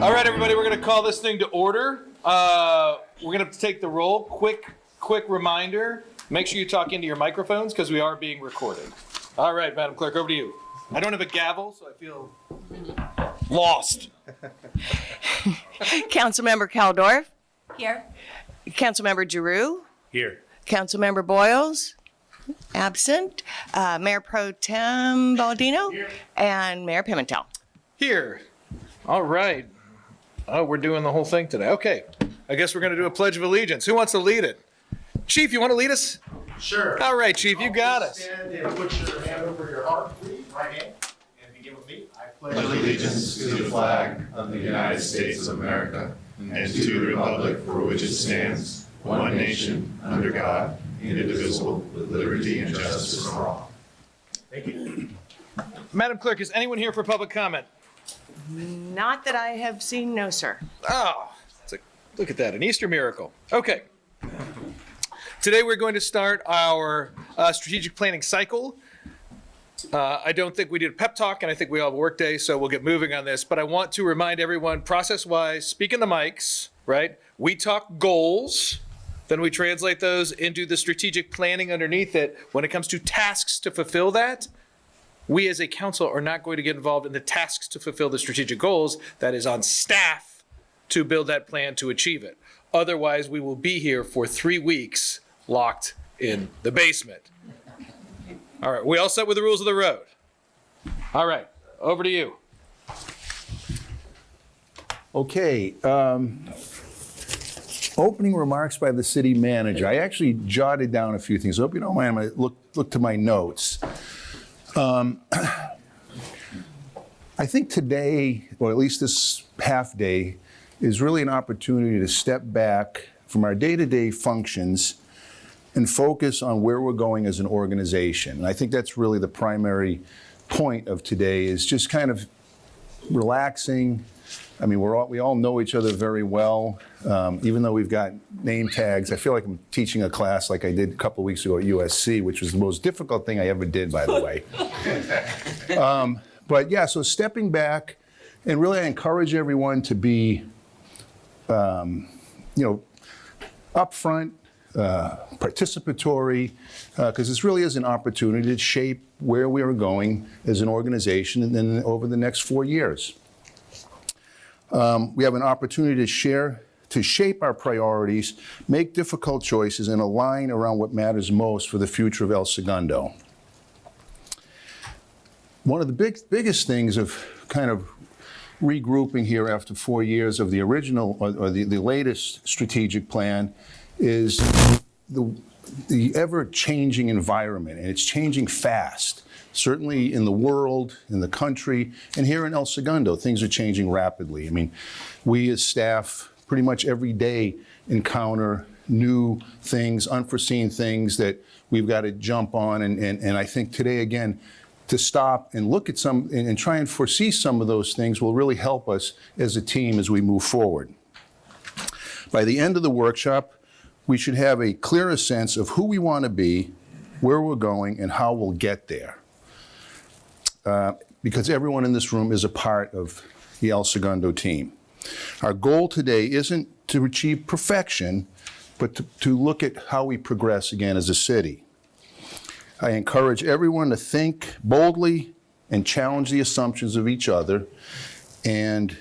All right, everybody, we're going to call this thing to order. We're going to take the roll. Quick reminder, make sure you talk into your microphones because we are being recorded. All right, Madam Clerk, over to you. I don't have a gavel, so I feel lost. Councilmember Caldorf. Here. Councilmember Giroux. Here. Councilmember Boyles. Absent. Mayor Pro Tem Baldino. Here. And Mayor Pimentel. Here. All right. Oh, we're doing the whole thing today. Okay. I guess we're going to do a Pledge of Allegiance. Who wants to lead it? Chief, you want to lead us? Sure. All right, Chief, you got us. Stand and put your hand over your heart, please. Right hand. And begin with me. I pledge allegiance to the flag of the United States of America and to the republic for which it stands, one nation, under God, indivisible, with liberty and justice for all. Thank you. Madam Clerk, is anyone here for public comment? Not that I have seen, no, sir. Oh, look at that, an Easter miracle. Okay. Today we're going to start our strategic planning cycle. I don't think we did a pep talk, and I think we all have a work day, so we'll get moving on this. But I want to remind everyone, process-wise, speak in the mics, right? We talk goals, then we translate those into the strategic planning underneath it. When it comes to tasks to fulfill that, we as a council are not going to get involved in the tasks to fulfill the strategic goals. That is on staff to build that plan to achieve it. Otherwise, we will be here for 3 weeks locked in the basement. All right, we all set with the rules of the road? All right, over to you. Okay, opening remarks by the city manager. I actually jotted down a few things. I hope you don't mind. I'm going to look to my notes. I think today, or at least this half day, is really an opportunity to step back from our day-to-day functions and focus on where we're going as an organization. And I think that's really the primary point of today, is just kind of relaxing. I mean, we all know each other very well, even though we've got name tags. I feel like I'm teaching a class like I did a couple of weeks ago at USC, which was the most difficult thing I ever did, by the way. But yeah, so stepping back, and really I encourage everyone to be, upfront, participatory, because this really is an opportunity to shape where we are going as an organization and then over the next 4 years. We have an opportunity to shape our priorities, make difficult choices, and align around what matters most for the future of El Segundo. One of the biggest things of kind of regrouping here after 4 years of the original or the latest strategic plan is the ever-changing environment, and it's changing fast. Certainly in the world, in the country, and here in El Segundo, things are changing rapidly. I mean, we as staff pretty much every day encounter new things, unforeseen things that we've got to jump on, and I think today, again, to stop and look at some and try and foresee some of those things will really help us as a team as we move forward. By the end of the workshop, we should have a clearer sense of who we want to be, where we're going, and how we'll get there. Because everyone in this room is a part of the El Segundo team. Our goal today isn't to achieve perfection, but to look at how we progress again as a city. I encourage everyone to think boldly and challenge the assumptions of each other. And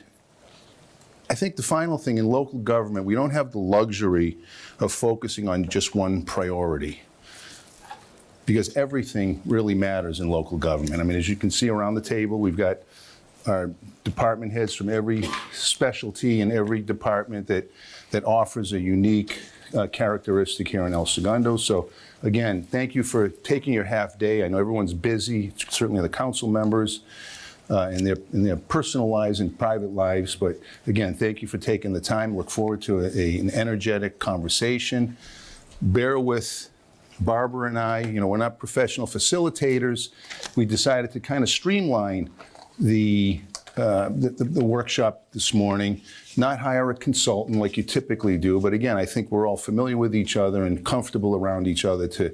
I think the final thing, in local government, we don't have the luxury of focusing on just one priority, because everything really matters in local government. I mean, as you can see around the table, we've got our department heads from every specialty in every department that offers a unique characteristic here in El Segundo. So again, thank you for taking your half day. I know everyone's busy, certainly the council members in their personal lives and private lives. But again, thank you for taking the time. Look forward to an energetic conversation. Bear with Barbara and I. You know, we're not professional facilitators. We decided to kind of streamline the workshop this morning, not hire a consultant like you typically do, but again, I think we're all familiar with each other and comfortable around each other to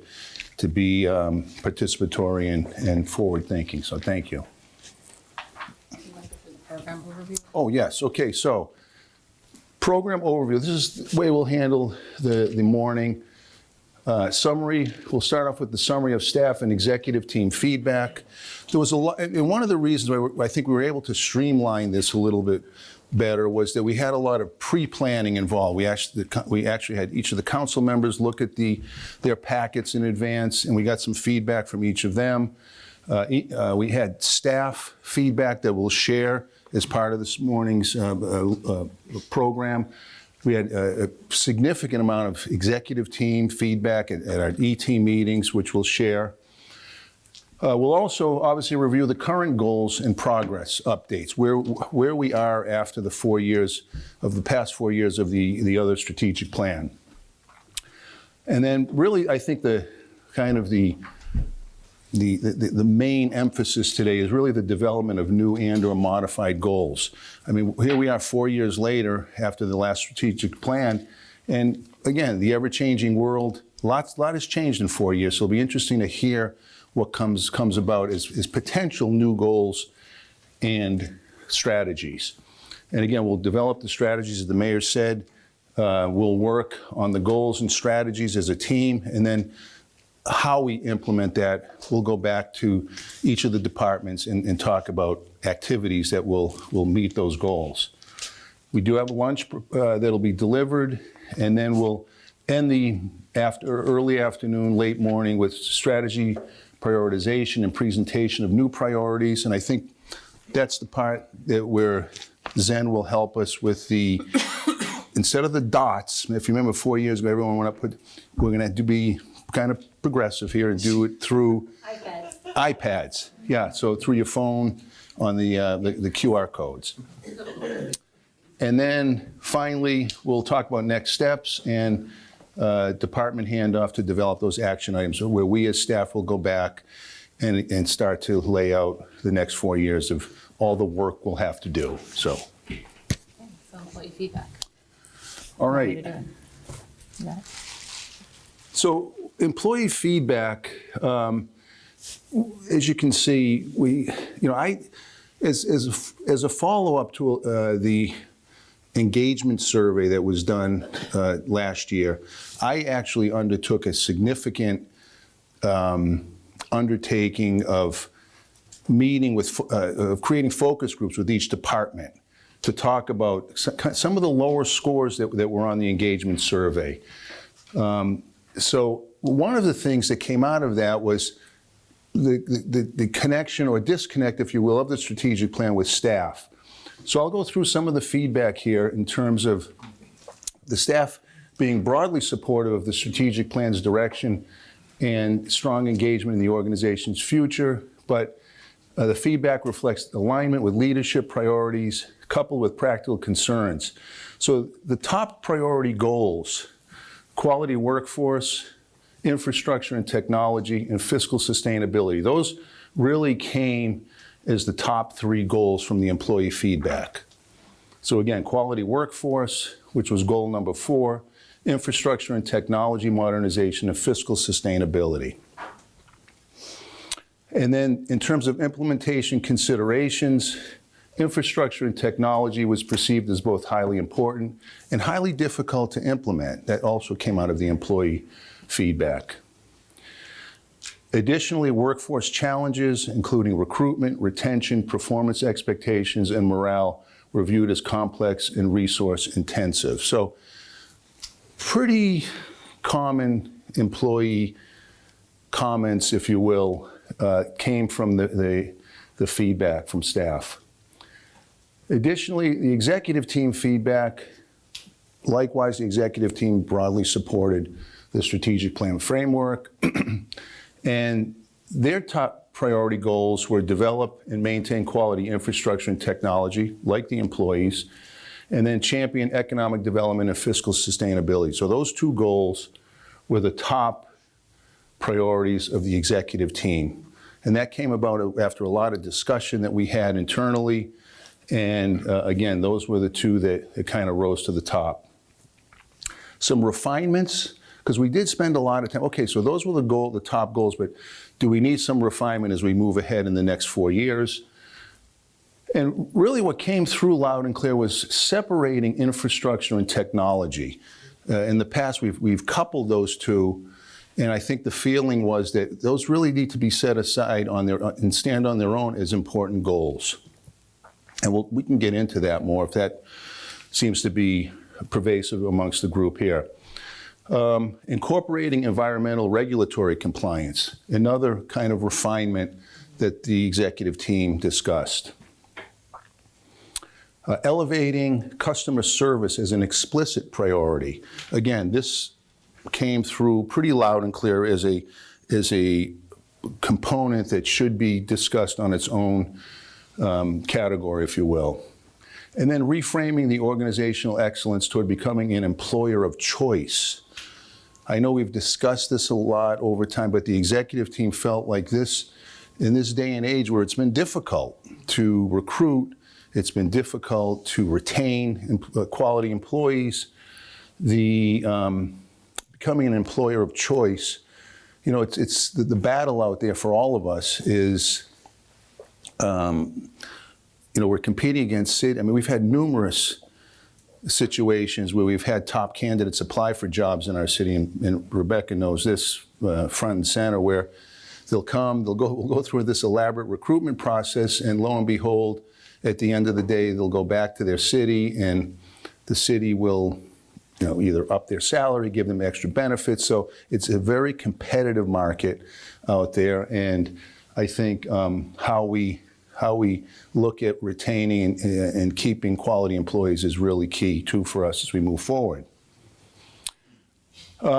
be participatory and forward-thinking, so thank you. program overview? Oh, yes, okay, so program overview. This is the way we'll handle the morning. Summary, we'll start off with the summary of staff and executive team feedback. There was a lot, and one of the reasons why I think we were able to streamline this a little bit better was that we had a lot of pre-planning involved. We actually had each of the council members look at their packets in advance, and we got some feedback from each of them. We had staff feedback that we'll share as part of this morning's program. We had a significant amount of executive team feedback at our E-team meetings, which we'll share. We'll also obviously review the current goals and progress updates, where we are after the 4 years of the past 4 years of the other strategic plan. And then really, I think the main emphasis today is really the development of new and/or modified goals. I mean, here we are 4 years later after the last strategic plan, and again, the ever-changing world, a lot has changed in 4 years, so it'll be interesting to hear what comes about as potential new goals and strategies. And again, we'll develop the strategies, as the mayor said. We'll work on the goals and strategies as a team, and then how we implement that, we'll go back to each of the departments and talk about activities that will meet those goals. We do have a lunch that'll be delivered, and then we'll end the early afternoon, late morning with strategy, prioritization, and presentation of new priorities. And I think that's the part that where Zen will help us with the, instead of the dots, if you remember 4 years ago, everyone went up with, we're gonna have to be kind of progressive here and do it through iPads. Yeah, so through your phone on the QR codes. And then finally, we'll talk about next steps and department handoff to develop those action items, where we as staff will go back and start to lay out the next 4 years of all the work we'll have to do. So employee feedback. all right. So employee feedback, as you can see, as a follow-up to the engagement survey that was done last year, I actually undertook a significant undertaking of meeting with, of creating focus groups with each department to talk about some of the lower scores that were on the engagement survey. So one of the things that came out of that was the connection or disconnect, if you will, of the strategic plan with staff. So I'll go through some of the feedback here in terms of the staff being broadly supportive of the strategic plan's direction and strong engagement in the organization's future, but the feedback reflects alignment with leadership priorities coupled with practical concerns. So the top priority goals: quality workforce, infrastructure and technology, and fiscal sustainability. Those really came as the top 3 goals from the employee feedback. So again, quality workforce, which was goal number 4, infrastructure and technology modernization, and fiscal sustainability. And then in terms of implementation considerations, infrastructure and technology was perceived as both highly important and highly difficult to implement. That also came out of the employee feedback. Additionally, workforce challenges, including recruitment, retention, performance expectations, and morale, were viewed as complex and resource intensive. So pretty common employee comments, if you will, came from the feedback from staff. Additionally, the executive team feedback, likewise, the executive team broadly supported the strategic plan framework, and their top priority goals were develop and maintain quality infrastructure and technology, like the employees, and then champion economic development and fiscal sustainability. So those 2 goals were the top priorities of the executive team. And that came about after a lot of discussion that we had internally. And again, those were the 2 that kind of rose to the top. Some refinements, because we did spend a lot of time. Okay, so those were the top goals, but do we need some refinement as we move ahead in the next 4 years? And really what came through loud and clear was separating infrastructure and technology. In the past, we've coupled those two, and I think the feeling was that those really need to be set aside on their and stand on their own as important goals. And we can get into that more if that seems to be pervasive amongst the group here. Incorporating environmental regulatory compliance, another kind of refinement that the executive team discussed. Elevating customer service as an explicit priority. Again, this came through pretty loud and clear as a component that should be discussed on its own category, if you will. And then reframing the organizational excellence toward becoming an employer of choice. I know we've discussed this a lot over time, but the executive team felt like this, in this day and age where it's been difficult to recruit, it's been difficult to retain quality employees, becoming an employer of choice, you know, it's the battle out there for all of us is, you know, we're competing against city. I mean, we've had numerous situations where we've had top candidates apply for jobs in our city, and Rebecca knows this front and center, where we'll go through this elaborate recruitment process, and lo and behold, at the end of the day, they'll go back to their city, and the city will, you know, either up their salary, give them extra benefits. So it's a very competitive market out there, and I think how we look at retaining and keeping quality employees is really key too for us as we move forward.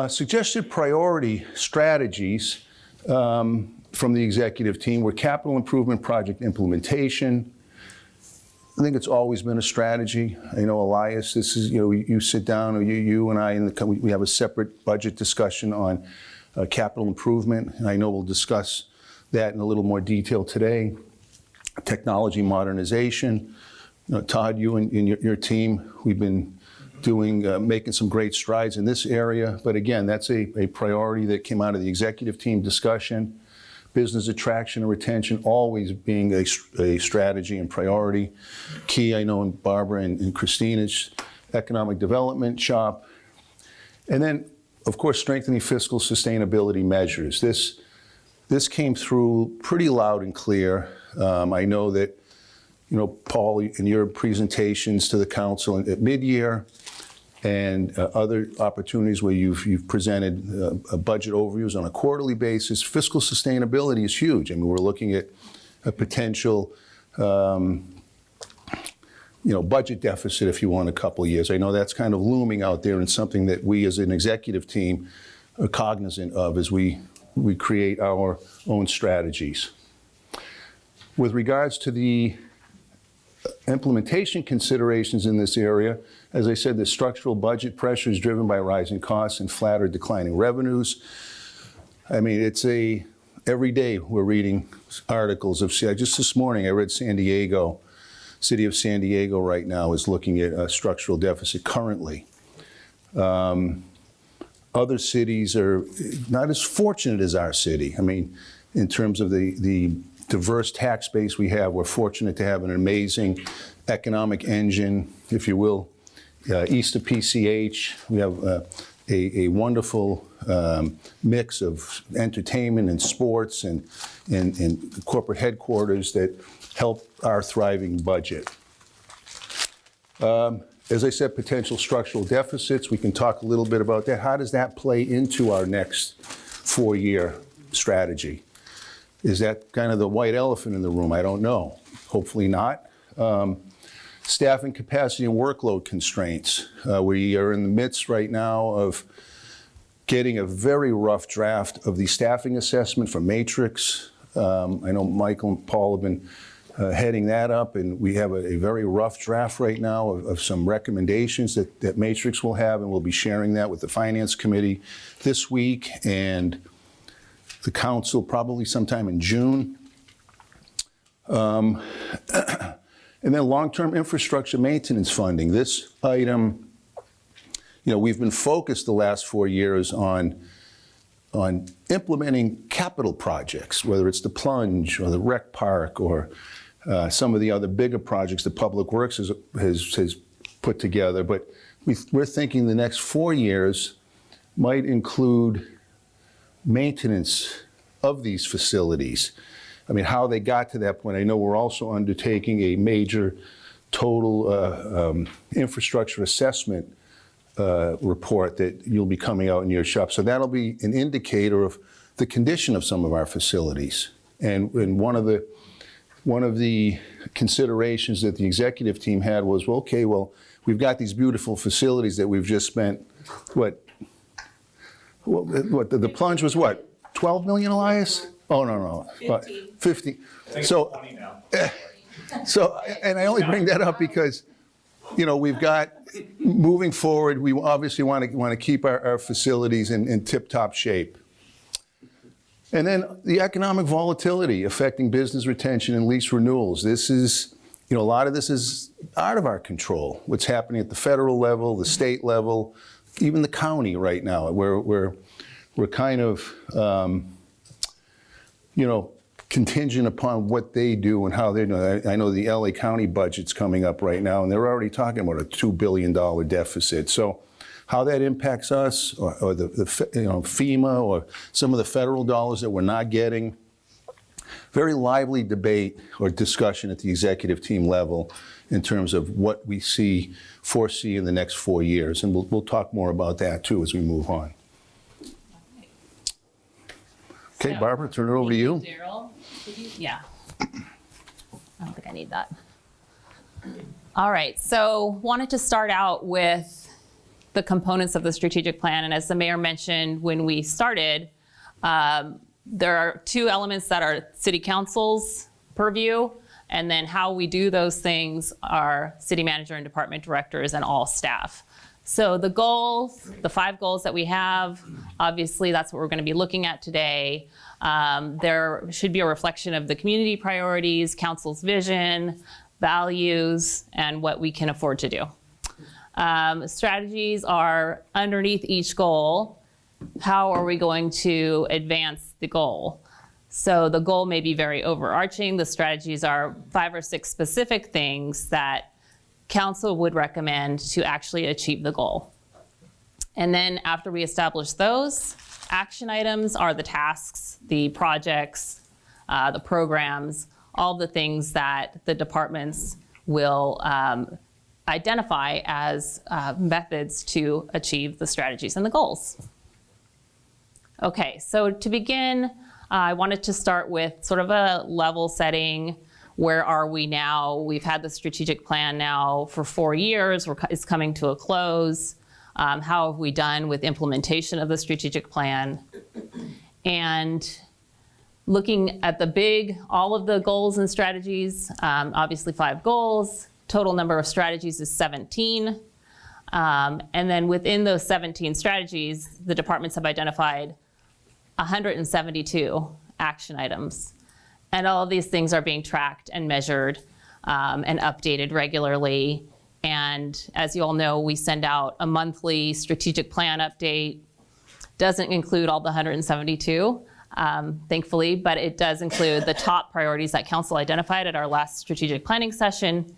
Suggested priority strategies from the executive team were capital improvement project implementation. I think it's always been a strategy. You know, Elias, this is, you know, you sit down, or you and I, we have a separate budget discussion on capital improvement, and I know we'll discuss that in a little more detail today. Technology modernization. You know, Todd, you and your team, we've been doing, making some great strides in this area, but again, that's a priority that came out of the executive team discussion. Business attraction and retention always being a strategy and priority. Key, I know, in Barbara and Christina's economic development shop. And then, of course, strengthening fiscal sustainability measures. This came through pretty loud and clear. I know that, you know, Paul, in your presentations to the council at mid-year, and other opportunities where you've presented budget overviews on a quarterly basis. Fiscal sustainability is huge. I mean, we're looking at a potential, you know, budget deficit, if you want, a couple of years. I know that's kind of looming out there, and something that we as an executive team are cognizant of as we create our own strategies. With regards to the implementation considerations in this area, as I said, the structural budget pressure is driven by rising costs and flat or declining revenues. I mean, every day we're reading articles of, just this morning I read San Diego, city of San Diego right now is looking at a structural deficit currently. Other cities are not as fortunate as our city. I mean, in terms of the diverse tax base we have, we're fortunate to have an amazing economic engine, if you will. East of PCH, we have a wonderful mix of entertainment and sports and corporate headquarters that help our thriving budget. As I said, potential structural deficits, we can talk a little bit about that. How does that play into our next 4-year strategy? Is that kind of the white elephant in the room? I don't know. Hopefully not. Staffing capacity and workload constraints. We are in the midst right now of getting a very rough draft of the staffing assessment for Matrix. I know Michael and Paul have been heading that up, and we have a very rough draft right now of some recommendations that Matrix will have, and we'll be sharing that with the Finance Committee this week and the Council probably sometime in June. And then long-term infrastructure maintenance funding. This item, you know, we've been focused the last 4 years on implementing capital projects, whether it's the plunge or the rec park or some of the other bigger projects that Public Works has put together. But we're thinking the next 4 years might include maintenance of these facilities. I mean, how they got to that point. I know we're also undertaking a major total infrastructure assessment report that you'll be coming out in your shop. So that'll be an indicator of the condition of some of our facilities. And one of the considerations that the executive team had was, well, okay, well, we've got these beautiful facilities that we've just spent, what the plunge was what, 12 million, Elias? Oh, no. 50. So, and I only bring that up because, you know, we've got, moving forward, we obviously want to keep our facilities in tip-top shape. And then the economic volatility affecting business retention and lease renewals. This is, you know, a lot of this is out of our control. What's happening at the federal level, the state level, even the county right now, where we're kind of, you know, contingent upon what they do and how they're doing. I know the LA County budget's coming up right now, and they're already talking about a $2 billion deficit. So how that impacts us, or the you know, FEMA, or some of the federal dollars that we're not getting. Very lively debate or discussion at the executive team level in terms of what we foresee in the next 4 years. And we'll talk more about that too as we move on. Okay, So, Barbara, turn it over to you. Daryl, yeah. I don't think I need that. All right, so wanted to start out with the components of the strategic plan. And as the mayor mentioned when we started, there are two elements that are city council's purview, and then how we do those things are city manager and department directors and all staff. So the goals, the 5 goals that we have, obviously that's what we're going to be looking at today. There should be a reflection of the community priorities, council's vision, values, and what we can afford to do. Strategies are underneath each goal. How are we going to advance the goal? So the goal may be very overarching. The strategies are 5 or 6 specific things that council would recommend to actually achieve the goal. And then after we establish those, action items are the tasks, the projects, the programs, all the things that the departments will identify as methods to achieve the strategies and the goals. Okay, so to begin, I wanted to start with sort of a level setting. Where are we now? We've had the strategic plan now for 4 years. It's coming to a close. How have we done with implementation of the strategic plan? And looking at all of the goals and strategies, obviously 5 goals. Total number of strategies is 17. And then within those 17 strategies, the departments have identified 172 action items. And all of these things are being tracked and measured and updated regularly. And as you all know, we send out a monthly strategic plan update. Doesn't include all the 172, thankfully, but it does include the top priorities that council identified at our last strategic planning session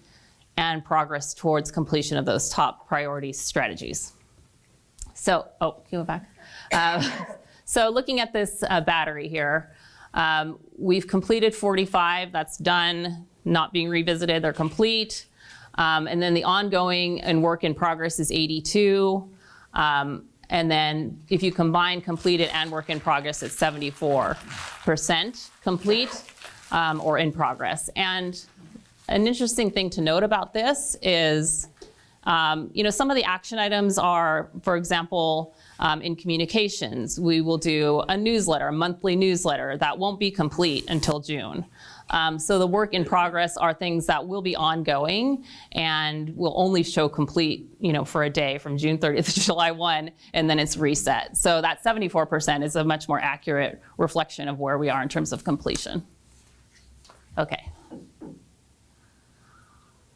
and progress towards completion of those top priority strategies. So, can you go back? So looking at this battery here, we've completed 45, that's done, not being revisited, they're complete. And then the ongoing and work in progress is 82. And then if you combine completed and work in progress, it's 74% complete or in progress. And an interesting thing to note about this is, some of the action items are, for example, in communications, we will do a newsletter, a monthly newsletter that won't be complete until June. So the work in progress are things that will be ongoing and will only show complete, for a day from June 30th to July 1, and then it's reset. So that 74% is a much more accurate reflection of where we are in terms of completion. Okay.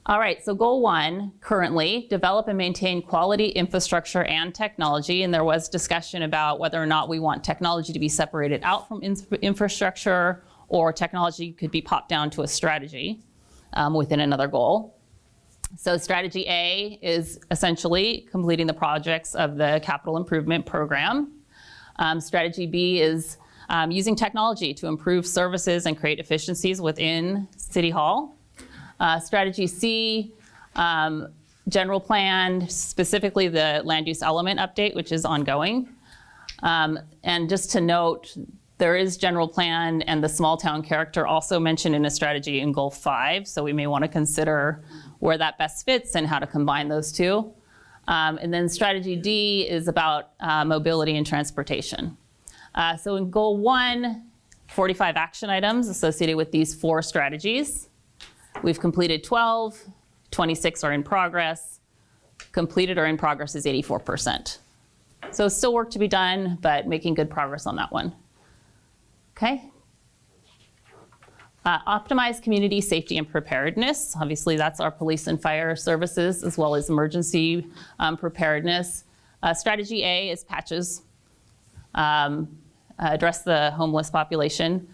All right, so goal 1, currently, develop and maintain quality infrastructure and technology. And there was discussion about whether or not we want technology to be separated out from infrastructure, or technology could be popped down to a strategy. within another goal. So strategy A is essentially completing the projects of the capital improvement program. Strategy B is using technology to improve services and create efficiencies within City Hall. Strategy C, general plan, specifically the land use element update, which is ongoing. And just to note, there is general plan and the small town character also mentioned in a strategy in goal 5, so we may want to consider where that best fits and how to combine those two. And then strategy D is about mobility and transportation. So in goal 1, 45 action items associated with these 4 strategies. We've completed 12, 26 are in progress. Completed or in progress is 84%. So still work to be done, but making good progress on that one. Okay. Optimize community safety and preparedness. Obviously, that's our police and fire services, as well as emergency preparedness. Strategy A is patches. Address the homeless population.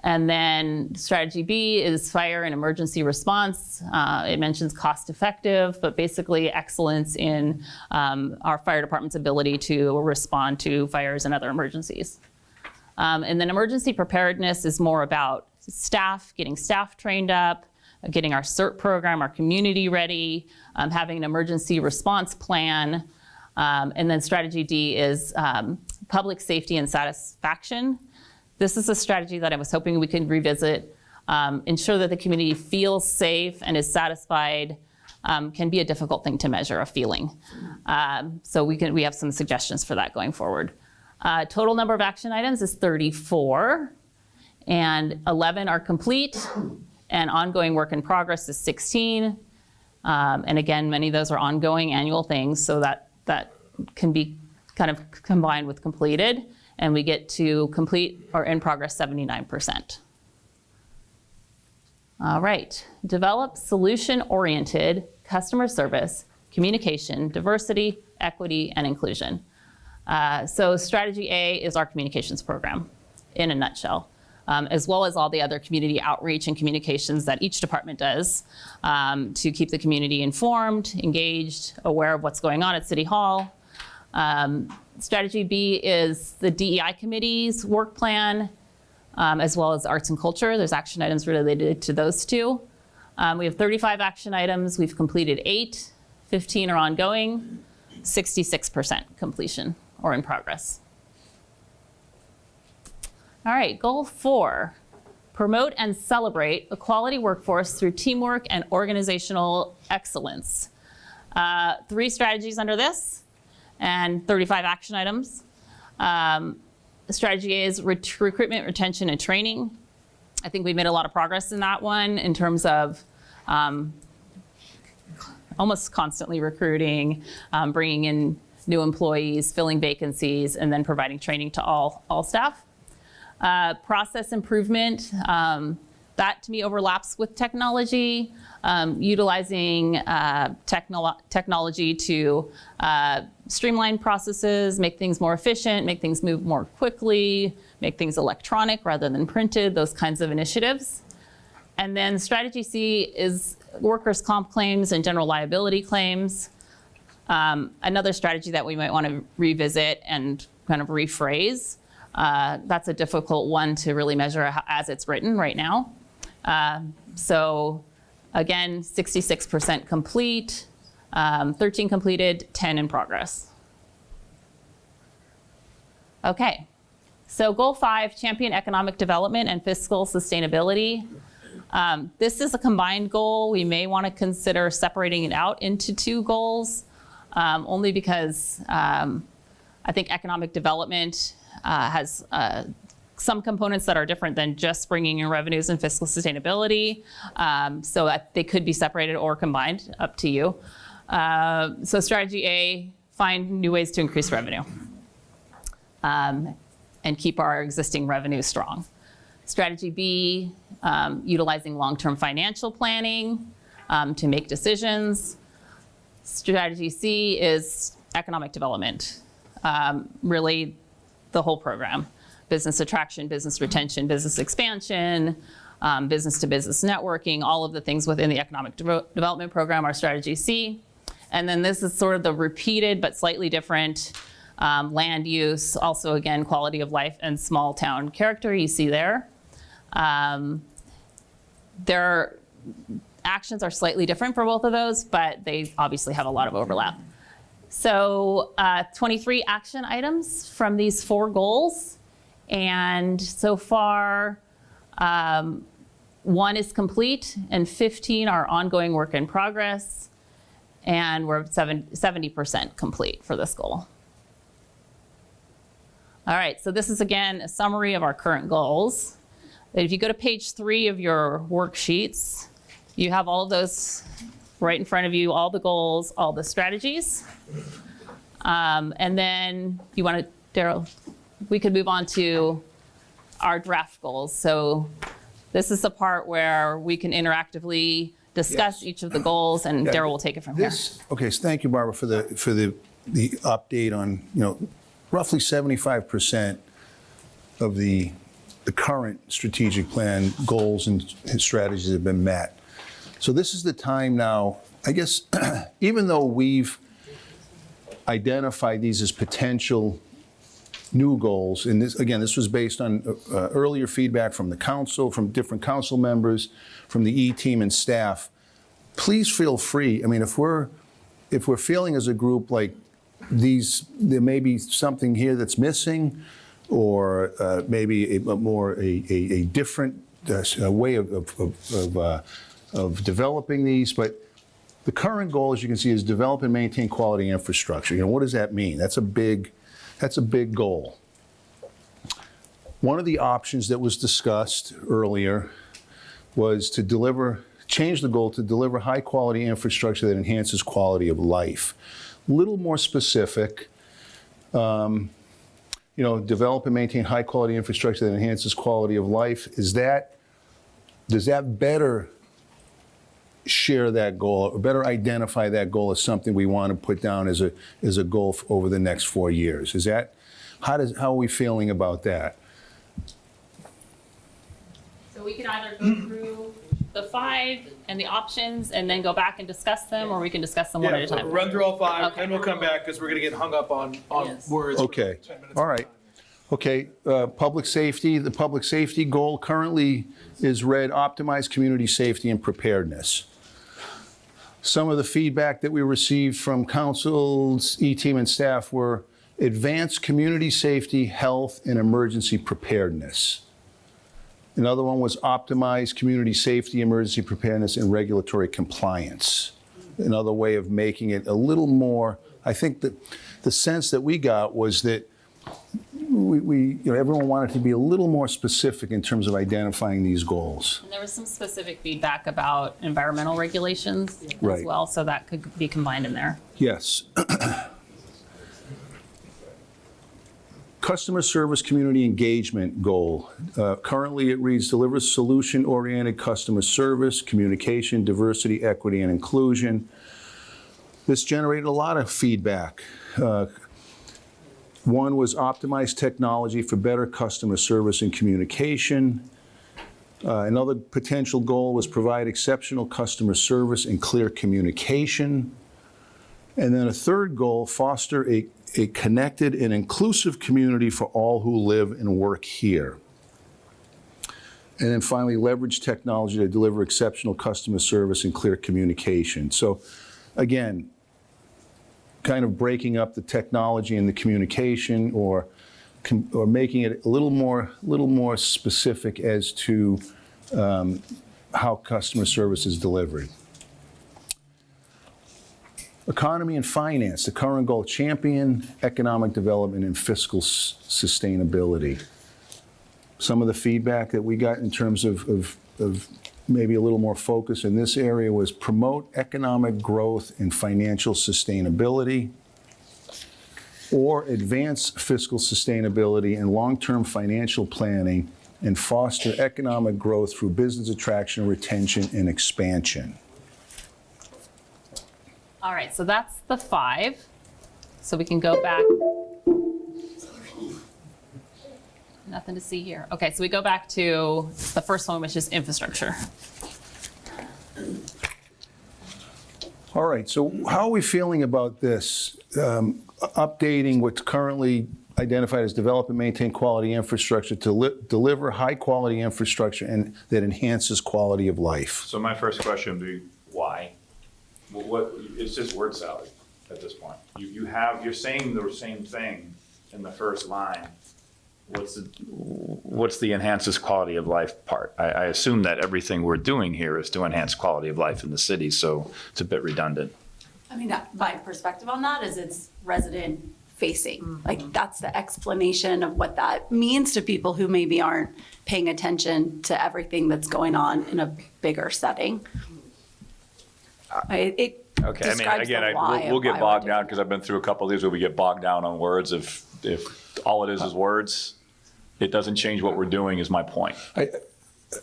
And then strategy B is fire and emergency response. It mentions cost effective, but basically excellence in our fire department's ability to respond to fires and other emergencies. And then emergency preparedness is more about staff, getting staff trained up, getting our CERT program, our community ready, having an emergency response plan. And then strategy D is public safety and satisfaction. This is a strategy that I was hoping we could revisit. Ensure that the community feels safe and is satisfied can be a difficult thing to measure, a feeling. So we have some suggestions for that going forward. Total number of action items is 34, and 11 are complete, and ongoing work in progress is 16. And again, many of those are ongoing annual things, so that can be kind of combined with completed, and we get to complete or in progress 79%. All right, develop solution-oriented customer service, communication, diversity, equity, and inclusion. So strategy A is our communications program in a nutshell, as well as all the other community outreach and communications that each department does to keep the community informed, engaged, aware of what's going on at City Hall. Strategy B is the DEI committee's work plan, as well as arts and culture. There's action items related to those two. We have 35 action items. We've completed 8, 15 are ongoing, 66% completion or in progress. All right, goal 4, promote and celebrate a quality workforce through teamwork and organizational excellence. 3 strategies under this and 35 action items. Strategy A is recruitment, retention, and training. I think we made a lot of progress in that one in terms of almost constantly recruiting, bringing in new employees, filling vacancies, and then providing training to all staff. Process improvement, that to me overlaps with technology, utilizing technology to streamline processes, make things more efficient, make things move more quickly, make things electronic rather than printed, those kinds of initiatives. And then strategy C is workers' comp claims and general liability claims. Another strategy that we might want to revisit and kind of rephrase. That's a difficult one to really measure as it's written right now. So again, 66% complete, 13 completed, 10 in progress. Okay, so goal 5, champion economic development and fiscal sustainability. This is a combined goal. We may want to consider separating it out into 2 goals, only because I think economic development has some components that are different than just bringing in revenues and fiscal sustainability, so that they could be separated or combined, up to you. So strategy A, find new ways to increase revenue and keep our existing revenue strong. Strategy B, utilizing long-term financial planning to make decisions. Strategy C is economic development, really the whole program. Business attraction, business retention, business expansion, business-to-business networking, all of the things within the economic development program, our strategy C. And then this is sort of the repeated but slightly different land use, also again, quality of life and small town character you see there. Their actions are slightly different for both of those, but they obviously have a lot of overlap. So 23 action items from these 4 goals. And so far, 1 is complete and 15 are ongoing work in progress. And we're 70% complete for this goal. All right, so this is again a summary of our current goals. If you go to page 3 of your worksheets, you have all of those right in front of you, all the goals, all the strategies. And then you want to, Daryl, we could move on to our draft goals. So this is the part where we can interactively discuss each of the goals, and Daryl will take it from here. Okay, so thank you, Barbara, for the update on, roughly 75% of the current strategic plan goals and strategies have been met. So this is the time now, I guess, even though we've identified these as potential new goals, and this was based on earlier feedback from the council, from different council members, from the E-team and staff. Please feel free. I mean, if we're feeling as a group like there may be something here that's missing, or maybe a different way of developing these. But the current goal, as you can see, is develop and maintain quality infrastructure. What does that mean? That's a big goal. One of the options that was discussed earlier was to change the goal to deliver high quality infrastructure that enhances quality of life. A little more specific, develop and maintain high quality infrastructure that enhances quality of life. Does that better share that goal, or better identify that goal as something we want to put down as a goal over the next 4 years? How are we feeling about that? So we can either go through the 5 and the options and then go back and discuss them, or we can discuss them one at a time. Run through all 5, Okay. then we'll come back because we're going to get hung up on Yes. words. Okay, 10 minutes all at a right. time. Okay, public safety. The public safety goal currently is read optimize community safety and preparedness. Some of the feedback that we received from council's E-team and staff were advance community safety, health, and emergency preparedness. Another one was optimize community safety, emergency preparedness, and regulatory compliance. Another way of making it a little more, I think that the sense that we got was that everyone wanted to be a little more specific in terms of identifying these goals. And there was some specific feedback about environmental regulations as Right. well, so that could be combined in there. Yes. Customer service community engagement goal. Currently, it reads delivers solution-oriented customer service, communication, diversity, equity, and inclusion. This generated a lot of feedback. One was optimize technology for better customer service and communication. Another potential goal was provide exceptional customer service and clear communication. And then a third goal, foster a connected and inclusive community for all who live and work here. And then finally, leverage technology to deliver exceptional customer service and clear communication. So again, kind of breaking up the technology and the communication, or making it a little more specific as to how customer service is delivered. Economy and finance, the current goal, champion economic development and fiscal sustainability. Some of the feedback that we got in terms of maybe a little more focus in this area was promote economic growth and financial sustainability, or advance fiscal sustainability and long-term financial planning and foster economic growth through business attraction, retention, and expansion. All right, so that's the 5. So we can go back. Nothing to see here. Okay, so we go back to the first one, which is infrastructure. All right, so how are we feeling about this? Updating what's currently identified as develop and maintain quality infrastructure to deliver high-quality infrastructure and that enhances quality of life. So my first question would be, why? What, it's just word salad at this point. You're saying the same thing in the first line. What's the enhances quality of life part? I assume that everything we're doing here is to enhance quality of life in the city, so it's a bit redundant. I mean, my perspective on that is it's resident facing. Like, that's the explanation of what that means to people who maybe aren't paying attention to everything that's going on in a bigger setting. It Okay, I mean, describes again, the why we'll of get why bogged we're down doing because I've been through a couple of these where we get bogged down on words. If all it is words, it doesn't change what we're doing, is my point.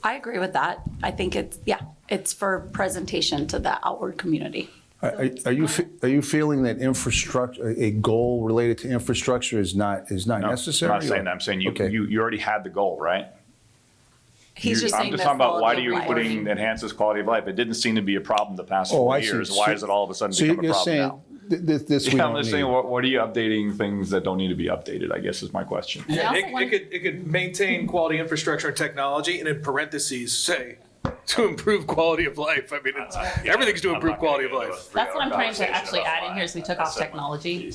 I agree with that. I think it's for presentation to the outward community. Are you feeling that infrastructure, a goal related to infrastructure is not No, necessary? I'm not saying that. I'm saying Okay. you already had the goal, right? He's just saying I'm just the talking about why quality do of you life. putting enhances quality of life? It didn't seem to be a problem the past Oh, 4 I see. years. Why is it all of a sudden So become a you're problem saying now? this we Yeah, I'm don't just saying, need. what are you updating things that don't need to be updated, I guess is my question. And I also It wanted- could maintain quality infrastructure and technology, and in parentheses, say, to improve quality of life. I mean, everything's to improve quality of life. That's what I'm trying to actually add in here, is we took off technology.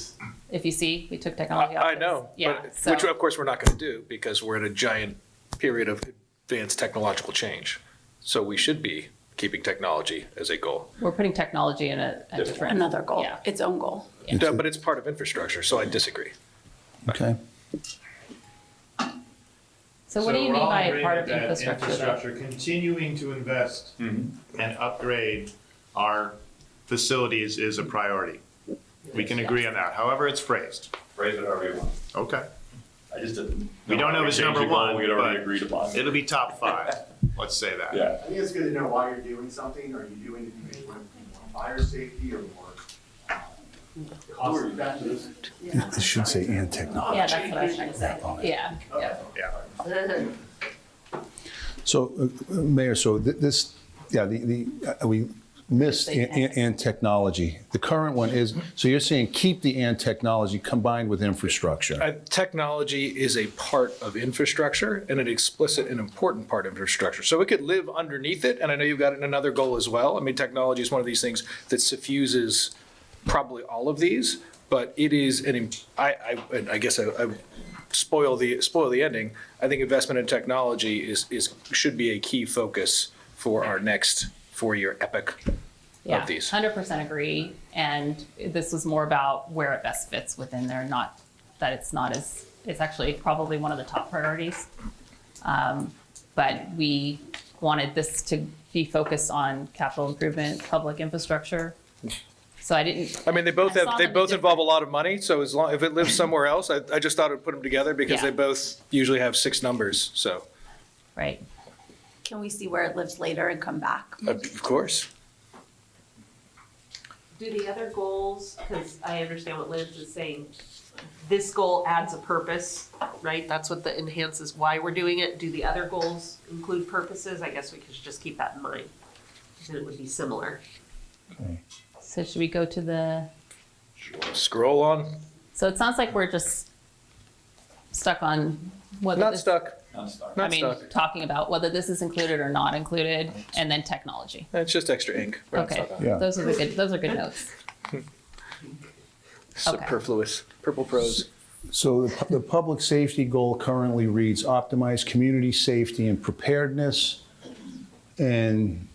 If you see, we took technology off. I this. know, Yeah, but, so, which of course we're not going to do because we're in a giant period of advanced technological change. So we should be keeping technology as a goal. we're putting technology in a different. Another goal, Yeah. its own goal. No, but it's part of infrastructure, so I disagree. Okay. So what do you we're mean all by in part of agreement that infrastructure? though? Infrastructure, continuing to invest and upgrade our facilities is a priority. We can agree on that, however it's phrased. Phrase it however you want. Okay. I just didn't. We don't know if it's Change number the goal one, we'd already but agreed upon. it'll be top 5, let's say that. Yeah. I think it's good to know why you're doing something. Are you doing it because you want more fire safety or more cost effective? It should say and technology. Yeah, that's what I was trying to say. Yeah, yeah. Yeah. So, Mayor, so this, yeah, we missed and technology. The current one is, so you're saying keep the and technology combined with infrastructure. Technology is a part of infrastructure and an explicit and important part of infrastructure. So it could live underneath it, and I know you've got another goal as well. I mean, technology is one of these things that suffuses probably all of these, but it is I guess I spoil the ending. I think investment in technology should be a key focus for our next 4-year epic Yeah, of these. 100% agree. And this was more about where it best fits within there, not that it's actually probably one of the top priorities. But we wanted this to be focused on capital improvement, public infrastructure. So I didn't. I mean, they both I saw them involve a different- lot of money, so if it lives somewhere else, I just thought I'd put them together because Yeah. they both usually have 6 numbers, so, Right. Can we see where it lives later and come back? of course. Do the other goals, because I understand what Liz is saying, this goal adds a purpose, right? That's what the enhances why we're doing it. Do the other goals include purposes? I guess we could just keep that in mind. Then it would be similar. So should we go to the, Scroll on, so it sounds like we're just stuck on whether not this, stuck, I not mean, stuck. talking about whether this is included or not included, and then technology. It's just extra ink. We're not Okay, stuck on it. Yeah. those are good notes. Superfluous, purple prose. So the public safety goal currently reads optimize community safety and preparedness. And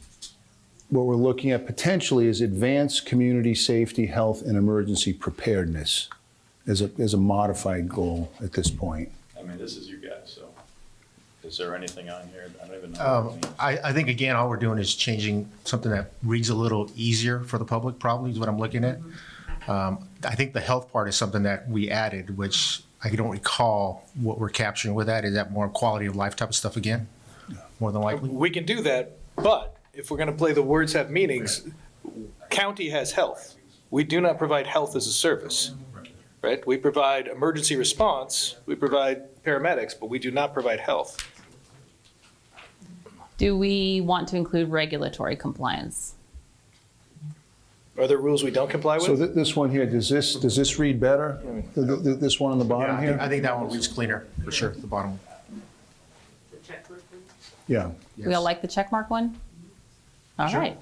what we're looking at potentially is advance community safety, health, and emergency preparedness as a modified goal at this point. I mean, this is you guys, so is there anything on here? I don't even know. I think, again, all we're doing is changing something that reads a little easier for the public, probably, is what I'm looking at. I think the health part is something that we added, which I don't recall what we're capturing with that. Is that more quality of life type of stuff again? More than likely? We can do that, but if we're gonna play the words have meanings, county has health. We do not provide health as a service. right? We provide emergency response, we provide paramedics, but we do not provide health. Do we want to include regulatory compliance? Are there rules we don't comply So with? this one here, does this read better? This one on the Yeah, bottom I here? think that one reads cleaner, for sure, the bottom one. The check mark one? Yeah. We all like the check mark one? All right.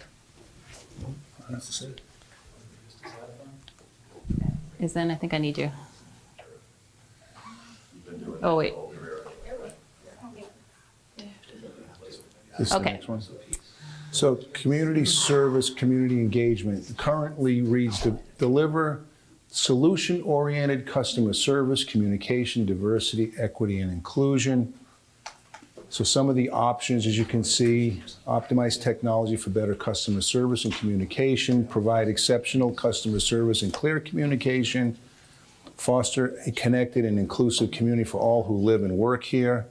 Is then, I think I need you. Oh, wait. This is the Okay. next one. So community service, community engagement currently reads to deliver solution-oriented customer service, communication, diversity, equity, and inclusion. So some of the options, as you can see, optimize technology for better customer service and communication, provide exceptional customer service and clear communication, foster a connected and inclusive community for all who live and work here.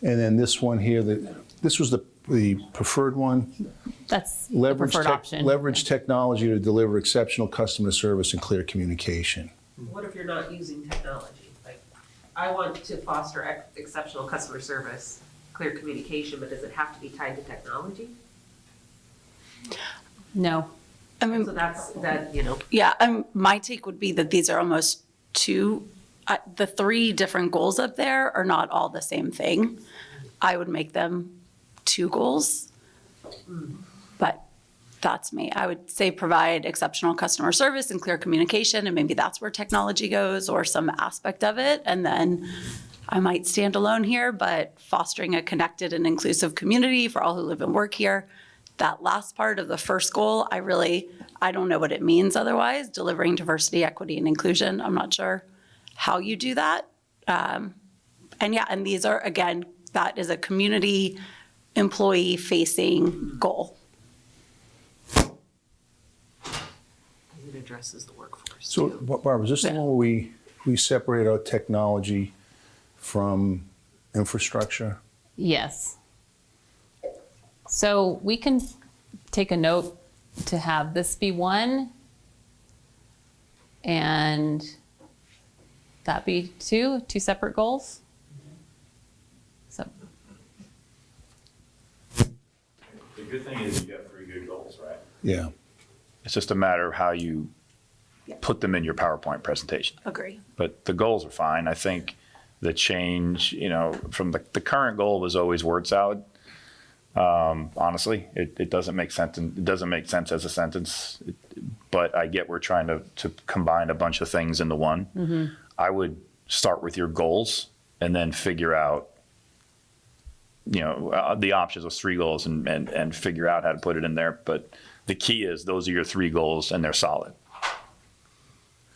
And then this one here, this was the preferred one. That's the Leverage preferred option. leverage technology to deliver exceptional customer service and clear communication. What if you're not using technology? Like, I want to foster exceptional customer service, clear communication, but does it have to be tied to technology? No. I mean, So that's, that, you know. yeah, my take would be that these are almost two, the three different goals up there are not all the same thing. I would make them two goals, but that's me. I would say provide exceptional customer service and clear communication, and maybe that's where technology goes or some aspect of it. And then I might stand alone here, but fostering a connected and inclusive community for all who live and work here. That last part of the first goal, I don't know what it means otherwise, delivering diversity, equity, and inclusion. I'm not sure how you do that. And these are, again, that is a community employee-facing goal. It addresses the workforce. So Barbara, is this the one where we separate out technology from infrastructure? Yes. So we can take a note to have this be one and that be two separate goals. So The good thing is you got 3 good goals, right? Yeah. It's just a matter of how you put them in your PowerPoint presentation. Agree. But the goals are fine. I think the change, from the current goal was always word salad. Honestly, it doesn't make sense. It doesn't make sense as a sentence, but I get we're trying to combine a bunch of things into one. Mm-hmm. I would start with your goals and then figure out, the options of 3 goals and figure out how to put it in there. But the key is those are your 3 goals and they're solid.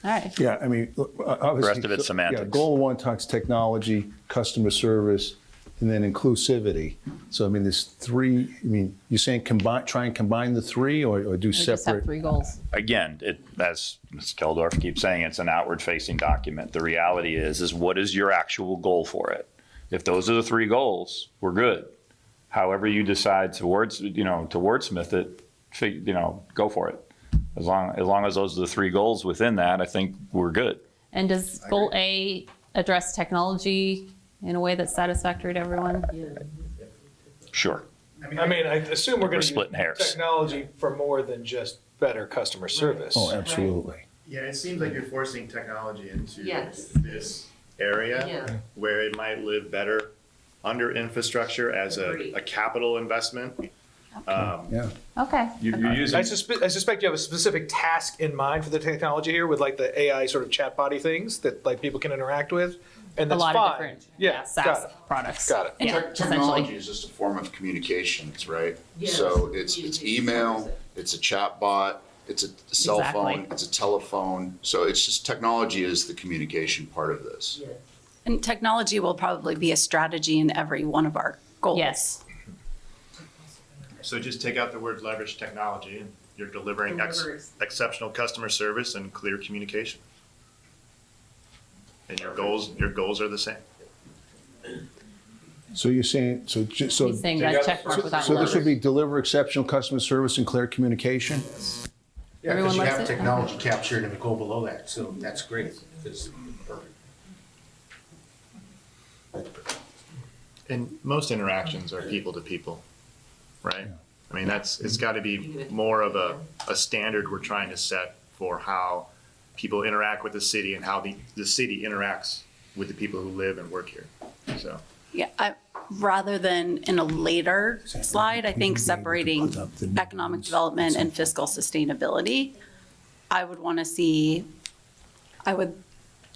all right. Yeah, I mean, obviously. The rest of it's semantics. Yeah, goal 1 talks technology, customer service, and then inclusivity. So, I mean, there's 3, you're saying try and combine the 3 or do We just have separate? 3 goals. Again, as Ms. Keldorf keeps saying, it's an outward-facing document. The reality is what is your actual goal for it? If those are the 3 goals, we're good. However you decide to wordsmith it, go for it. As long as those are the 3 goals within that, I think we're good. And does goal A address technology in a way that's satisfactory to everyone? Sure. I assume we're going to splitting use hairs. technology for more than just better customer service. Oh, absolutely. Yeah, it seems like you're forcing technology into Yes. this area Yeah. where it might live better under infrastructure as Agreed. a capital investment. Yeah. Okay. You're using. I suspect you have a specific task in mind for the technology here with like the AI sort of chat body things that like people can interact with, and A that's lot fine. of different Yeah, SaaS got it. products. Got it. Yeah, Technology essentially. is just a form of communications, right? Yes. So it's Communication email, service. it's a chat bot, it's a cell Exactly. phone, it's a telephone. So it's just technology is the communication part of this. Yes. And technology will probably be a strategy in every one of our goals. Yes. So just take out the word leverage technology and you're delivering exceptional customer service and clear communication. And your goals are the same. So you're saying, so He's saying that check mark without so this would letters. be deliver exceptional customer service and clear communication? Yeah, Everyone because you likes have it? technology captured and we go below that, so that's great. It's perfect. And most interactions are people to people, right? I mean, it's got to be more of a standard we're trying to set for how people interact with the city and how the city interacts with the people who live and work here, so. Yeah, rather than in a later slide, I think separating economic development and fiscal sustainability, I would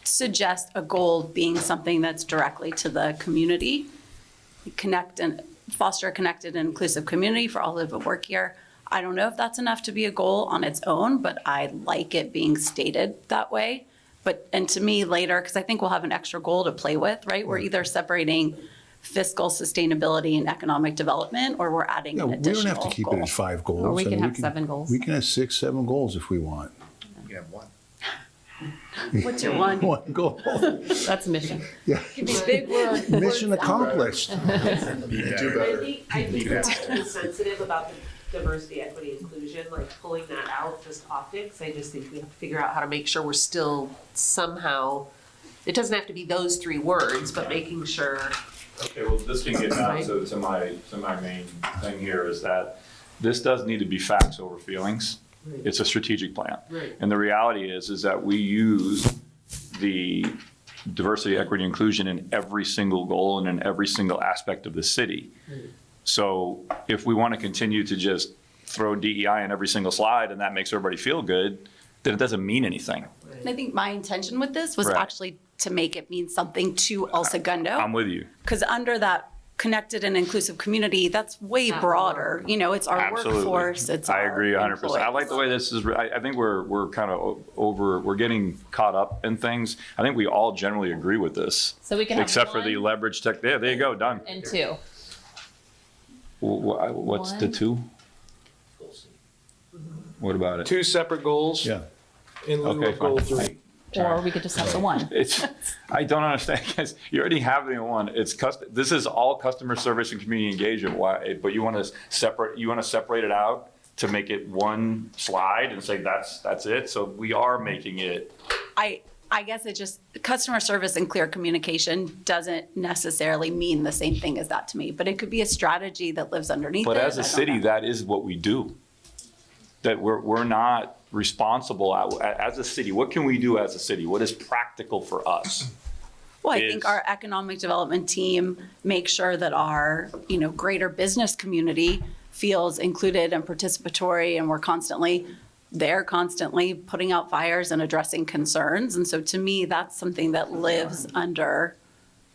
suggest a goal being something that's directly to the community, connect and foster a connected and inclusive community for all who live and work here. I don't know if that's enough to be a goal on its own, but I like it being stated that way. And to me later, because I think we'll have an extra goal to play with, right? We're either separating fiscal sustainability and economic development, or we're adding Yeah, an we additional don't have to keep it goal. at 5 goals. Or we I can mean, have 7 goals. We can have 6, 7 goals if we want. You have one. What's your one? One goal. That's mission. Yeah. Give me big words. Mission accomplished. You can do better. I think we have to be sensitive about the diversity, equity, inclusion, like pulling that out, just optics. I just think we have to figure out how to make sure we're still somehow, it doesn't have to be those 3 words, but making sure. Okay, well, this can get down to my main thing here is that this does need to be facts over feelings. It's a strategic plan. Right. And the reality is that we use the diversity, equity, inclusion in every single goal and in every single aspect of the city. So if we want to continue to just throw DEI in every single slide and that makes everybody feel good, then it doesn't mean anything. And I think my intention with this was Right. actually to make it mean something to El Segundo. I'm with you. Because under that connected and inclusive community, that's way broader. You know, it's our Absolutely. workforce, it's I our agree 100%. I like the way employees. this is, I think we're kind of we're getting caught up in things. I think we all generally agree with this. So we can have Except for the 1 leverage tech, there you go, done. and 2. What's the 2? What about it? 2 separate goals Yeah. in lieu Okay, of goal fine. 3. Or we could just have the 1. I don't understand, because you already have the one. This is all customer service and community engagement. Why? But you want to separate it out to make it one slide and say that's it. So we are making it. I guess it just, customer service and clear communication doesn't necessarily mean the same thing as that to me, but it could be a strategy that lives underneath it. But as I a don't city, know. that is what we do. That we're not responsible as a city. What can we do as a city? What is practical for us? Well, I think our economic development team makes sure that our, greater business community feels included and participatory, and they're constantly putting out fires and addressing concerns. And so to me, that's something that lives under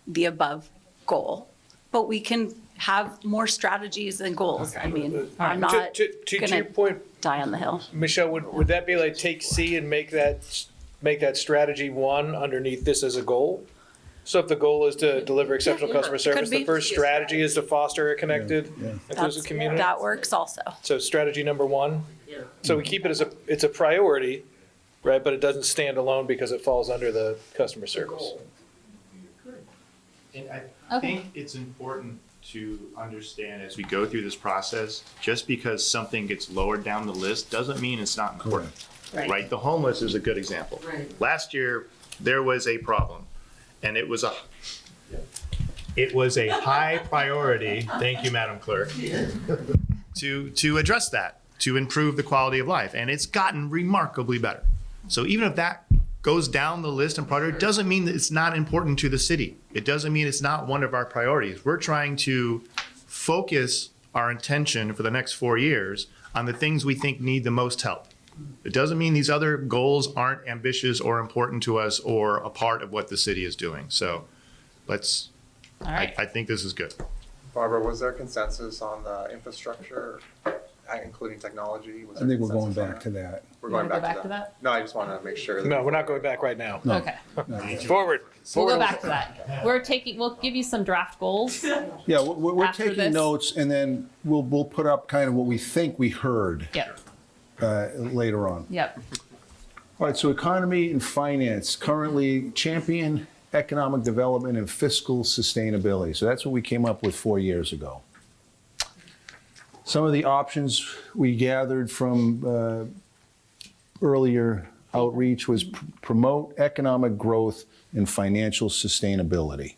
the above goal. But we can have more strategies and goals. I mean, I'm not To your gonna point, die on the hill. Michelle, would that be like take C and make that strategy 1 underneath this as a goal? So if the goal is to deliver exceptional Yeah, customer service, Could the be. first strategy is to foster a connected, inclusive community? That works also. So strategy number 1? Yeah. So we keep it as it's a priority, right? But it doesn't stand alone because it falls under the customer service. And I think it's important to understand as we go through this process, just because something gets lowered down the list doesn't mean it's not important. Right? The homeless is a good example. Right. Last year, there was a problem, and it was a high priority, thank you, Madam Clerk, to address that, to improve the quality of life, and it's gotten remarkably better. So even if that goes down the list and priority, it doesn't mean that it's not important to the city. It doesn't mean it's not one of our priorities. We're trying to focus our intention for the next 4 years on the things we think need the most help. It doesn't mean these other goals aren't ambitious or important to us or a part of what the city is doing. So All right. I think this is good. Barbara, was there consensus on the infrastructure, including technology? Was I there think we're going consensus on back to that. We're You wanna going go back back to to that. that? No, I just want to make sure. No, we're not going back right now. Okay. Forward. We'll Forward. go back to that. We'll give you some draft goals. Yeah, we're After taking this. notes, and then we'll put up kind of what we think we heard Yep. later on. Yep. All right, so economy and finance, currently champion economic development and fiscal sustainability. So that's what we came up with 4 years ago. Some of the options we gathered from earlier outreach was promote economic growth and financial sustainability.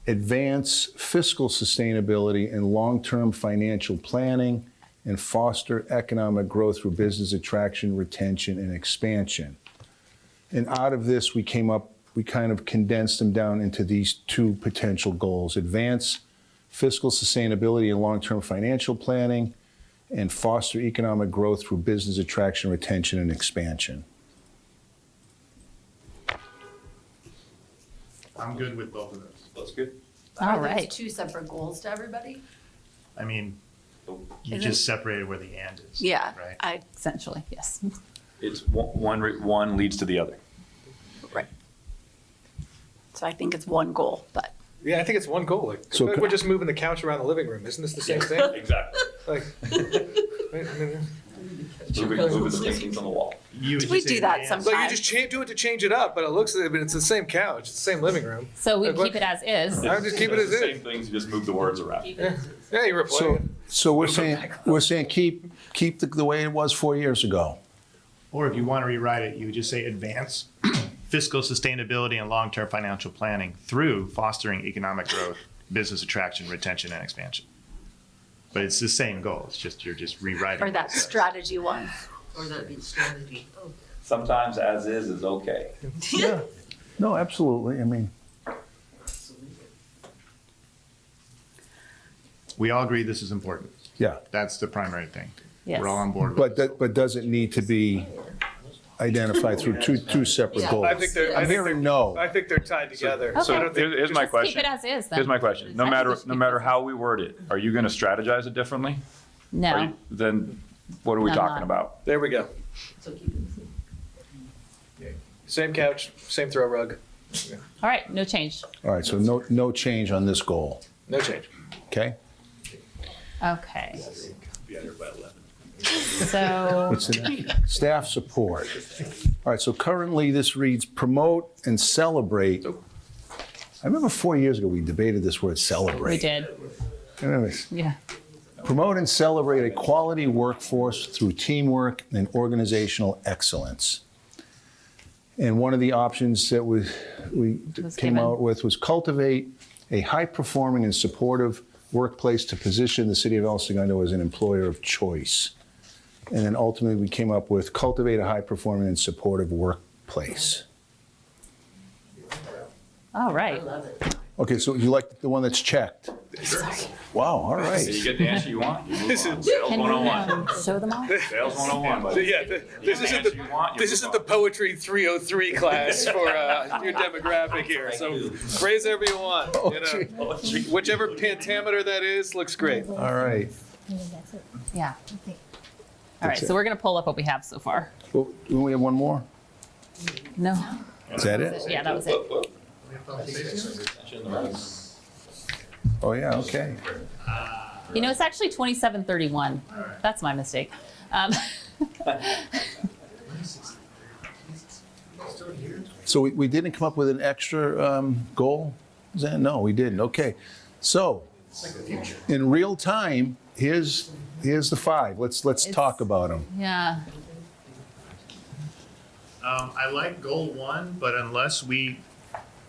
Advance fiscal sustainability and long-term financial planning and foster economic growth through business attraction, retention, and expansion. And out of this, we kind of condensed them down into these two potential goals: advance fiscal sustainability and long-term financial planning, and foster economic growth through business attraction, retention, and expansion. I'm good with both of those. That's good. All Are right. those two separate goals to everybody? I mean, you Is just separated where the and is. Yeah, Right? Essentially, yes. It's one leads to the other. Right. So I think it's one goal, but. Yeah, I think it's one goal. Like, So we're just moving the couch around the living room. Isn't this the same thing? Exactly. Like, Moving the paintings on the wall. You would We just say do that and. sometimes. like you just do it to change it up, but it looks, I mean, it's the same couch, it's the same living room. So we Like, what- keep it as is. I would just keep it as the is. same things, you just move the words around. Yeah, you replace it. So we're saying keep the way it was 4 years ago. Or if you want to rewrite it, you would just say advance fiscal sustainability and long-term financial planning through fostering economic growth, business attraction, retention, and expansion. But it's the same goal. It's just you're just rewriting. Or what that it says. strategy one. Or that'd be strategy. Sometimes as is okay. Yeah. No, absolutely. I mean, We all agree this is important. yeah. That's the primary thing. Yes. We're all on board with it. But does it need to be identified through two separate goals? I think they're, I'm hearing no. I think they're tied together. Okay. I don't think- Here's my Keep question. it as is then. Here's my question. No I think matter, we should no keep matter it as how we word it, are you going to strategize it differently? Are No. you- Then what are we No, talking not. about? There we go. So keep it. Same couch, same throw rug, All right, no change. All right, so no change on this goal, no change. okay? Okay. So, What's the next? Staff support. All right, so currently this reads promote and celebrate. I remember 4 years ago, we debated this word celebrate. we did. I remember this. Yeah. Promote and celebrate a quality workforce through teamwork and organizational excellence. And one of the options that we Was came given. out with was cultivate a high-performing and supportive workplace to position the city of El Segundo as an employer of choice. And then ultimately, we came up with cultivate a high-performing and supportive workplace. All right. Okay, so you like the one that's checked? Wow, all You right. get the answer you want. You move This on. is- Sales Can we 101. show them all? Sales 101, buddy. Yeah, this isn't answer you want, you this move isn't on. the poetry 303 class for your demographic here. So phrase whatever you want. You know, whichever pentameter that is looks great. All right. Yeah. All right, so we're going to pull up what we have so far. Well, do we have one more? No. Is that it? Yeah, that was it. Oh, yeah, okay. You know, it's actually 2731. That's my mistake. So we didn't come up with an extra goal? Is that, no, we didn't. Okay. So, in real time, here's the five. Let's talk about them. Yeah. I like goal 1, but unless we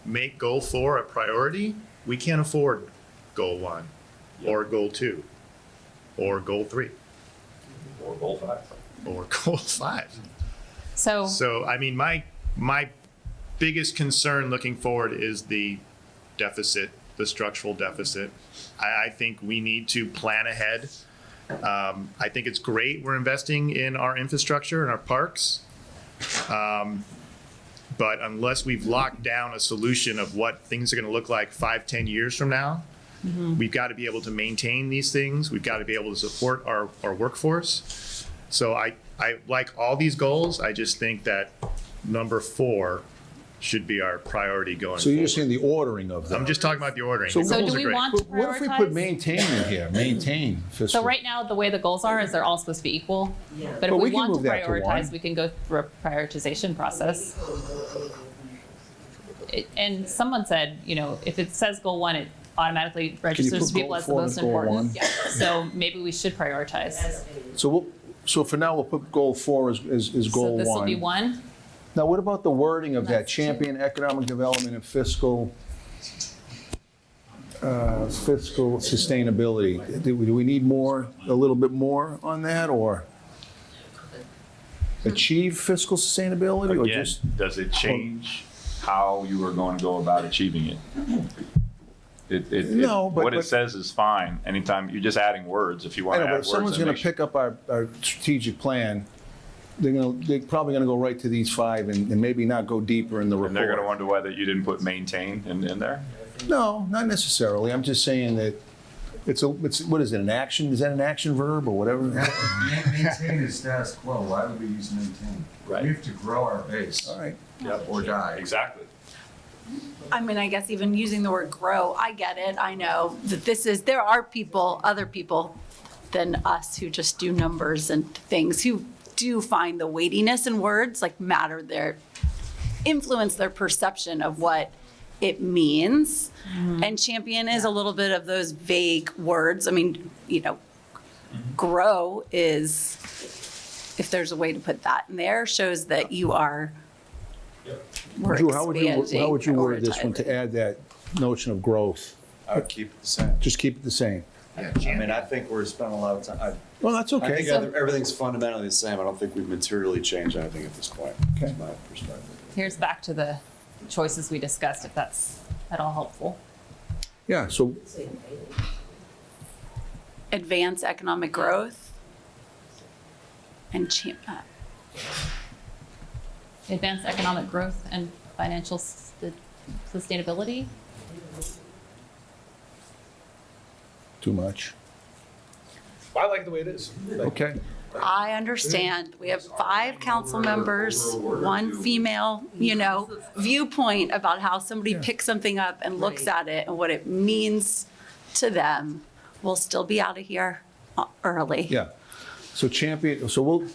make goal 4 a priority, we can't afford goal 1 or goal 2 or goal 3 Or goal 5. or goal 5. So, So, I mean, my biggest concern looking forward is the deficit, the structural deficit. I think we need to plan ahead. I think it's great we're investing in our infrastructure and our parks. But unless we've locked down a solution of what things are going to look like 5-10 years from now, we've got to be able to maintain these things. We've got to be able to support our workforce. So I like all these goals. I just think that number 4 should be our priority going So you're forward. just saying the ordering of them. I'm just talking about the ordering. So- The so goals do are we great. want to But what if we put prioritize? maintain in here? Maintain fiscal. So right now, the way the goals are is they're all supposed to be equal. But if But we we can want to move that to prioritize, one. we can go through a prioritization process. And someone said, you know, if it says goal 1, it automatically registers put to people goal as the 4 most and goal important. 1? So maybe we should prioritize. So So for now, we'll put goal 4 as goal 1. So this will be 1. Now, what about the wording of that? That's 2. Champion economic development and fiscal sustainability. Do we need more, a little bit more on that, or achieve fiscal sustainability, or Again, just? does it change how you are going to go about achieving it? No, but- What it says is fine. Anytime, you're just adding words. If you I want to know, add but words. if someone's then gonna make sure- pick up our strategic plan, they're probably gonna go right to these 5 and maybe not go deeper in the report. And they're going to wonder whether you didn't put maintain in there? No, not necessarily. I'm just saying that it's what is it, an action? Is that an action verb or whatever? Maintain is status quo. Why would we use maintain? Right. We have to grow our base. All right. Yep. Or die. Exactly. I mean, I guess even using the word grow, I get it. I know that there are people, other people than us who just do numbers and things who do find the weightiness in words like influence their perception of what it means. And champion is a little bit of those vague words. I mean, grow is, if there's a way to put that in there, shows that you are. We're Drew, how would you expanding word this one to prioritizing. add that notion of growth? I would keep it the same. Just keep it the same. I mean, I think we're spending a lot of time. Well, that's I okay. think everything's fundamentally the same. I don't think we've materially changed anything at this point. Okay. That's my perspective. Here's back to the choices we discussed, if that's at all helpful. Yeah, so Advance economic growth and Advance economic growth and financial sustainability. too much. I like the way it is. Okay. I understand. We have 5 council members, 1 female, viewpoint about how somebody picks something up and looks at it and what it means to them. We'll still be out of here early. Yeah. So champion, so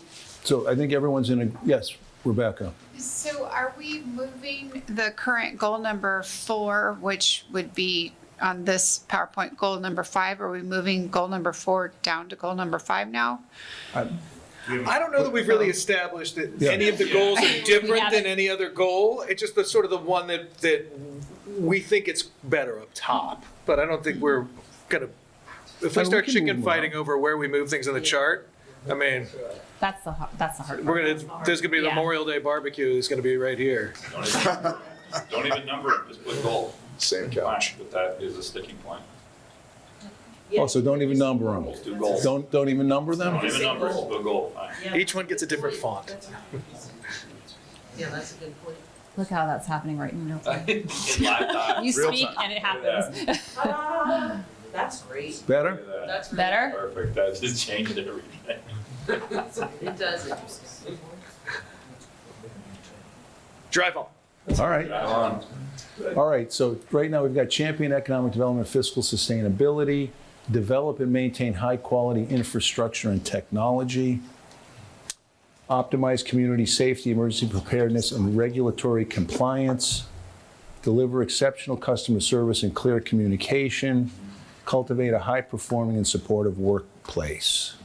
I think everyone's yes, Rebecca. So are we moving the current goal number 4, which would be on this PowerPoint goal number 5? Are we moving goal number 4 down to goal number 5 now? I don't know that we've really established that Yeah. any of the goals are different haven't. than any other goal. It's just the sort of the one that we think it's better up top. But I don't think we're gonna, if we We start can chicken move them fighting over where we move things on the chart, I mean, That's the hard part. there's gonna be the Yeah. Memorial Day barbecue that's gonna be right here. Don't even number it, just put goal. Same couch. But that is a sticking point. Oh, so don't even number them. Let's do goals. Don't even number them? Don't even number it, just put goal. Fine. Each one gets a different font. Yeah, that's a good point. Look how that's happening right in real time. In live time. You Real speak time. and it happens. That's great. Better? Look at that. That's Better? Perfect, that just changed everything. It does. Drive on. All right. Drive on. All right, so right now we've got champion economic development, fiscal sustainability, develop and maintain high-quality infrastructure and technology, optimize community safety, emergency preparedness, and regulatory compliance, deliver exceptional customer service and clear communication, cultivate a high-performing and supportive workplace.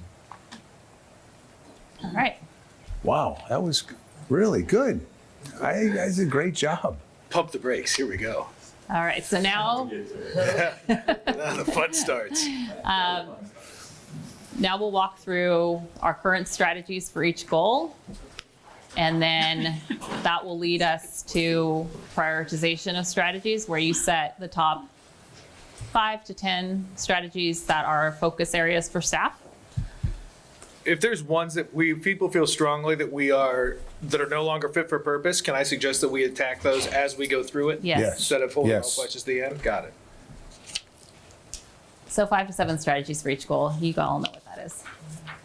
All right. Wow, that was really good. I did a great job. Pump the brakes. Here we go. All right. So now, Now the fun starts. now we'll walk through our current strategies for each goal. And then that will lead us to prioritization of strategies where you set the top 5 to 10 strategies that are focus areas for staff. If there's ones that people feel strongly that that are no longer fit for purpose, can I suggest that we attack those as we go through it? Yes. Yes. Instead of holding all Yes. clutches at the end? Got it. So 5 to 7 strategies for each goal. You all know what that is.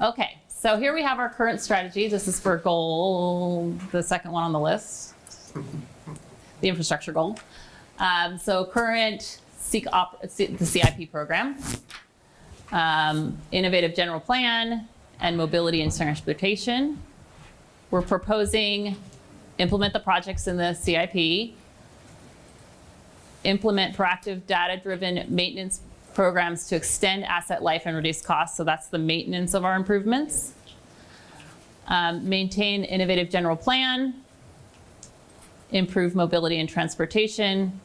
Okay, so here we have our current strategy. This is for goal, the second one on the list, the infrastructure goal. So current the CIP program, innovative general plan, and mobility and transportation. We're proposing implement the projects in the CIP, implement proactive data-driven maintenance programs to extend asset life and reduce costs. So that's the maintenance of our improvements. Maintain innovative general plan, improve mobility and transportation.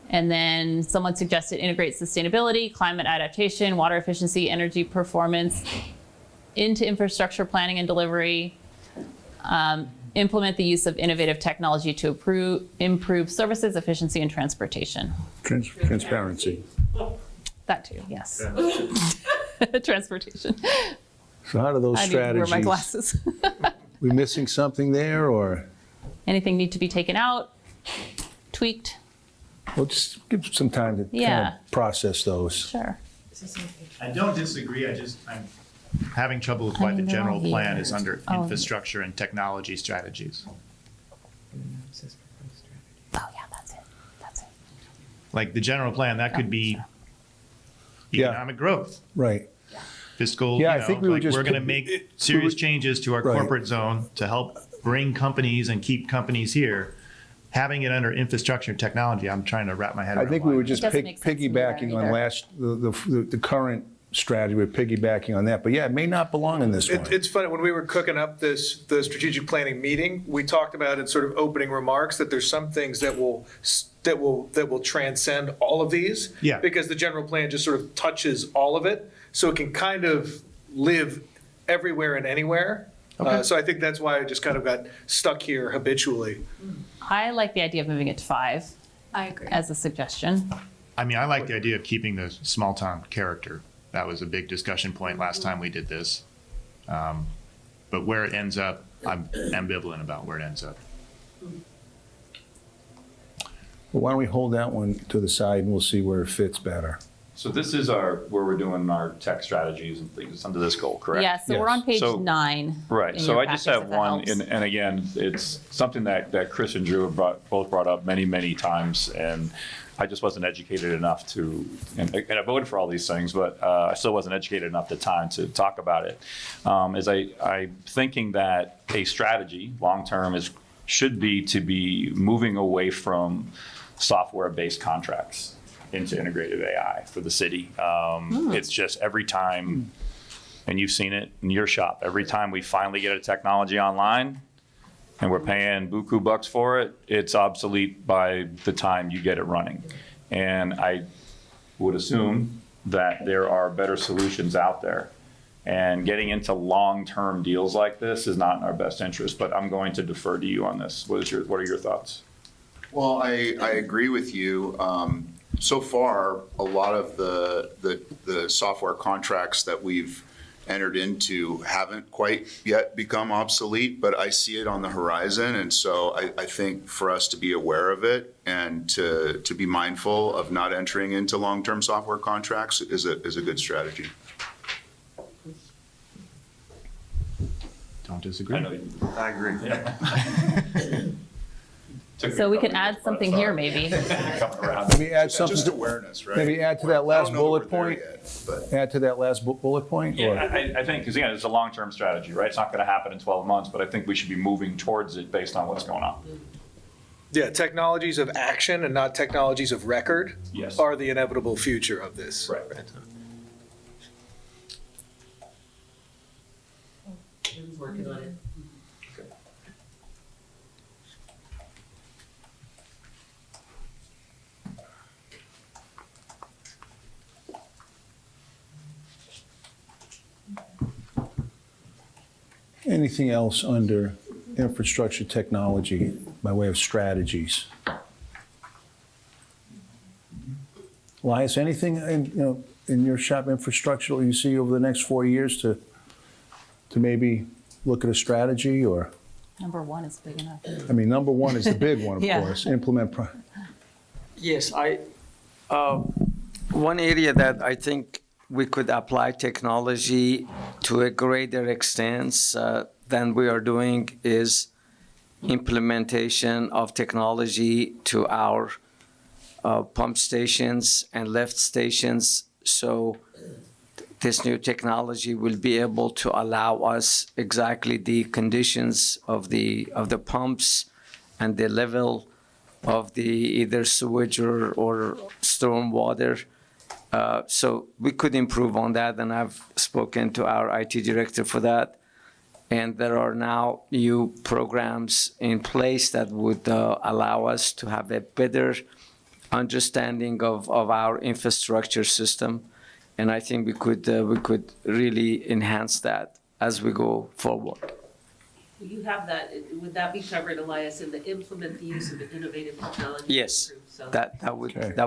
And then someone suggested integrate sustainability, climate adaptation, water efficiency, energy performance into infrastructure planning and delivery. Implement the use of innovative technology to improve services, efficiency, and transportation. Transparency. That too, yes. Transportation. So how do those I need to wear strategies? my glasses. We missing something there, or Anything need to be taken out, tweaked? we'll just give some time to kind Yeah. of process those. Sure. I don't disagree, I'm having trouble with why the mean, they're general all plan here. is under Oh. infrastructure and technology strategies. Oh, yeah, that's it. That's it. Like the general plan, that could be Yeah. economic growth, Right. fiscal, Yeah, you I think we know, would like just we're gonna put- make serious changes to our Right. corporate zone to help bring companies and keep companies here. Having it under infrastructure and technology, I'm trying to wrap my head I around. think we why. were just doesn't make sense to me piggybacking there on either. the current strategy, we're piggybacking on that, but yeah, it may not belong in this one. It's funny, when we were cooking up the strategic planning meeting, we talked about in sort of opening remarks that there's some things that will transcend all of these. Yeah. Because the general plan just sort of touches all of it, so it can kind of live everywhere and anywhere. So I think that's why I just kind of got stuck here habitually. I like the idea of moving it to 5 I agree. as a suggestion. I mean, I like the idea of keeping the small town character. That was a big discussion point last time we did this. But where it ends up, I'm ambivalent about where it ends up. Well, why don't we hold that one to the side and we'll see where it fits better. So this is where we're doing our tech strategies and things under this goal, correct? Yeah, so we're on page So- 9. Right, in so your I just packets, have if that one, helps. and again, it's something that Chris and Drew have both brought up many, many times, and I just wasn't educated enough to, and I voted for all these things, but I still wasn't educated enough at the time to talk about it. I'm thinking that a strategy, long-term, should be to be moving away from software-based contracts into integrated AI for the city. It's just every time, and you've seen it in your shop, every time we finally get a technology online and we're paying buku bucks for it, it's obsolete by the time you get it running. And I would assume that there are better solutions out there. And getting into long-term deals like this is not in our best interest, but I'm going to defer to you on this. What are your thoughts? Well, I agree with you. So far, a lot of the software contracts that we've entered into haven't quite yet become obsolete, but I see it on the horizon. And so I think for us to be aware of it and to be mindful of not entering into long-term software contracts is a good strategy. Don't disagree. I agree. So we can add something here, maybe. Maybe add something, Just awareness, right? maybe add to that last I don't know that bullet we're there point, yet, but- add to that last bullet point, Yeah, or? I think, because again, it's a long-term strategy, right? It's not going to happen in 12 months, but I think we should be moving towards it based on what's going on. Yeah, technologies of action and not technologies of record Yes. are the inevitable future of this. Right. Working on it. Anything else under infrastructure technology by way of strategies? Elias, anything in your shop infrastructure you see over the next 4 years to maybe look at a strategy, or? Number 1 is big enough. I mean, number one is the big one, of Yeah. course, implement. Yes, one area that I think we could apply technology to a greater extent than we are doing is implementation of technology to our pump stations and lift stations. So this new technology will be able to allow us exactly the conditions of the pumps and the level of the either sewage or storm water. So we could improve on that, and I've spoken to our IT director for that. And there are now new programs in place that would allow us to have a better understanding of our infrastructure system. And I think we could really enhance that as we go forward. You have that, would that be covered, Elias, in the implement the use of innovative technology? Yes, that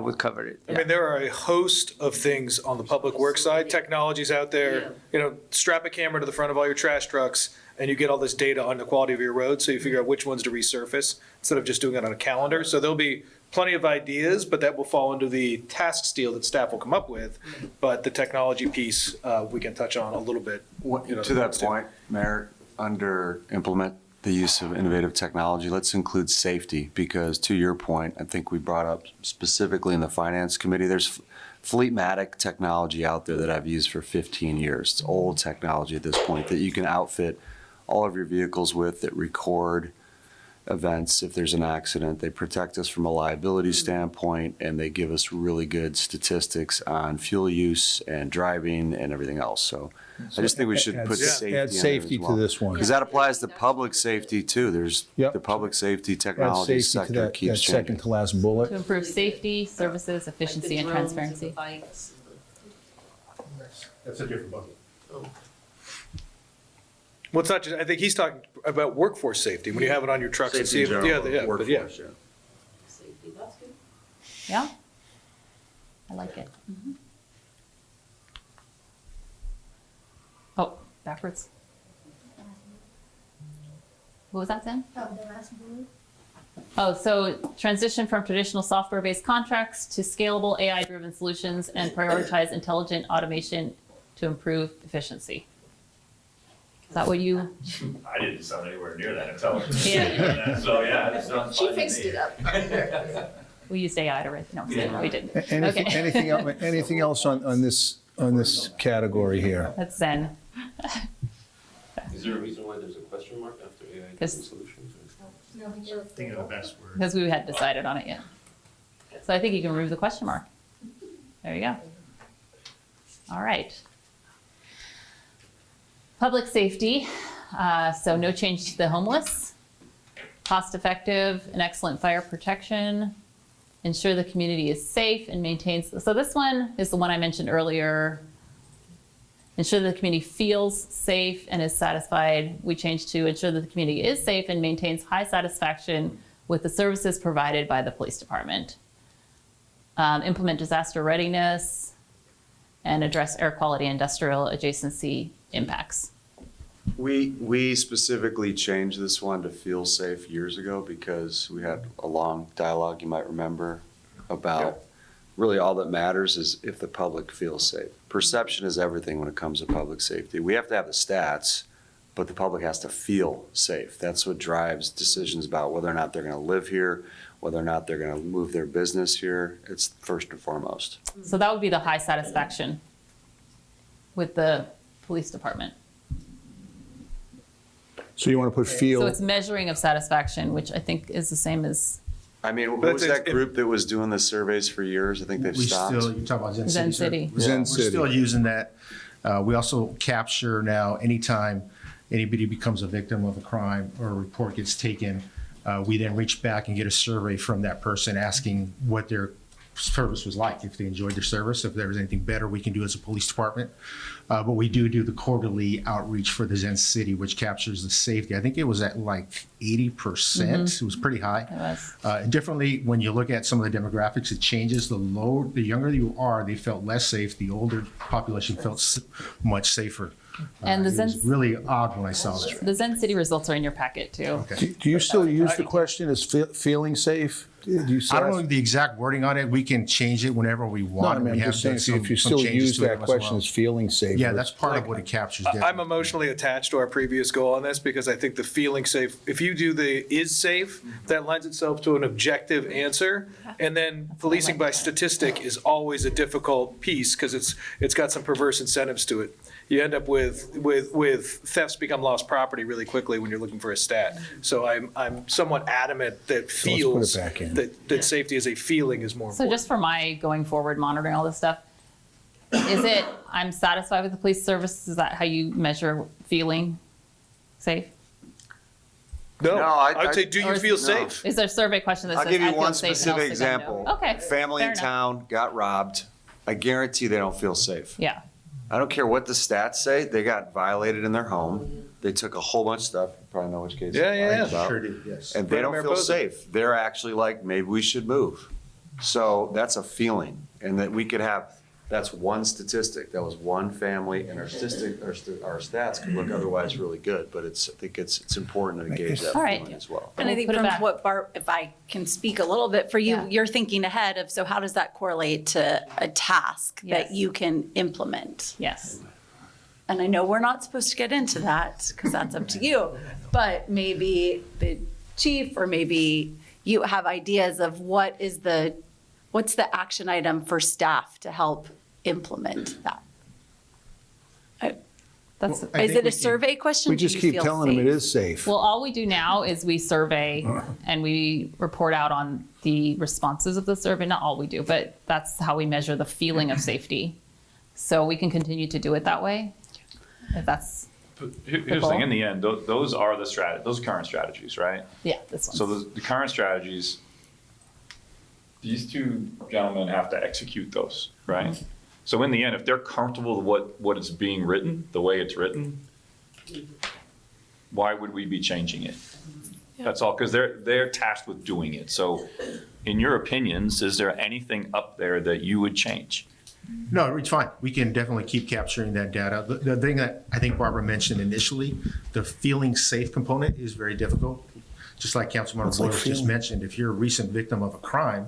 would cover it. I mean, there are a host of things on the public works side, technologies out there. You know, strap a camera to the front of all your trash trucks and you get all this data on the quality of your road, so you figure out which ones to resurface instead of just doing it on a calendar. So there'll be plenty of ideas, but that will fall into the task steel that staff will come up with. But the technology piece, we can touch on a little bit. To that point, Mayor, under implement the use of innovative technology, let's include safety, because to your point, I think we brought up specifically in the Finance Committee, there's Fleetmatic technology out there that I've used for 15 years. It's old technology at this point that you can outfit all of your vehicles with that record events if there's an accident. They protect us from a liability standpoint, and they give us really good statistics on fuel use and driving and everything else. So I just think we should put safety Add safety in there as well. to this one. Because that applies to public safety too. There's Yep. the public safety Add technology safety to sector that keeps second changing. to last bullet. To improve safety, services, efficiency, and transparency. That's a different bucket. Well, it's not just, I think he's talking about workforce safety, when you have it on your trucks and see, Safety in general, yeah, but yeah. workforce, Safety, that's good. Yeah? I like it. Oh, backwards. What was that, Sam? Oh, so transition from traditional software-based contracts to scalable AI-driven solutions and prioritize intelligent automation to improve efficiency. Is that what you? I didn't sound anywhere near that intelligent. Yeah. So, yeah, it sounds She fine to fixed me. it up. We used AI to write. No, we didn't. Anything, Okay. anything else on this category here? That's Zen. Is there a reason why there's a question mark after AI Because- solutions? Think of the best word. Because we hadn't decided on it yet. So I think you can remove the question mark. There you go. All right. Public safety, so no change to the homeless. Cost effective and excellent fire protection. Ensure the community is safe and maintains, so this one is the one I mentioned earlier. Ensure that the community feels safe and is satisfied. We changed to ensure that the community is safe and maintains high satisfaction with the services provided by the police department. Implement disaster readiness and address air quality and industrial adjacency impacts. We specifically changed this one to feel safe years ago because we had a long dialogue, you might remember, about really all that matters is if the public feels safe. Perception is everything when it comes to public safety. We have to have the stats, but the public has to feel safe. That's what drives decisions about whether or not they're going to live here, whether or not they're going to move their business here. It's first and foremost. So that would be the high satisfaction with the police department. So you want to put So feel, it's measuring of satisfaction, which I think is the same as I mean, who was that group that was doing the surveys for years? I think they've We stopped. still, you're talking about Zen City? Zen sir? City. Zen We're City. still using that. We also capture now, anytime anybody becomes a victim of a crime or a report gets taken, we then reach back and get a survey from that person asking what their service was like, if they enjoyed their service, if there was anything better we can do as a police department. But we do the quarterly outreach for the Zen City, which captures the safety. I think it was at like 80%. It was pretty high. it was. And differently, when you look at some of the demographics, it changes. The younger you are, they felt less safe. The older population felt much safer. And the It was Zen, really odd when I saw that. the Zen City results are in your packet too. do you still use the question as feeling safe? Do you I don't know the exact wording on it. We can change it whenever we No, want. I mean, We I'm have just saying, done if you some still changes use to it that as question well. as feeling safe. Yeah, that's part of what it captures. I'm definitely. emotionally attached to our previous goal on this because I think the feeling safe, if you do the is safe, that lends itself to an objective answer. And then policing by statistic is always a difficult piece because it's got some perverse incentives to it. You end up with thefts become lost property really quickly when you're looking for a stat. So I'm somewhat adamant that So let's put it feels, back in. that safety as a feeling is more So important. just for my going forward monitoring all this stuff, is it, I'm satisfied with the police service? Is that how you measure feeling? safe? No, No, I'd say, do Or you is- feel no. safe? Is there a survey question that I'll says, give you I feel one safe in El specific Segundo? example. Okay. Family fair in enough. town got robbed. I guarantee they don't feel safe. Yeah. I don't care what the stats say, they got violated in their home. They took a whole bunch of stuff, you probably know which case. Yeah, yeah, I'm yeah. talking about. Sure did, yes. And they Right, don't Mayor feel Posen. safe. They're actually like, maybe we should move. So that's a feeling, and that we could have, that's one statistic. That was one family, and our stats could look otherwise really good, but I think it's important to engage that All right. feeling as well. And I We'll think put it from back. what Bart, if I can speak a little bit for you, Yeah. you're thinking ahead of, so how does that correlate to a task Yes. that you can implement? Yes. And I know we're not supposed to get into that because that's up to you, but maybe the chief or maybe you have ideas of what's the action item for staff to help implement that? That's, I Is think it we a survey question? We Do just you keep feel telling them it safe? is safe. well, all we do now is we survey and we report out on the responses of the survey. Not all we do, but that's how we measure the feeling of safety. So we can continue to do it that way. If that's, But here's the thing, in the end, those are those current strategies, right? yeah, this one. So the current strategies, these two gentlemen have to execute those, right? So in the end, if they're comfortable with what is being written, the way it's written, why would we be changing it? That's all, because they're tasked with doing it. So in your opinions, is there anything up there that you would change? No, it's fine. We can definitely keep capturing that data. The thing that I think Barbara mentioned initially, the feeling safe component is very difficult. Just like Councilmember It's like Boyles just feeling- mentioned, if you're a recent victim of a crime,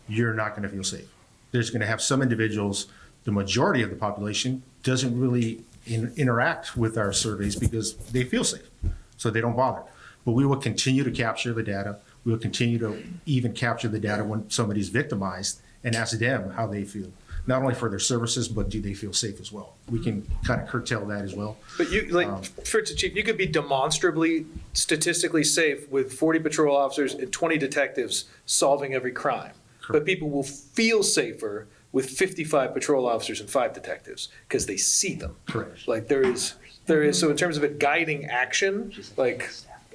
you're not going to feel safe. There's going to have some individuals, the majority of the population doesn't really interact with our surveys because they feel safe, so they don't bother. But we will continue to capture the data. We will continue to even capture the data when somebody's victimized and ask them how they feel, not only for their services, but do they feel safe as well? We can kind of curtail that as well. But you, for instance, Chief, you could be demonstrably statistically safe with 40 patrol officers and 20 detectives solving every crime. But people will feel safer with 55 patrol officers and 5 detectives because they see them. Correct. Like there is, so in terms of it guiding action, like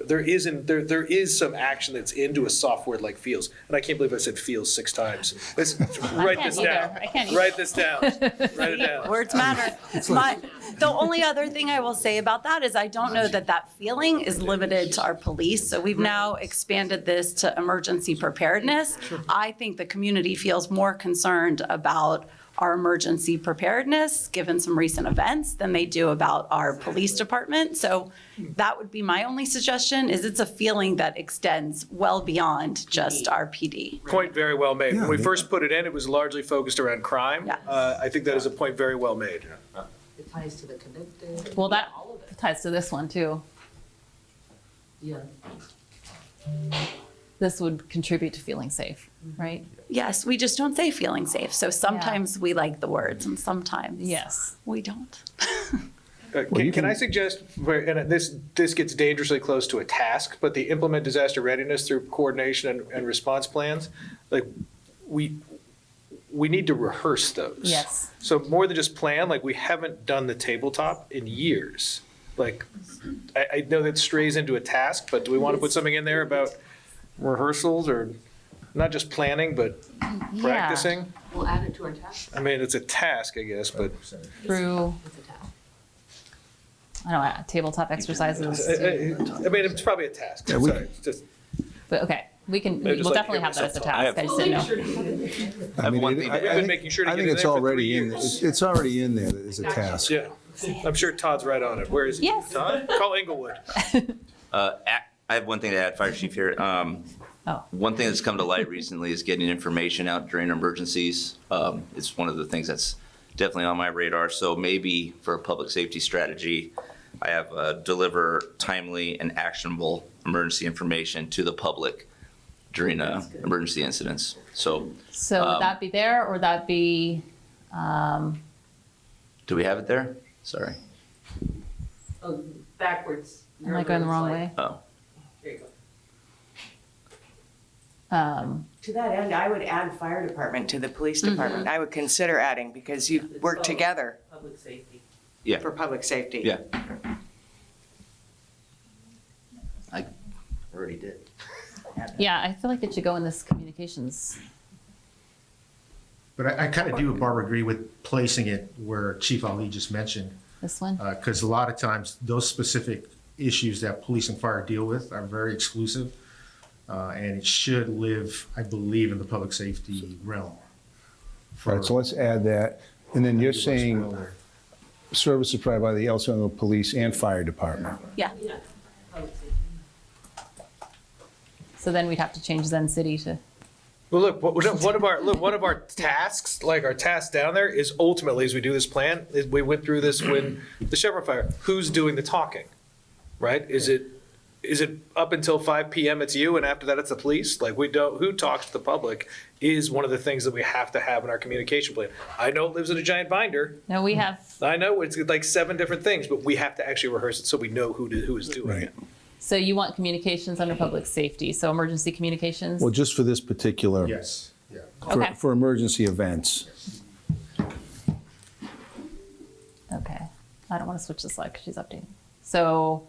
there is some action that's into a software like feels. And I can't believe I said feels 6 times. Let's write can't this either. down. I can't either. Write this down. Write it down. Words matter. The only other thing I will say about that is I don't know that feeling is limited to our police. So we've now expanded this to emergency preparedness. I think the community feels more concerned about our emergency preparedness, given some recent events, than they do about our police department. So that would be my only suggestion, is it's a feeling that extends well beyond just our PD. Point very well made. Yeah, When we I mean- first put it in, it was largely focused around crime. Yes. I think that is a point very well made. It ties to the connected. Well, that all of it. ties to this one too. Yeah. This would contribute to feeling safe, right? Yes, we just don't say feeling safe. So sometimes we like the words and sometimes Yes. we don't. Can I suggest, and this gets dangerously close to a task, but the implement disaster readiness through coordination and response plans, like we need to rehearse those. Yes. So more than just plan, like we haven't done the tabletop in years. Like, I know that strays into a task, but do we want to put something in there about rehearsals or not just planning, but practicing? We'll add it to our task. I mean, it's a task, I guess, but Through, It's a task. I don't know, tabletop exercises. I mean, it's probably a task. Yeah, we- Sorry, it's just. But okay, we can, Maybe just we'll like definitely hear have that as a myself task. I just didn't know. I mean, one it- thing- I- We've I been think- making sure to I get think it it's there for 3 already in, years. it's already in there as a task. Yeah, I'm sure Todd's right on it. Where is he? Yes. Todd? Call Inglewood. I have one thing to add, Fire Chief here. Oh. One thing that's come to light recently is getting information out during emergencies. It's one of the things that's definitely on my radar. So maybe for a public safety strategy, I have deliver timely and actionable emergency information to the public during emergency incidents. So So would that be there or would that be, do we have it there? Sorry. Oh, backwards. am I going the wrong way? Oh. There you go. To that end, I would add fire department to the police department. I would consider adding because you It's work both. together. Public safety. Yeah. For public safety. Yeah. I already did. Yeah, I feel like it should go in this communications. But I kind of do, Barbara, agree with placing it where Chief Ali just mentioned. This one? Because a lot of times, those specific issues that police and fire deal with are very exclusive. And it should live, I believe, in the public safety realm. All right, so let's add that. And then you're saying services provided by the El Segundo Police and Fire Department. Yeah. So then we'd have to change Zen City to, Well, look, one of our tasks, like our task down there, is ultimately as we do this plan, is we went through this when the Chevron fire. Who's doing the talking, right? Is it up until 5 p.m. it's you, and after that it's the police? Like, we don't. Who talks to the public is one of the things that we have to have in our communication plan. I know it lives in a giant binder. no, we have, I know it's like 7 different things, but we have to actually rehearse it so we know who is doing it. so you want communications under public safety, so emergency communications? Well, just for this particular. Yes, yeah. Okay. For emergency events. Okay. I don't want to switch the slide because she's updating. So,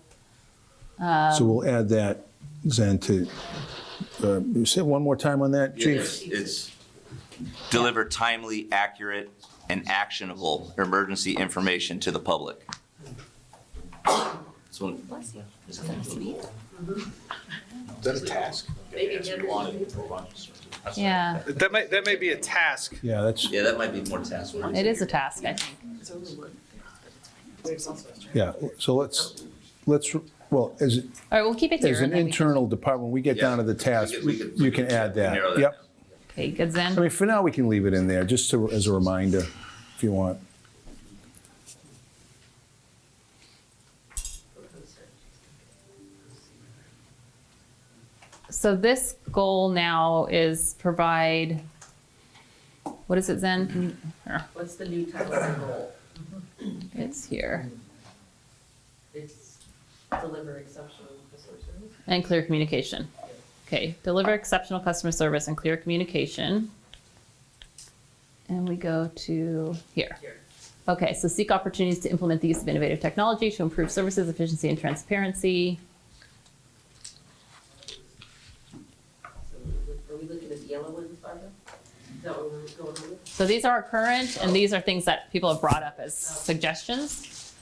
So we'll add that, Zen, to, you say one more time on that, Chief? It's deliver timely, accurate, and actionable emergency information to the public. This one. Is that a task? yeah, That may be a task. Yeah, that's, Yeah, that might be more task. it is a task, I think. yeah, so let's, well, as, All right, we'll keep it here. as an and then we- internal department, when we get down to the task, we could- you can add narrow that. that Yep. Okay, good, I Zen. mean, for now, we can leave it in there, just to, as a reminder, if you want. So this goal now is provide, what is it, Zen? Can you- here, What's the new title of the goal? It's here. It's deliver exceptional customer service. And clear communication. Okay, deliver exceptional customer service and clear communication. And we go to here. Okay, so seek opportunities to implement the use of innovative technology to improve services, efficiency, and transparency. Are we looking at the yellow ones, Barbara? Is that what we're going with? So these are our current, and these are things that people have brought up as suggestions.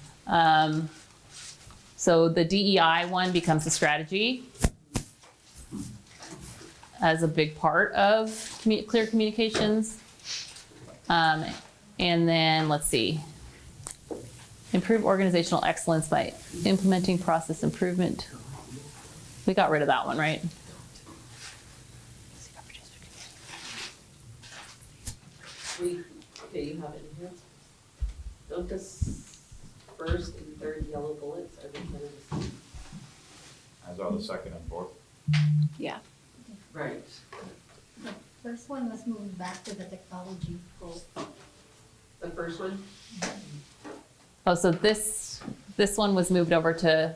So the DEI one becomes a strategy as a big part of clear communications. And then, let's see, improve organizational excellence by implementing process improvement. We got rid of that one, right? Okay, you have it in here. Don't this first and third yellow bullets, are they kind of the same? As are the second and fourth. Yeah. Right. The first one was moving back to the technology goal. The first one? Oh, so this one was moved over to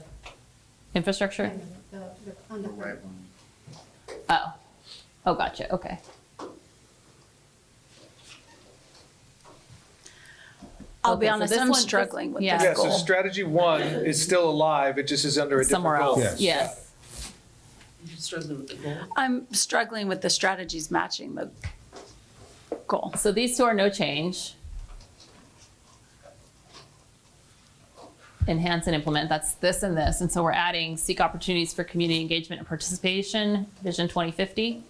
infrastructure? On the right one. Oh, gotcha, okay. I'll be Okay, so honest, this I'm one- struggling with yeah. this Yeah, so goal. strategy 1 is still alive, it just is under a different Somewhere goal. else, yes. You're struggling with the goal? I'm struggling with the strategies matching the goal. So these two are no change. Enhance and implement, that's this and this. And so we're adding seek opportunities for community engagement and participation, Vision 2050.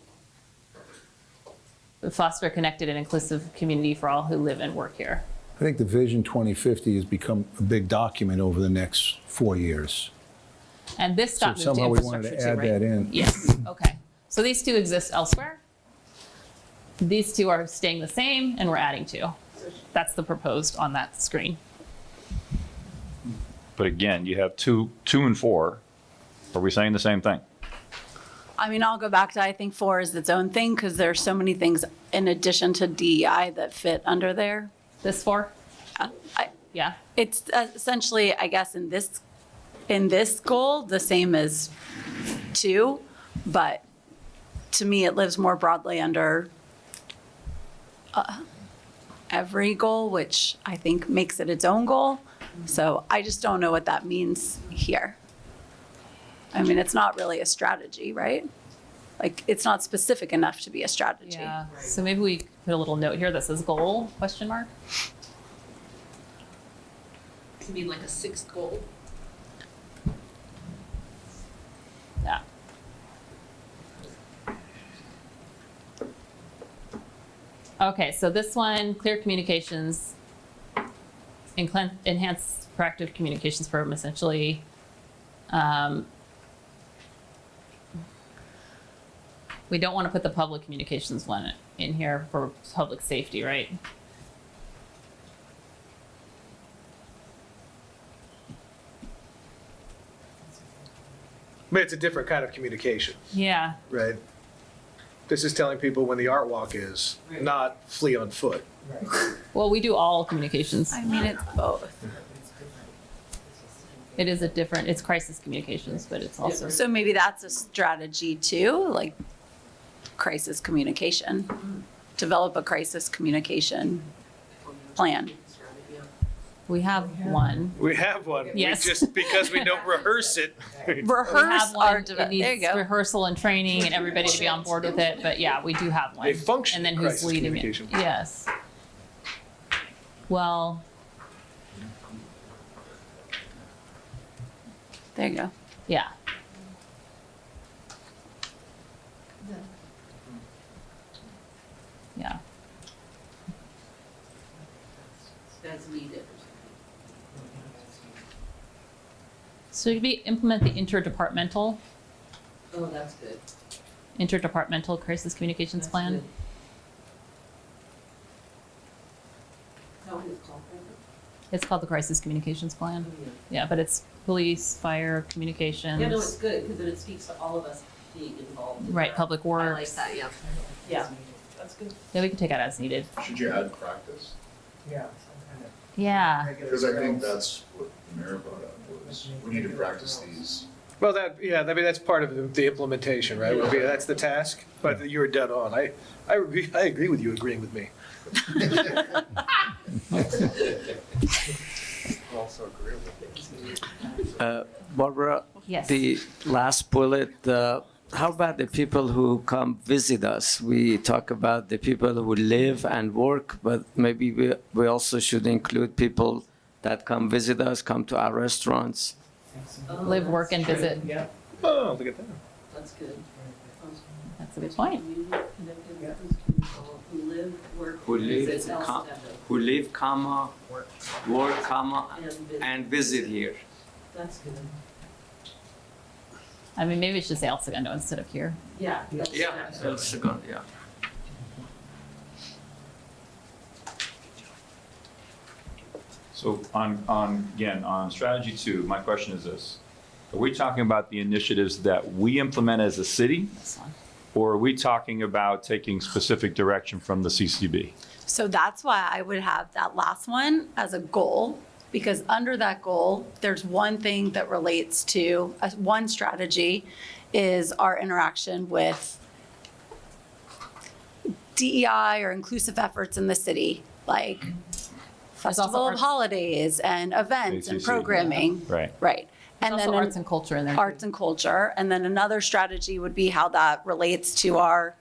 Foster a connected and inclusive community for all who live and work here. I think the Vision 2050 has become a big document over the next 4 years. And this So got moved to somehow we wanted infrastructure to too, add right? that in. Yes, okay. So these two exist elsewhere. These two are staying the same and we're adding two. That's the proposed on that screen. But again, you have two and 4. Are we saying the same thing? I mean, I'll go back to, I think 4 is its own thing because there's so many things in addition to DEI that fit under there. This 4? Yeah. It's essentially, I guess, in this goal, the same as 2, but to me, it lives more broadly under every goal, which I think makes it its own goal. So I just don't know what that means here. I mean, it's not really a strategy, right? Like, it's not specific enough to be a strategy. Yeah, so maybe we put a little note here that says goal, question mark? You mean like a sixth goal? Yeah. Okay, so this one, clear communications, enhance proactive communications program, essentially. We don't want to put the public communications one in here for public safety, right? But it's a different kind of communication, Yeah. right? This is telling people when the art walk is, not flee on foot. Well, we do all communications. I mean, it's both. It is a different, it's crisis communications, but it's also. So maybe that's a strategy too, like crisis communication. Develop a crisis communication plan. We have one. We have one. Yes. We just, because we don't rehearse it. We have Rehearse one. our, It there you needs go. rehearsal and training and everybody to be on board with it, but yeah, we do have one. A functioning And then who's crisis leading it? communication. Yes. Well, There you go. yeah. Yeah. As needed. So it'd be implement the interdepartmental Oh, that's good. crisis communications plan. Is that what it's called? It's called the crisis communications plan. Yeah, but it's police, fire, communications. Yeah, no, it's good, because then it speaks to all of us being involved. in Right, that. public I like works. that, yeah. Yeah, that's good. Yeah, we can take out as needed. Should you add practice? Yeah. Because I think that's what the mayor brought up, was we need to practice these. Well, I mean, that's part of the implementation, right? Would be, that's the task, but you're dead on. I agree with you agreeing with me. Also agree with it. Barbara? Yes. The last bullet, how about the people who come visit us? We talk about the people who live and work, but maybe we also should include people that come visit us, come to our restaurants. Live, work, and visit. Oh, look at that. That's good. That's a good point. Connected with those people who live, work, Who live, visit El com- Segundo. who live, comma, work, comma, and visit here. That's good. I mean, maybe it should say El Segundo instead of here. Yeah. El Segundo, yeah. So again, on strategy 2, my question is this. Are we talking about the initiatives that we implement as a city? This one. Or are we talking about taking specific direction from the CCB? So that's why I would have that last one as a goal, because under that goal, there's one thing that relates to, one strategy is our interaction with DEI or inclusive efforts in the city, like Festival of arts- Holidays and events and ACC. programming. Right. Right. There's also arts and culture in there. Arts and culture. And then another strategy would be how that relates to our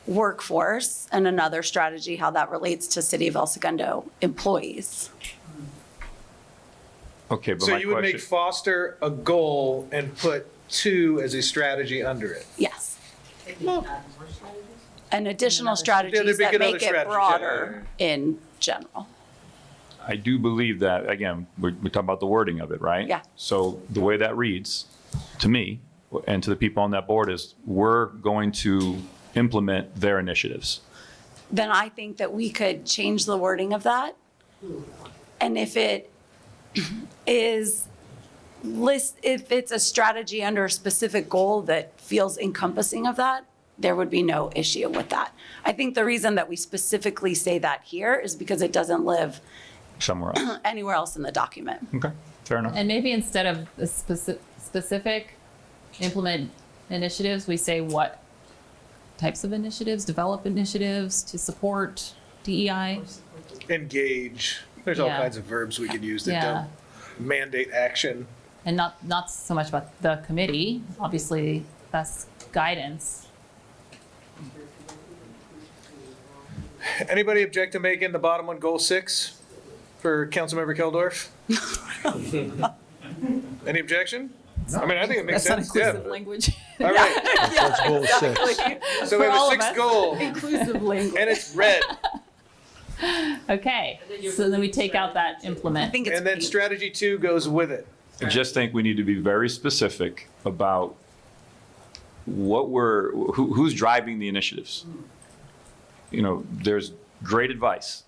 workforce, and another strategy, how that relates to City of El Segundo employees. Okay, but So my you would make question, foster a goal and put 2 as a strategy under it. Yes. Well. And additional Yeah, strategies there'd be that another make it strategy, broader in general. I do believe that, again, we're talking about the wording of it, right? Yeah. So the way that reads, to me, and to the people on that board, is we're going to implement their initiatives. Then I think that we could change the wording of that. And if it is if it's a strategy under a specific goal that feels encompassing of that, there would be no issue with that. I think the reason that we specifically say that here is because it doesn't live Somewhere else. anywhere else in the document. Okay, fair enough. And maybe instead of the specific implement initiatives, we say what types of initiatives, develop initiatives to support DEI. Engage. There's all Yeah. kinds of verbs we could use that Yeah. don't mandate action. and not so much about the committee. Obviously, that's guidance. Anybody object to making the bottom one goal 6 for Councilmember Keldorf? Any objection? I mean, I think it makes That's sense. not inclusive language. All right. That's goal 6. So we have For all a of 6th us. goal, Inclusive language. and it's red. Okay, so then we take out that implement. I think it's And then pink. strategy 2 goes with it. I just think we need to be very specific about who's driving the initiatives. You know, there's great advice,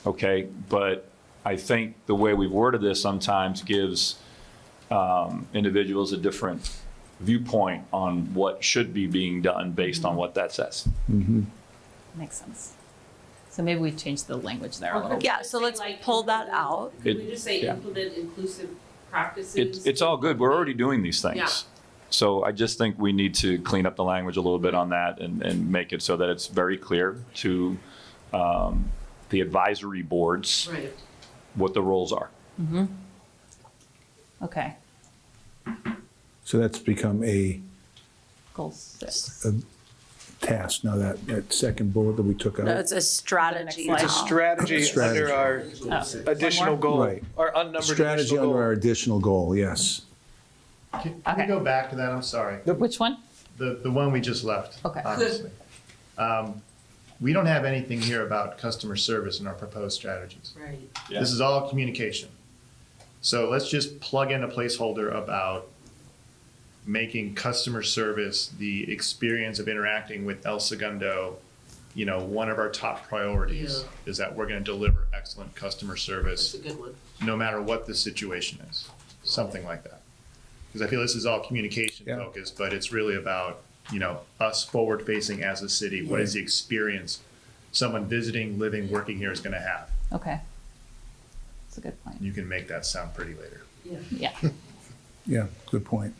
okay? But I think the way we've worded this sometimes gives individuals a different viewpoint on what should be being done based on what that says. Makes sense. So maybe we change the language there a little. Yeah, so let's pull that out. Could we just say Yeah. implement inclusive practices? It's all good. We're already doing these things. Yeah. So I just think we need to clean up the language a little bit on that and make it so that it's very clear to the advisory boards Right. what the roles are. Okay, So that's become a goal 6. task. Now that second bullet that we took out. No, it's a strategy. Next It's a slide. strategy Strategy. under our Oh, additional one goal, Right. our unnumbered Strategy additional under goal. our additional goal, yes. Can Okay. we go back to that? I'm sorry. Which one? The one we just left. Okay. Obviously. We don't have anything here about customer service in our proposed strategies. Right. This is all communication. So let's just plug in a placeholder about making customer service, the experience of interacting with El Segundo, you know, one of our top priorities is that we're going to deliver excellent customer service That's a good one. no matter what the situation is, something like that. Because I feel this is all communication Yeah. focused, but it's really about, you know, us forward facing as a city. What is the experience someone visiting, living, working here is going to have? Okay. That's a good point. You can make that sound pretty later. Yeah. Yeah, good point.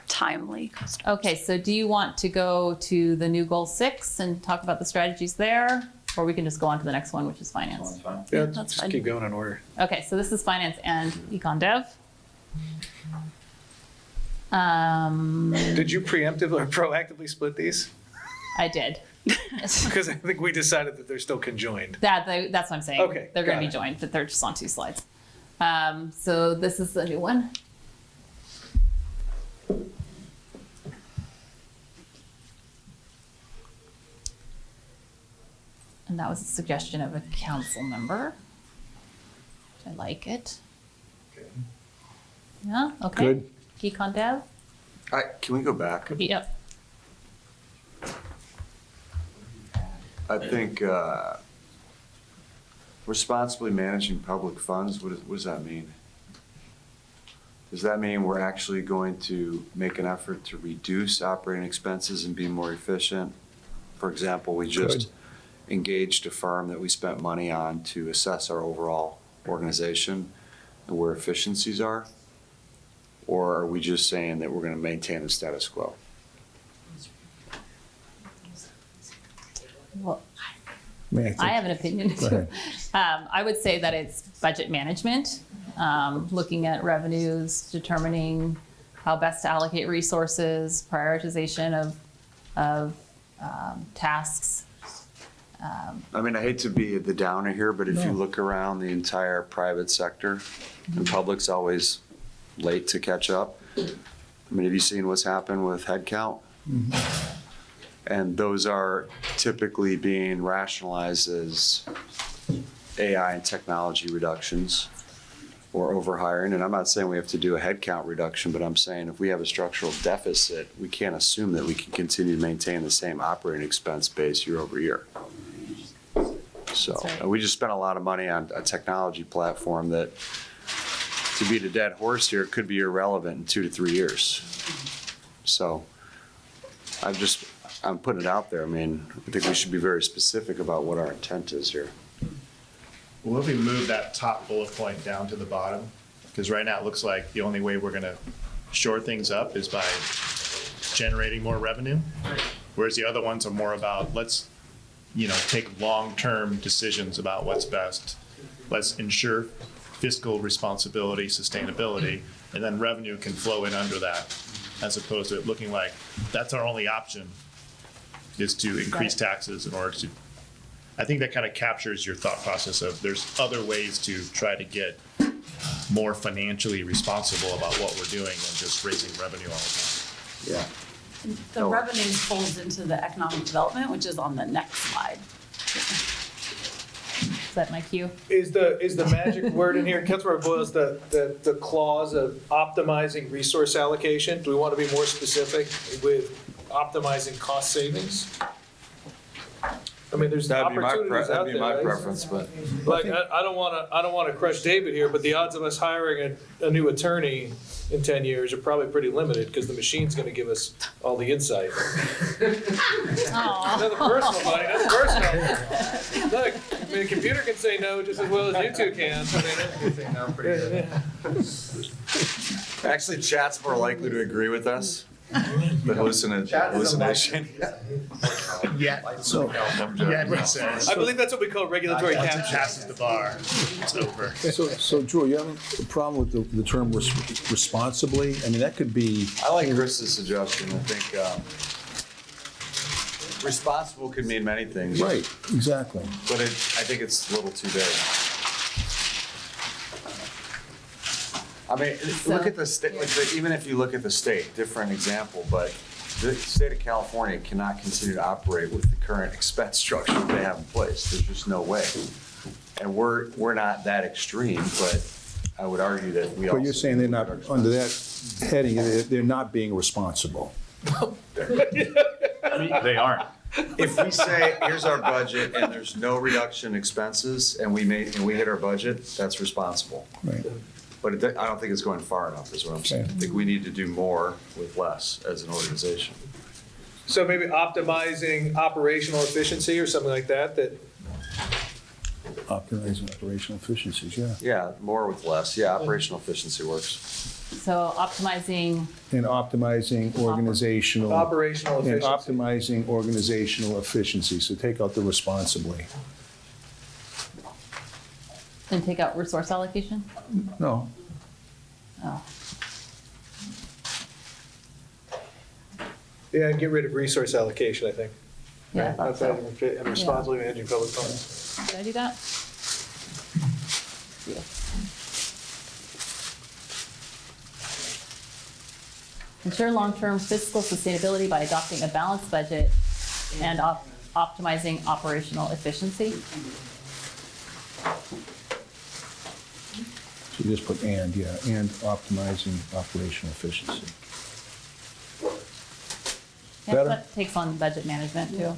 Timely customer. Okay, so do you want to go to the new goal 6 and talk about the strategies there? Or we can just go on to the next one, which is finance. Yeah, That's just fine. keep going in order. Okay, so this is finance and econ dev. Did you preemptively or proactively split these? I did. Because I think we decided that they're still conjoined. That's what I'm saying. Okay, They're going got to be it. joined, but they're just on 2 slides. So this is the new one. And that was a suggestion of a council member. I like it. Yeah, okay. Good. Econ dev? Can we go back? Yep. I think responsibly managing public funds, what does that mean? Does that mean we're actually going to make an effort to reduce operating expenses and be more efficient? For example, we just engaged a firm that we spent money on to assess our overall organization and where efficiencies are? Or are we just saying that we're going to maintain the status quo? Well, Man, I have an opinion Go too. ahead. I would say that it's budget management, looking at revenues, determining how best to allocate resources, prioritization of tasks. I mean, I hate to be the downer here, but if you No. look around the entire private sector, the public's always late to catch up. I mean, have you seen what's happened with headcount? And those are typically being rationalized as AI and technology reductions or overhiring. And I'm not saying we have to do a headcount reduction, but I'm saying if we have a structural deficit, we can't assume that we can continue to maintain the same operating expense base year over year. So That's right. and we just spent a lot of money on a technology platform that, to beat a dead horse here, could be irrelevant in 2 to 3 years. So I'm putting it out there. I mean, I think we should be very specific about what our intent is here. Well, if we move that top bullet point down to the bottom, because right now it looks like the only way we're going to shore things up is by generating more revenue, whereas the other ones are more about let's, take long-term decisions about what's best. Let's ensure fiscal responsibility, sustainability, and then revenue can flow in under that, as opposed to it looking like that's our only option, is to increase taxes in order to, I think that kind of captures your thought process of there's other ways to try to get more financially responsible about what we're doing than just raising revenue all the time. Yeah. The revenue folds into the economic development, which is on the next slide. Is that my cue? Is the magic word in here, Councilmember Boyles, the clause of optimizing resource allocation? Do we want to be more specific with optimizing cost savings? I mean, there's opportunities out there, right? preference, but. Like, I don't want to crush David here, but the odds of us hiring a new attorney in 10 years are probably pretty limited because the machine's going to give us all the insight. Nothing personal, buddy. Nothing personal. Look, I mean, a computer can say no just as well as you two can. I mean, say no pretty good. Actually, chat's more likely to agree with us. The hallucination. Yeah. So, Yeah, it says. I believe that's what we call regulatory Once it capture. passes the bar, it's over. so Drew, you have a problem with the term responsibly? I mean, that could be. I like Chris's suggestion. I think responsible could mean many things. Right, exactly. But I think it's a little too big. I mean, look at the state, even if you look at the state, different example, but the state of California cannot continue to operate with the current expense structure they have in place. There's just no way. And we're not that extreme, but I would argue that we also. But you're saying they're not, under that heading, they're not being responsible. They aren't. If we say, here's our budget and there's no reduction in expenses and we hit our budget, that's responsible. Right. But I don't think it's going far enough, is what I'm saying. I think we need to do more with less as an organization. So maybe optimizing operational efficiency or something like that, Optimizing operational efficiencies, yeah. Yeah, more with less. Yeah, operational efficiency works. So optimizing, And optimizing organizational. Operational And efficiency. optimizing organizational efficiency, so take out the responsibly. and take out resource allocation? No, Oh, Yeah, and get rid of resource allocation, I think. yeah, I Right? thought so. And responsibly managing public funds. Did I do that? Yeah. Ensure long-term fiscal sustainability by adopting a balanced budget and optimizing operational efficiency. so you just put and optimizing operational efficiency. Yeah, Better. that takes on budget management too.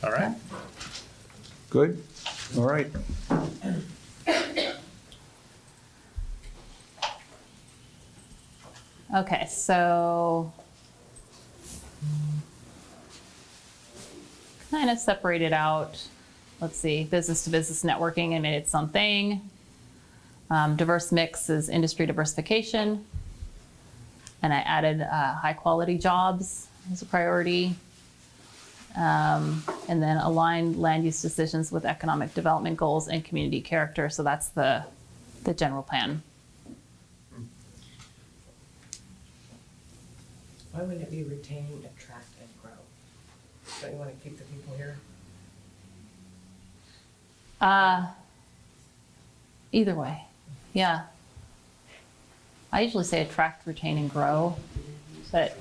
All right. Good? All right. Okay, so kind of separated out, let's see, business to business networking and made its own thing. Diverse mix is industry diversification. And I added high quality jobs as a priority. And then align land use decisions with economic development goals and community character. So that's the general plan. Why wouldn't it be retain, attract, and grow? Don't you want to keep the people here? Either way, yeah. I usually say attract, retain, and grow, but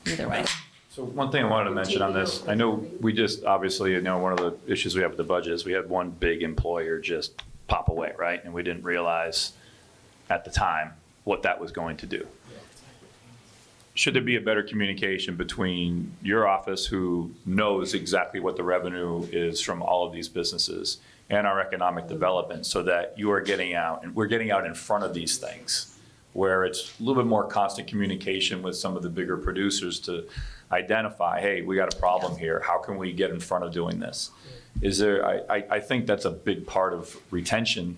either way. So one thing I wanted to mention on this, I know we just, obviously, one of the issues we have with the budget is we had one big employer just pop away, right? And we didn't realize at the time what that was going to do. Should there be a better communication between your office, who knows exactly what the revenue is from all of these businesses, and our economic development, so that you are getting out, and we're getting out in front of these things, where it's a little bit more constant communication with some of the bigger producers to identify, hey, we got a problem here. How can we get in front of doing this? Is there, I think that's a big part of retention,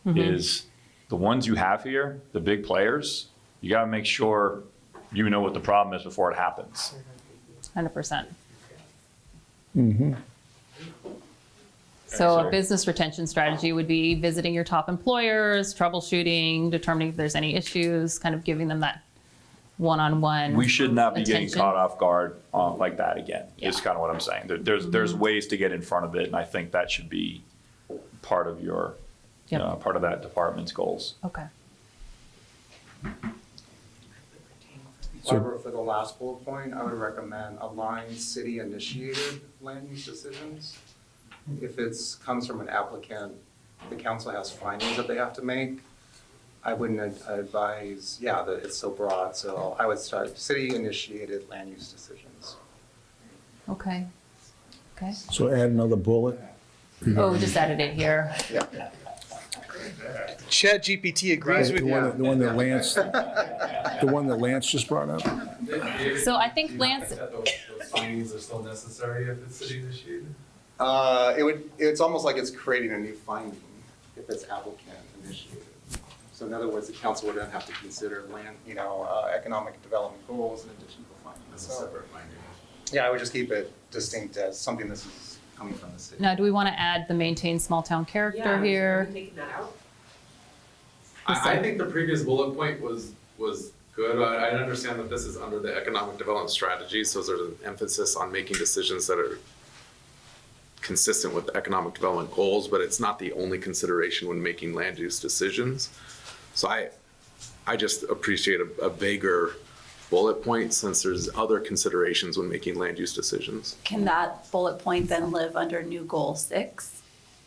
is the ones you have here, the big players, you got to make sure you know what the problem is before it happens. 100%. So a business retention strategy would be visiting your top employers, troubleshooting, determining if there's any issues, kind of giving them that one-on-one. We should not be getting attention. caught off guard like that again, is Yeah. kind of what I'm saying. There's ways to get in front of it, and I think that should be part of your, Yep. part of that department's goals. Okay. Barbara, for the last bullet point, I would recommend align city-initiated land use decisions. If it's, comes from an applicant, the council has findings that they have to make. I wouldn't advise, that it's so broad, so I would start city-initiated land use decisions. Okay. Okay. So add another bullet. Oh, we just added it here. ChatGPT agrees with The you. one that Lance, the one that Lance just brought up. So I think Lance, Those findings are still necessary if it's city initiated? It's almost like it's creating a new finding if it's applicant initiated. So in other words, the council would then have to consider land, economic development goals in addition to findings. As a separate finding. Yeah, I would just keep it distinct as something this is coming from the city. now do we want to add the maintain small town character here? Taking that out? I think the previous bullet point was good. I understand that this is under the economic development strategy, so there's an emphasis on making decisions that are consistent with the economic development goals, but it's not the only consideration when making land use decisions. So I just appreciate a vaguer bullet point since there's other considerations when making land use decisions. Can that bullet point then live under new goal 6?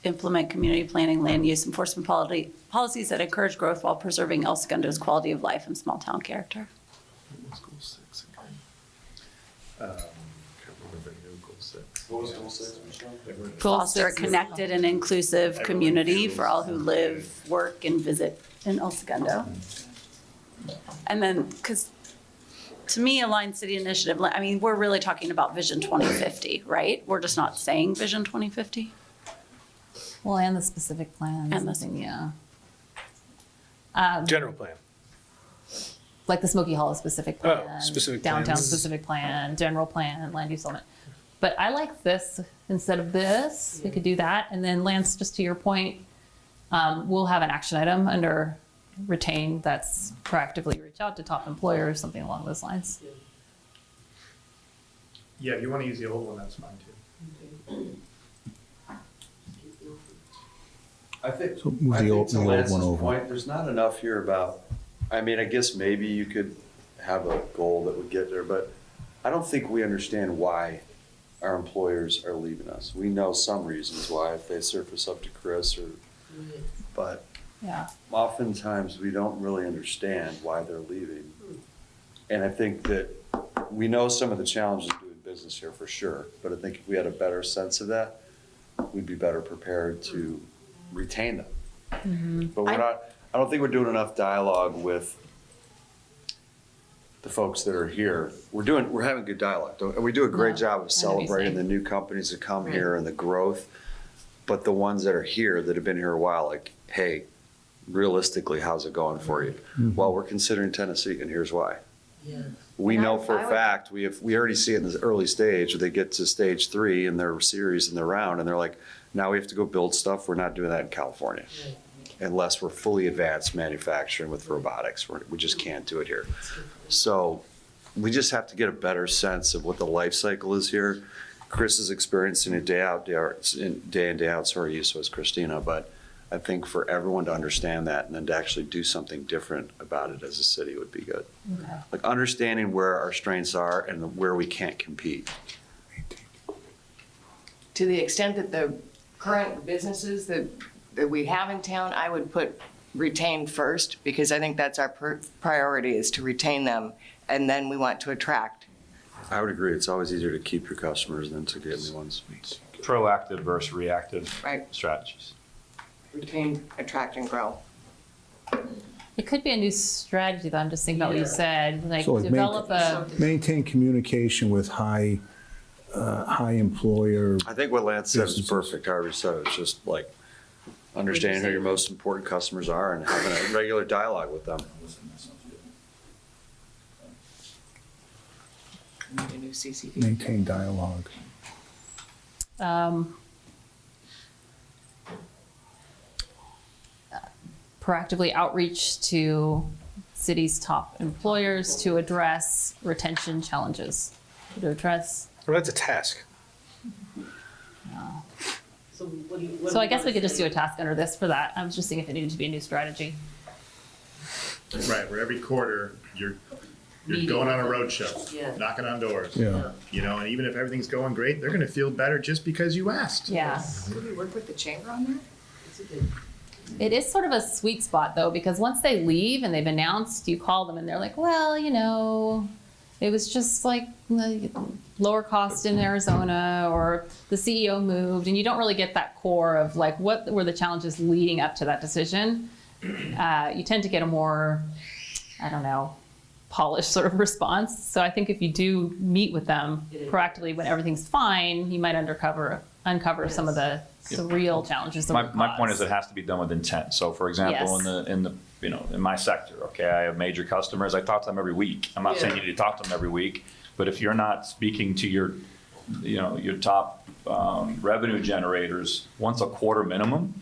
Implement community planning, land use enforcement policies that encourage growth while preserving El Segundo's quality of life and small town character. What's goal 6 again? Can't remember the new goal 6. What was goal 6, Michelle? Foster a connected and inclusive community for all who live, work, and visit in El Segundo. And then, because to me, Aligned City Initiative, I mean, we're really talking about Vision 2050, right? We're just not saying Vision 2050. Well, and the specific plans. And the- I think, yeah. General plan. Like the Smoky Hollow specific plan. specific Downtown plans. specific plan, general plan, land use element. But I like this instead of this. We could do that. And then Lance, just to your point, we'll have an action item under retain that's proactively reach out to top employers, something along those lines. Yeah, if you want to use the old one, that's fine too. I think, So move the old to one Lance's over. point, there's not enough here about, I mean, I guess maybe you could have a goal that would get there, but I don't think we understand why our employers are leaving us. We know some reasons why, if they surface up to Chris or, but Yeah. oftentimes we don't really understand why they're leaving. And I think that we know some of the challenges of doing business here for sure, but I think if we had a better sense of that, we'd be better prepared to retain them. But we're not, I don't think we're doing enough dialogue with the folks that are here. We're having good dialogue, and we do a great job of celebrating the new companies that come here and the growth. But the ones that are here, that have been here a while, like, hey, realistically, how's it going for you? Well, we're considering Tennessee, and here's why. We know for a fact, we already see it in the early stage, they get to stage 3 in their series and their round, and they're like, now we have to go build stuff. We're not doing that in California. Unless we're fully advanced manufacturing with robotics. We just can't do it here. So we just have to get a better sense of what the life cycle is here. Chris is experiencing it day in, day out, sorry, so is Christina, but I think for everyone to understand that and then to actually do something different about it as a city would be good. Okay. Like understanding where our strengths are and where we can't compete. To the extent that the current businesses that we have in town, I would put retain first, because I think that's our priority, is to retain them, and then we want to attract. I would agree. It's always easier to keep your customers than to get new ones. Proactive versus reactive strategies. Retain, attract, and grow. It could be a new strategy, though. I'm just thinking about what you said, like So like develop maintain communication with high employer. I think what Lance said is perfect. However he said it, it's just like understanding who your most important customers are and having a regular dialogue with them. A new CCD. Maintain dialogue. Proactively outreach to city's top employers to address retention challenges. To address. Well, that's a task. So what do you? So I guess we could just do a task under this for that. I was just seeing if it needed to be a new strategy. Right, where every quarter, you're Meeting. going on a road show, Yeah. knocking on doors. Yeah. You know, and even if everything's going great, they're gonna feel better just because you asked. Yeah. Could we work with the chamber on that? It's a good. It is sort of a sweet spot though, because once they leave and they've announced, you call them and they're like, well, you know, it was just like lower cost in Arizona, or the CEO moved, and you don't really get that core of like what were the challenges leading up to that decision. You tend to get a more, I don't know, polished sort of response. So I think if you do meet with them proactively when everything's fine, you might uncover some of the real challenges. My point is it has to be done with intent. So for example, Yes. in my sector, okay, I have major customers. I talk to them every week. I'm not saying you need to talk to them every week, but if you're not speaking to your top revenue generators once a quarter minimum,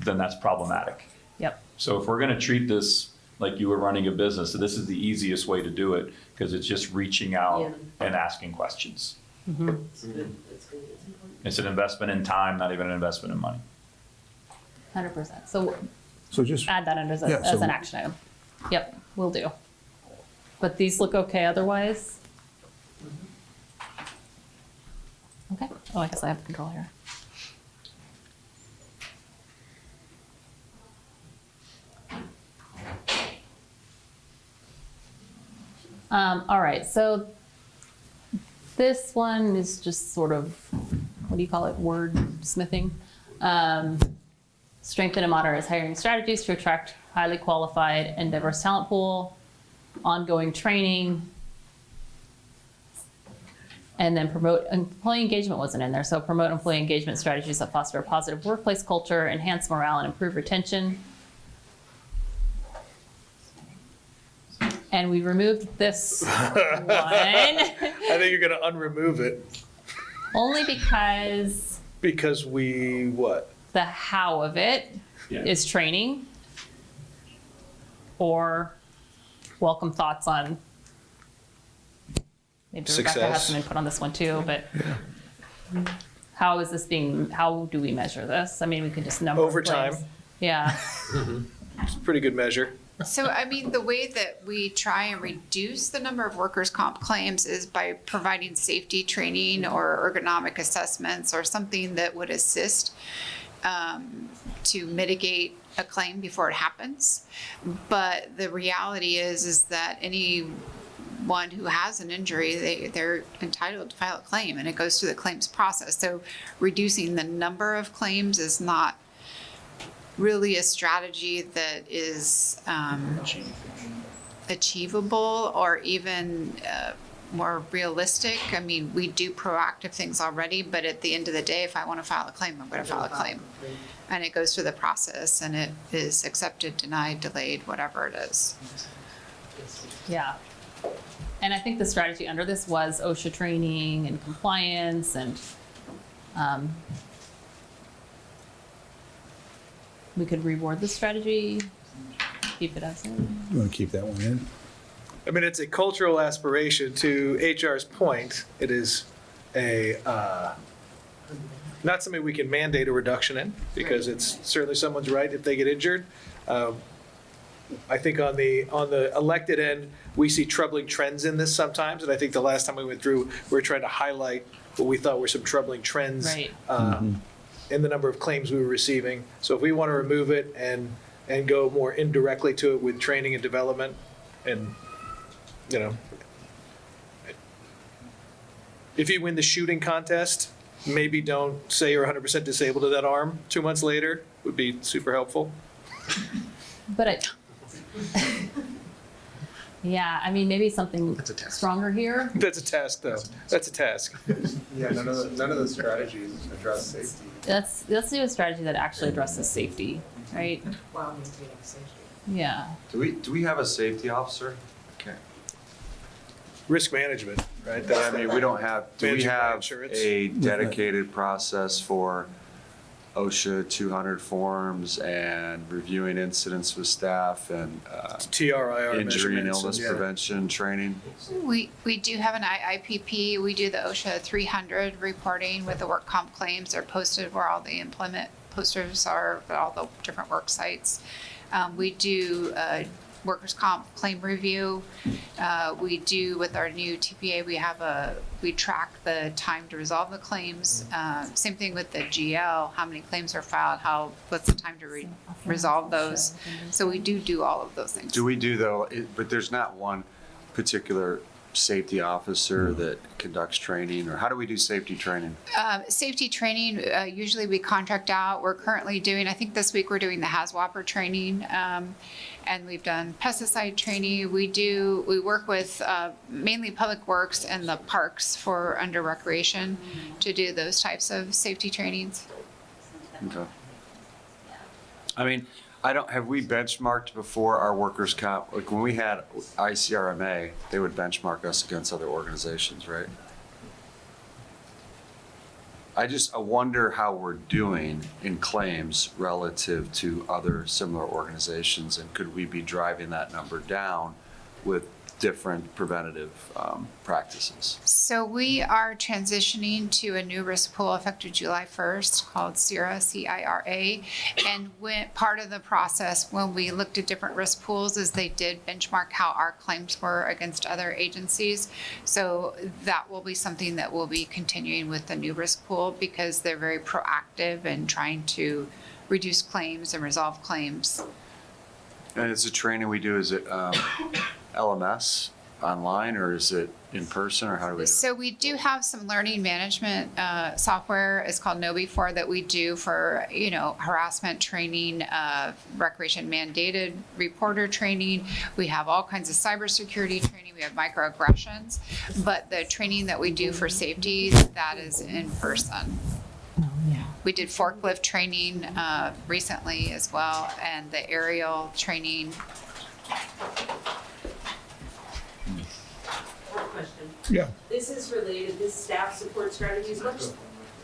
then that's problematic. Yep. So if we're going to treat this like you were running a business, this is the easiest way to do it, because it's just reaching out and asking questions. It's good. It's good. It's important. It's an investment in time, not even an investment in money. 100%. So just add that under as an action item. Yep, will do. But these look okay otherwise? Okay. Oh, I guess I have the control here. All right, so this one is just sort of, what do you call it, wordsmithing? Strengthen and modernize hiring strategies to attract highly qualified and diverse talent pool, ongoing training, and then promote employee engagement wasn't in there. So promote employee engagement strategies that foster a positive workplace culture, enhance morale, and improve retention. And we removed this one. I think you're gonna unremove it Only because because we what? the how of it is training or welcome thoughts on, maybe Rebecca has Success. some input on this one too, but how is this being, how do we measure this? I mean, we could just number. Over time. Yeah. It's a pretty good measure. So, I mean, the way that we try and reduce the number of workers' comp claims is by providing safety training or ergonomic assessments or something that would assist to mitigate a claim before it happens. But the reality is that anyone who has an injury, they're entitled to file a claim, and it goes through the claims process. So reducing the number of claims is not really a strategy that is achievable or even more realistic. I mean, we do proactive things already, but at the end of the day, if I want to file a claim, I'm going to file a claim. And it goes through the process, and it is accepted, denied, delayed, whatever it is. Yeah. And I think the strategy under this was OSHA training and compliance and we could reward the strategy, keep it as is. You want to keep that one in? I mean, it's a cultural aspiration. To HR's point, it is a not something we can mandate a reduction in, because it's certainly someone's right if they get injured. I think on the elected end, we see troubling trends in this sometimes, and I think the last time we went through, we were trying to highlight what we thought were some troubling trends Right. In the number of claims we were receiving. So if we want to remove it and go more indirectly to it with training and development, and if you win the shooting contest, maybe don't say you're 100% disabled of that arm 2 months later, would be super helpful. But yeah, I mean, maybe something stronger here. That's a task, though. That's a task. Yeah, none of the strategies address safety. Let's do a strategy that actually addresses safety, right? While maintaining safety. Yeah. Do we have a safety officer? Okay. risk management, right? I mean, we don't have, do we Managing my have insurance. a dedicated process for OSHA 200 forms and reviewing incidents with staff and TRIR injury and measurements illness and, yeah. prevention training? We do have an IPP. We do the OSHA 300 reporting with the work comp claims. They're posted where all the employment posters are, for all the different work sites. We do workers' comp claim review. We do with our new TPA, we track the time to resolve the claims. Same thing with the GL, how many claims are filed, what's the time to resolve those. So we do all of those things. Do we do though, but there's not one particular safety officer that conducts training, or how do we do safety training? Safety training, usually we contract out. We're currently doing, I think this week we're doing the HAZWOPER training, and we've done pesticide training. We work with mainly Public Works and the parks for under recreation to do those types of safety trainings. Okay. I mean, have we benchmarked before our workers' comp? Like when we had ICRMA, they would benchmark us against other organizations, right? I wonder how we're doing in claims relative to other similar organizations, and could we be driving that number down with different preventative practices? So we are transitioning to a new risk pool effective July 1st called CIRA, C-I-R-A. And part of the process when we looked at different risk pools is they did benchmark how our claims were against other agencies. So that will be something that we'll be continuing with the new risk pool because they're very proactive in trying to reduce claims and resolve claims. And it's a training we do, is it LMS online, or is it in person, or how do we do it? So we do have some learning management software. It's called KnowBe4 that we do for, harassment training, recreation mandated reporter training. We have all kinds of cybersecurity training. We have microaggressions. But the training that we do for safety, that is in person. We did forklift training recently as well, and the aerial training. Question. Yeah. This is related, this staff support strategies,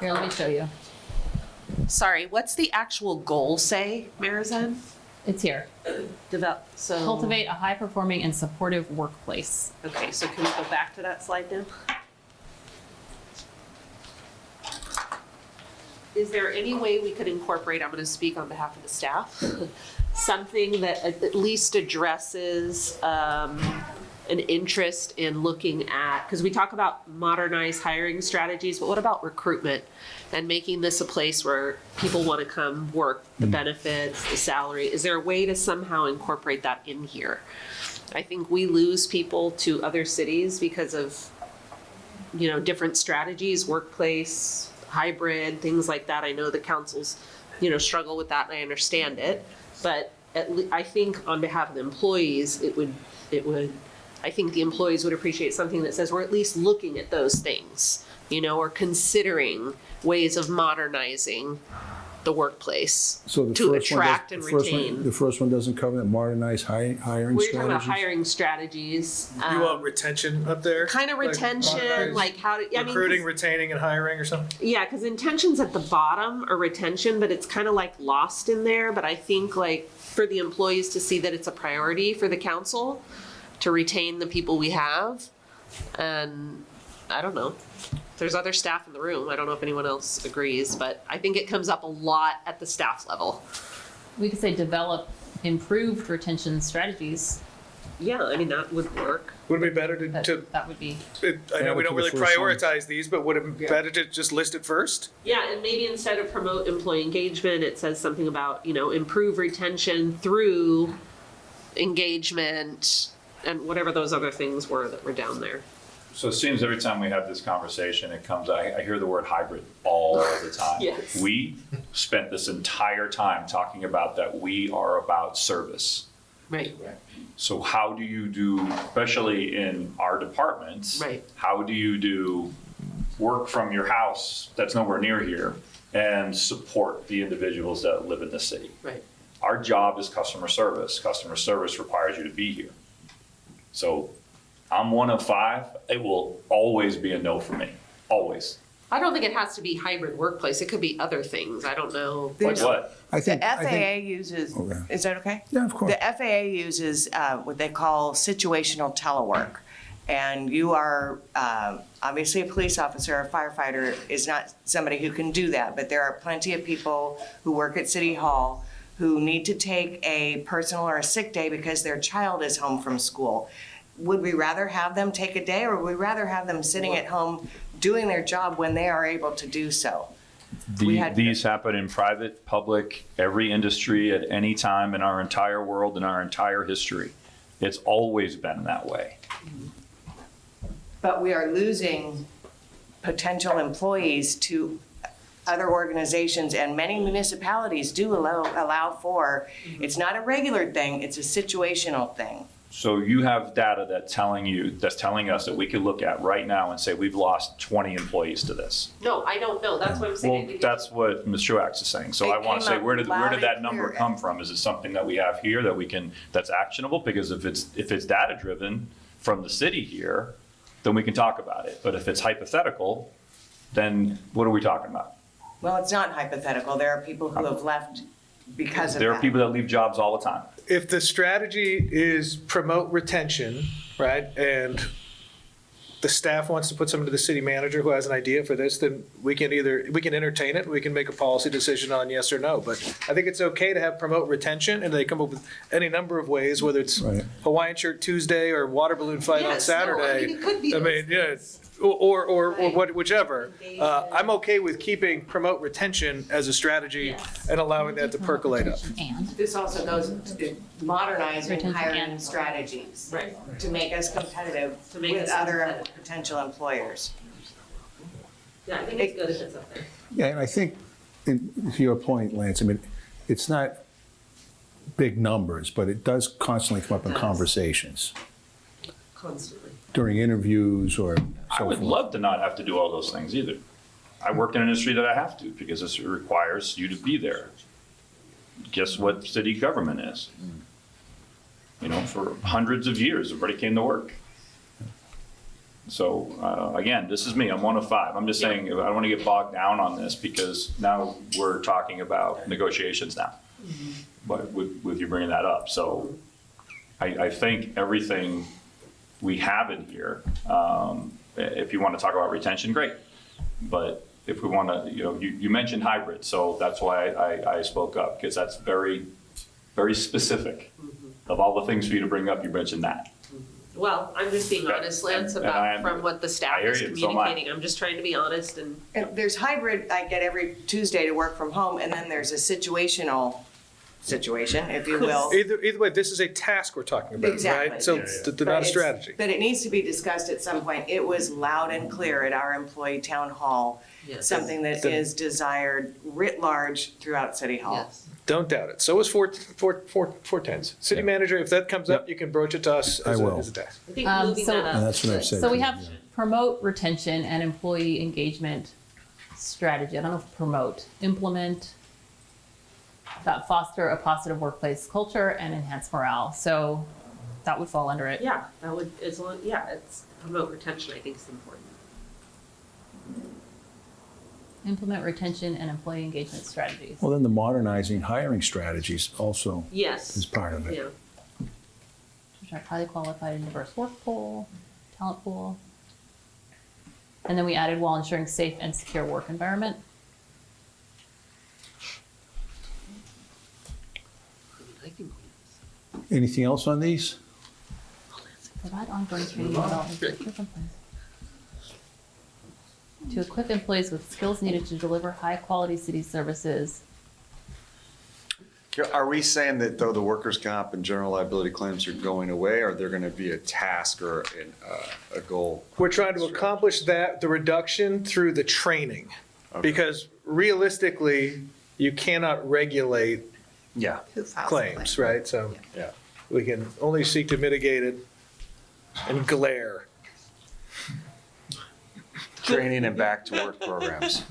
Here, let me show you. Sorry, what's the actual goal say, Marizan? It's here. So. Cultivate a high-performing and supportive workplace. Okay, so can we go back to that slide now? Is there any way we could incorporate, I'm going to speak on behalf of the staff, something that at least addresses an interest in looking at, because we talk about modernized hiring strategies, but what about recruitment and making this a place where people want to come work, the benefits, the salary? Is there a way to somehow incorporate that in here? I think we lose people to other cities because of, different strategies, workplace, hybrid, things like that. I know the councils, struggle with that, and I understand it. But I think on behalf of the employees, I think the employees would appreciate something that says we're at least looking at those things, or considering ways of modernizing the workplace to attract and retain. The first one doesn't cover that modernized hiring We're talking about strategies? hiring strategies. You want retention up there? Kind of retention, like how to, Recruiting, retaining, and hiring or something? Yeah, because intention's at the bottom, or retention, but it's kind of like lost in there. But I think like for the employees to see that it's a priority for the council to retain the people we have. And I don't know. There's other staff in the room. I don't know if anyone else agrees, but I think it comes up a lot at the staff level. We could say develop improved retention strategies. Yeah, I mean, that would work. Would it be better That would be. I know we don't really prioritize these, but would it be better to just list it first? Yeah, and maybe instead of promote employee engagement, it says something about, improve retention through engagement and whatever those other things were that were down there. So it seems every time we have this conversation, I hear the word hybrid all the time. Yes. We spent this entire time talking about that we are about service. Right. So how do you do, especially in our departments, right. How do you do work from your house that's nowhere near here and support the individuals that live in the city? Right. Our job is customer service. Customer service requires you to be here. So I'm one of 5. It will always be a no for me, always. I don't think it has to be hybrid workplace. It could be other things. I don't know. Like what? The FAA uses, is that okay? Yeah, of course. The FAA uses what they call situational telework. And you are, obviously a police officer, a firefighter is not somebody who can do that, but there are plenty of people who work at City Hall who need to take a personal or a sick day because their child is home from school. Would we rather have them take a day, or would we rather have them sitting at home doing their job when they are able to do so? These happen in private, public, every industry at any time in our entire world, in our entire history. It's always been that way. But we are losing potential employees to other organizations, and many municipalities do allow for, it's not a regular thing, it's a situational thing. So you have data that's telling us that we could look at right now and say we've lost 20 employees to this. No, I don't know. That's what I'm saying. Well, that's what Ms. Truax is saying. So I want to say, where did that number come from? Is it something that we have here that that's actionable? Because if it's data driven from the city here, then we can talk about it. But if it's hypothetical, then what are we talking about? Well, it's not hypothetical. There are people who have left because of that. There are people that leave jobs all the time. If the strategy is promote retention, right, and the staff wants to put something to the city manager who has an idea for this, then we can entertain it, we can make a policy decision on yes or no. But I think it's okay to have promote retention, and they come up with any number of ways, whether it's Hawaiian Shirt Tuesday or water balloon fight on Saturday. it could be. Or whichever. I'm okay with keeping promote retention as a strategy and allowing that to percolate up. And This also goes to modernizing Retention hiring and- strategies. Right. To make us competitive To make with us other competitive. potential employers. Yeah, I think it's good if it's up there. Yeah, and I think, to your point, Lance, I mean, it's not big numbers, but it does constantly come up in conversations Constantly. during interviews or I so would forth. love to not have to do all those things either. I work in an industry that I have to because this requires you to be there. Guess what city government is? You know, for hundreds of years, everybody came to work. So again, this is me, I'm one of 5. I'm just saying, I don't want to get bogged down on this because now we're talking about negotiations now. But with you bringing that up, so I think everything we have in here, if you want to talk about retention, great. But if we want to, you mentioned hybrid, so that's why I spoke up, because that's very, very specific. Of all the things for you to bring up, you mentioned that. Well, I'm just being honest, Lance, from what the staff I hear is you, so am I. communicating. I'm just trying to be honest and. And there's hybrid, I get every Tuesday to work from home, and then there's a situational situation, if you will. Either way, this is a task we're talking about, Exactly. right? So they're not a strategy. But it needs to be discussed at some point. It was loud and clear at our employee town hall, Yes. something that is desired writ large throughout City Hall. Yes. Don't doubt it. So is 410s. City manager, if that comes up, you can broach it to us I as will. a task. I think moving that up. And that's what I've said. so we have promote retention and employee engagement strategy. I don't know if promote, implement, that foster a positive workplace culture and enhance morale. So that would fall under it. Yeah, that would, it's promote retention, I think is important. Implement retention and employee engagement strategies. Well, then the modernizing hiring strategies also Yes. is part of it. Yeah. Which are highly qualified and diverse work pool, talent pool. And then we added while ensuring safe and secure work environment. Anything else on these? Provide ongoing training and development to equip employees. To equip employees with skills needed to deliver high-quality city services. Are we saying that though the workers' comp and general liability claims are going away, or they're going to be a task or a goal? We're trying to accomplish that, the reduction through the training. Because realistically, you cannot regulate Yeah. Who files a claims, claim? right? So Yeah. we can only seek to mitigate it and glare. Training and back to work programs.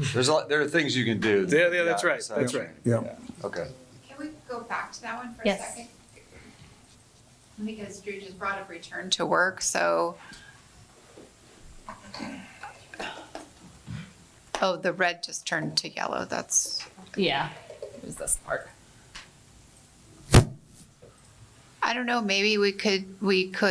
There are things you can do. Yeah, that's right, besides that's right. training. Yeah. Okay. Can we go back to that one for a Yes. second? Because Drew just brought up return to work, so. Oh, the red just turned to yellow, that's. Yeah, it was this part. I don't know, maybe we could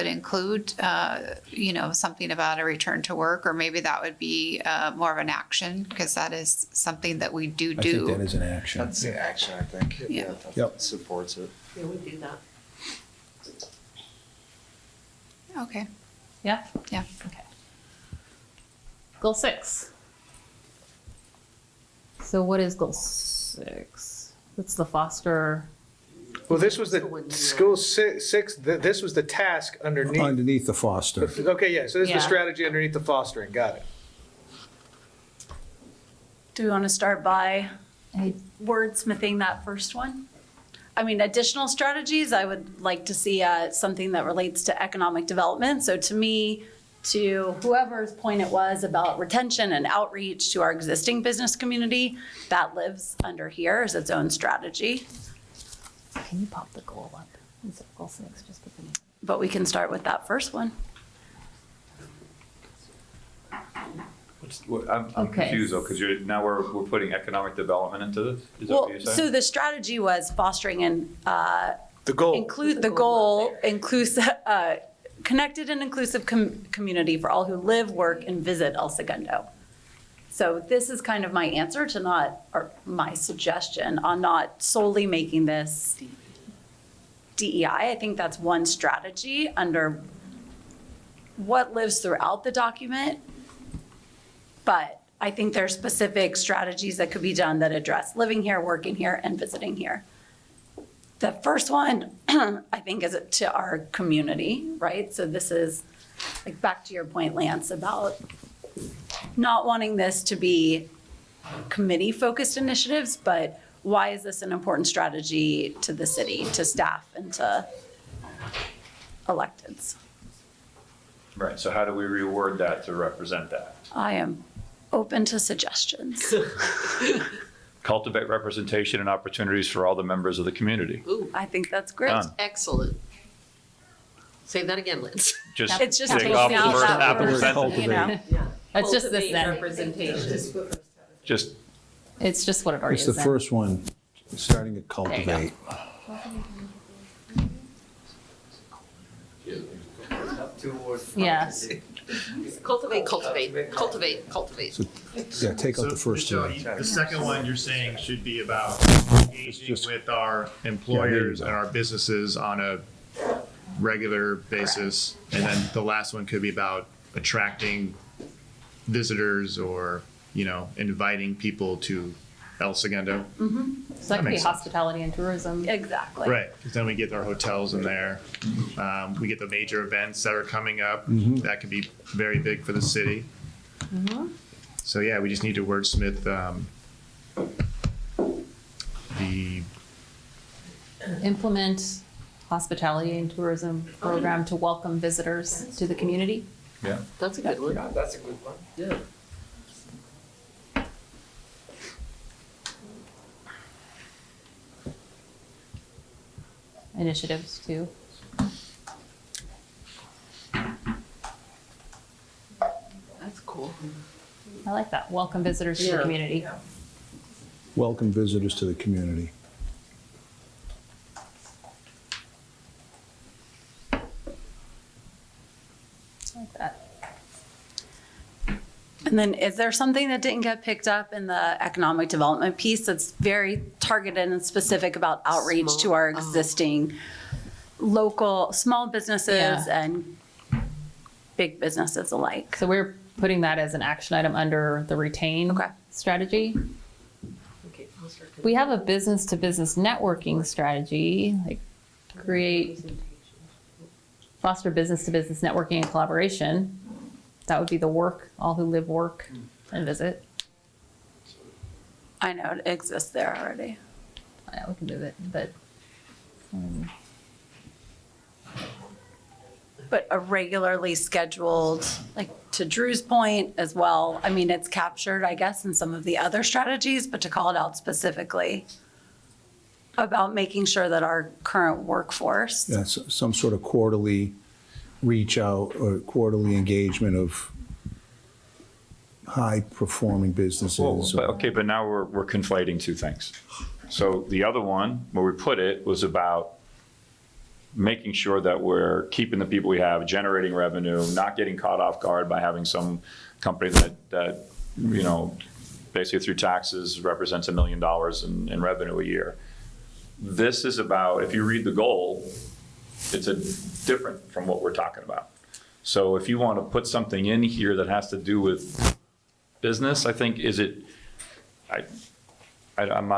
include, something about a return to work, or maybe that would be more of an action, because that is something that we do. I think that is an action. That's the action, I think. Yeah. Yep. Supports it. Yeah, we do that. Okay. Yeah? Yeah. Okay. Goal 6. So what is goal 6? It's the foster. Well, this was the school six, this was the task underneath. Underneath the foster. Okay, yeah, so this is the Yeah. strategy underneath the fostering, got it. Do we want to start by wordsmithing that first one? I mean, additional strategies, I would like to see something that relates to economic development. So to me, to whoever's point it was about retention and outreach to our existing business community, that lives under here as its own strategy. Can you pop the goal up? Is it goal 6? Just put the name. But we can start with that first one. I'm Okay. confused though, because now we're putting economic development into this? Is that Well, what you're saying? so the strategy was fostering and The goal. include the goal, inclusive, connected and inclusive community for all who live, work, and visit El Segundo. So this is kind of my answer to not, or my suggestion on not solely making this DEI. I think that's one strategy under what lives throughout the document. But I think there are specific strategies that could be done that address living here, working here, and visiting here. The first one, I think, is to our community, right? So this is, like, back to your point, Lance, about not wanting this to be committee-focused initiatives, but why is this an important strategy to the city, to staff, and to electeds? Right, so how do we reword that to represent that? I am open to suggestions. Cultivate representation and opportunities for all the members of the community. Ooh, I think that's great. Done. excellent. Say that again, Liz. Just It's just take taking off the out first that half of the word, sentence. you know? It's just this Cultivate then. representation. Just, It's just what it already It's is the then. first one, starting to There cultivate. Yes. Cultivate, cultivate, cultivate, cultivate. So, yeah, take out the So, first Joe, two. the second one you're saying should be about engaging just- with our Yeah, employers there you and go. our businesses on a regular basis. And then the last one could be about attracting visitors or, inviting people to El Segundo. So that could be makes sense. hospitality and tourism. Exactly. Right, because then we get our hotels in there. We get the major events that are coming up. That could be very big for the city. So yeah, we just need to wordsmith the, Implement hospitality and tourism program to welcome visitors to the community. yeah. That's a good one. That's a good one. Yeah. Initiatives too. That's cool. I like that. Welcome visitors to the Yeah. community. Welcome visitors to the community. I like that. And then is there something that didn't get picked up in the economic development piece that's very targeted and specific about outreach to our existing local, small businesses Yeah. and big businesses alike? So we're putting that as an action item under the retain strategy. Okay, I'll start. We have a business to business networking strategy, like create, foster business to business networking and collaboration. That would be the work, all who live, work, and visit. I know it exists there already. Yeah, we can move it, but. But a regularly scheduled, like to Drew's point as well, I mean, it's captured, I guess, in some of the other strategies, but to call it out specifically. about making sure that our current workforce. Yeah, some sort of quarterly reach out or quarterly engagement of high-performing businesses. But now we're conflating two things. So the other one, where we put it, was about making sure that we're keeping the people we have, generating revenue, not getting caught off guard by having some company that basically through taxes represents $1 million in revenue a year. This is about, if you read the goal, it's different from what we're talking about. So if you want to put something in here that has to do with business, I think, I'm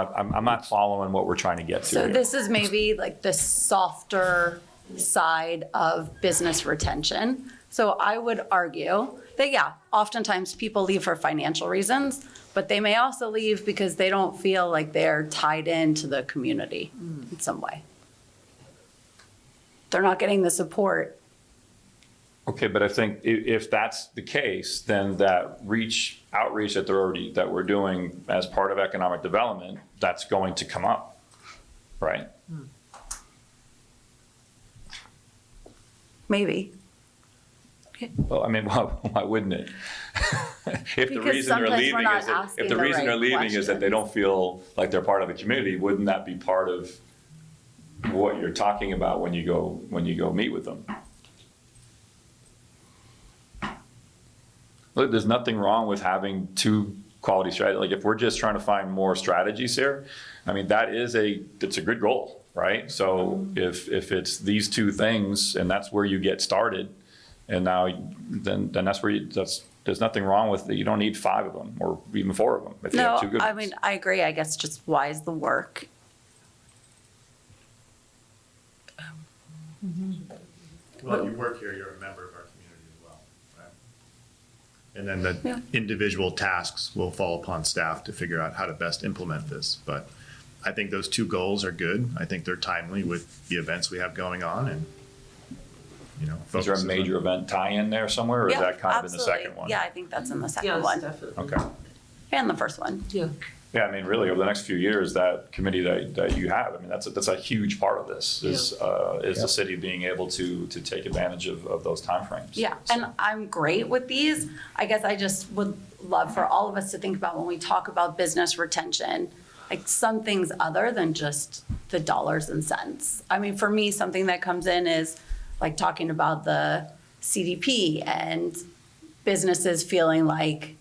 not following what we're trying to get to So here. this is maybe like the softer side of business retention. So I would argue that, yeah, oftentimes people leave for financial reasons, but they may also leave because they don't feel like they're tied into the community in some way. They're not getting the support. Okay, but I think if that's the case, then that outreach that we're doing as part of economic development, that's going to come up, right? Maybe. Well, I mean, why wouldn't it? If the Because reason they're sometimes we're leaving not is that, asking if the the reason right they're leaving is that they don't feel like they're part of the community, wouldn't that be part of what you're talking about when you go meet with them? Look, there's nothing wrong with having two quality strategies. Like if we're just trying to find more strategies here, I mean, it's a good goal, right? So if it's these two things and that's where you get started, and now then that's where there's nothing wrong with it. You don't need 5 of them or even 4 of them if you have two good ones. I mean, I agree. I guess just why is the work? Well, you work here, you're a member of our community as well, right? And then the individual tasks will fall upon staff to figure out how to best implement this. But I think those 2 goals are good. I think they're timely with the events we have going on and, Is there a major event tie-in there somewhere, or is that kind of in the absolutely. second one? Yeah, I think that's in the second Yes, one. definitely. Okay. And the first one. Yeah. Yeah, I mean, really, over the next few years, that committee that you have, I mean, that's a huge part of this, is the city being able to take advantage of those timeframes. Yeah, and I'm great with these. I guess I just would love for all of us to think about when we talk about business retention, like some things other than just the dollars and cents. I mean, for me, something that comes in is like talking about the CDP and businesses feeling like,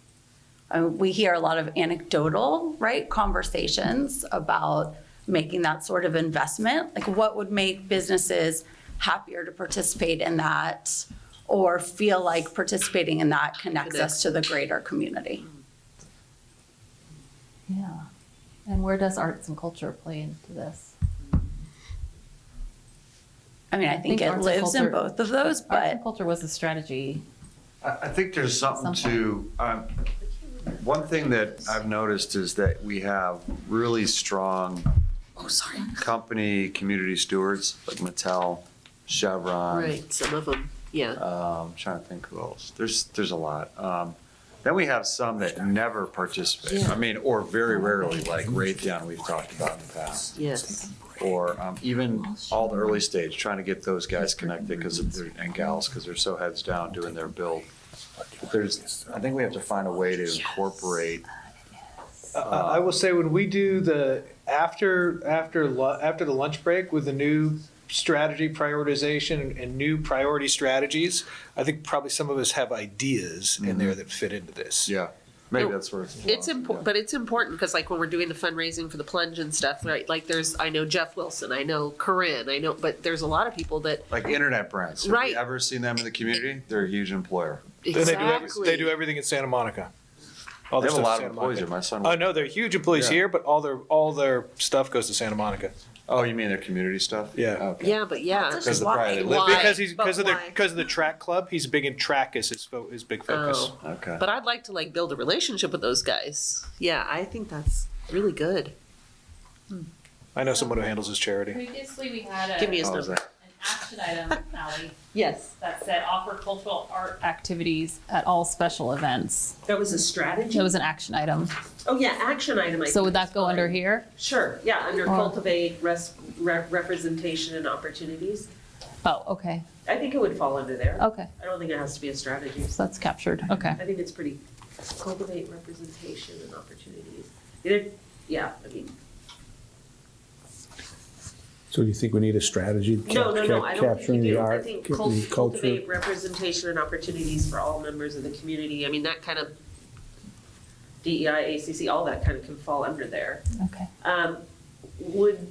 we hear a lot of anecdotal, right, conversations about making that sort of investment. Like what would make businesses happier to participate in that or feel like participating in that connects us to the greater community? Yeah. And where does arts and culture play into this? I mean, I think it arts and lives in culture- both of those, Arts but and culture was a strategy. I think there's something to, one thing that I've noticed is that we have really strong company community stewards like Mattel, Chevron. Right, some of them, yeah. I'm trying to think who else. There's a lot. Then we have some that never participate. Yeah. I mean, or very rarely, like Raytheon we've talked about in the past. Yes. Or even all the early stage, trying to get those guys connected and gals, because they're so heads down doing their build. I think we have to find a way to incorporate. I will say when we do the after the lunch break with the new strategy prioritization and new priority strategies, I think probably some of us have ideas in there that fit into this. Yeah, maybe that's where It's important, but it's important because like when we're doing the fundraising for the plunge and stuff, right? Like I know Jeff Wilson, I know Corinne, but there's a lot of people that. Like internet brands. Have you ever seen them in the community? They're a huge employer. Exactly. They do everything in Santa Monica. All They their have a stuff's lot Santa of employees Monica. here. My son. Oh no, they're huge employees Yeah. here, but all their stuff goes to Santa Monica. Oh, you mean their community stuff? Yeah. Okay. Yeah, but yeah. Because of the private Why? living. Because of Why? the track club, he's big in track as his big focus. Oh. Okay. But I'd like to like build a relationship with those guys. Yeah, I think that's really good. I know someone who handles his charity. Previously, we had Give me his How was number. an action item, Ally, Yes, that said offer cultural art activities at all special events. that was a strategy. It was an action item. Oh, yeah, action item. I So think would is that go under fine. here? Sure, yeah, under Or- cultivate representation and opportunities. Oh, okay, I think it would fall under there. okay. I don't think it has to be a strategy. So that's captured, okay. I think it's pretty, cultivate representation and opportunities. Yeah, I mean, So do you think we need a strategy to no, I don't think capturing you the do. I art, think the culture? cultivate representation and opportunities for all members of the community. I mean, that kind of DEI, ACC, all that kind of can fall under there. Okay. Would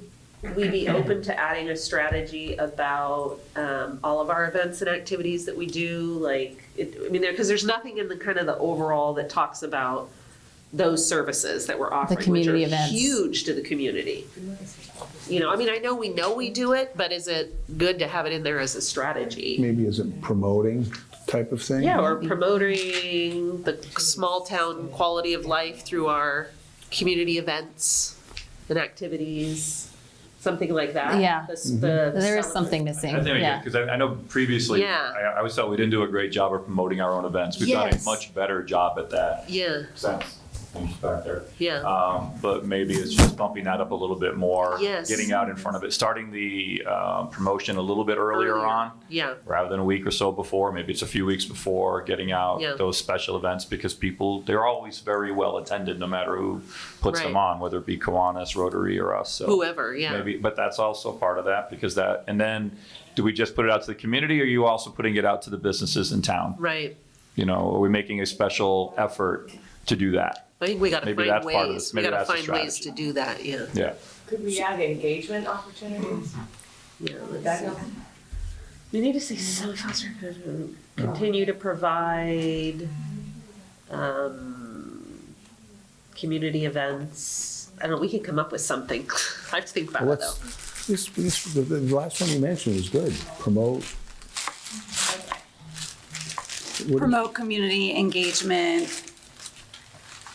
we be open to adding a strategy about all of our events and activities that we do? Like, because there's nothing in the kind of the overall that talks about those services that we're offering, community which are events. huge to the community. I mean, I know we do it, but is it good to have it in there as a strategy? Maybe as a promoting type of thing? Yeah, or promoting the small town quality of life through our community events and activities, something like that. Yeah. There is the- something missing, I think yeah. because I know previously, Yeah. I always thought we didn't do a great job of promoting our own events. We've done a Yes. much better job at that Yeah, since. Back there. yeah. But maybe it's just bumping that up a little bit more. Yes. Getting out in front of it, starting the promotion a little bit earlier on, Yeah, rather than a week or so before. Maybe it's a few weeks before, getting out Yeah. those special events because they're always very well attended no matter who puts them Right. on, whether it be Kiwanis, Rotary, or us. So whoever, yeah. maybe, but that's also part of that and then do we just put it out to the community or are you also putting it out to the businesses in town? Right. Are we making a special effort to do that? I think we gotta Maybe find that's part of ways, this. we Maybe gotta that's a find ways strategy. to do that, yeah. Yeah. Could we add engagement opportunities? Yeah, let's see. We need to say some foster continue to provide, community events. I don't know, we could come up with something. I have to think about Well, it though. the last one you mentioned was good. Promote. Promote community engagement.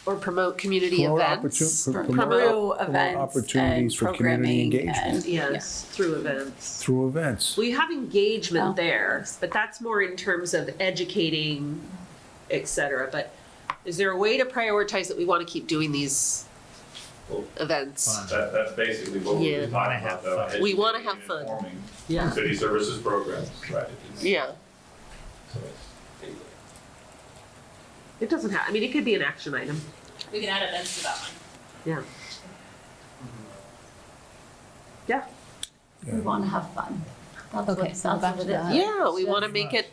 Or promote community Promote events. Promote events opportunities and for community programming engagement. and- Yes, through events. Through events. We have engagement Oh. there, but that's more in terms of educating, et cetera. But is there a way to prioritize that we want to keep doing these events? That's basically what we were we're talking about, though. We want to have fun. Yeah. City services programs, right? Yeah. It doesn't have, I mean, it could be an action item. We can add events to that one. Yeah. Yeah. We want to have fun. That's Okay, what, so that's back what to it that. is. Yeah, we want to make it,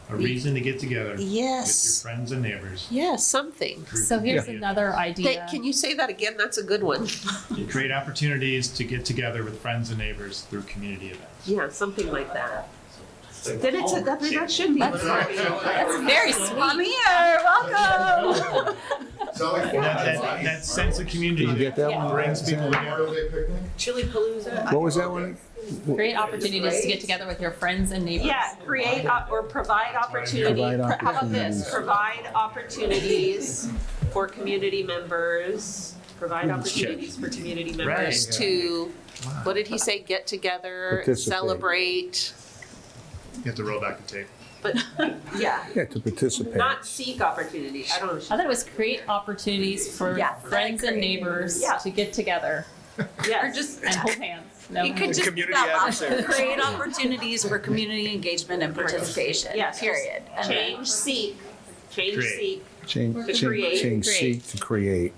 A reason to get together with your yes, friends and neighbors. yes, something. So here's another idea. Can you say that again? That's a good one. Create opportunities to get together with friends and neighbors through community events. Yeah, something like that. Then that should be. That's very sweet. Come here, welcome. That sense of community Did you get that that one? brings people together. Chili Palooza. What was that one? Create opportunities to get together with your friends and neighbors. Yeah, create or provide opportunity. Provide How about this? opportunities. Provide opportunities for community members. Provide opportunities for community members Right. to, what did he say? Get together, Participate. celebrate. You have to roll back the tape. But yeah, Yeah, to participate. not seek opportunity. I don't know. I thought it was create opportunities for Yeah, friends and neighbors Yeah. to get together Yeah. Or just, and hold hands. No. you could just Community that last adversaries. one. Create opportunities for community engagement and participation. Yes. Period. And then- Change seek. Change Create. seek. Change, To change, create. change seek to create.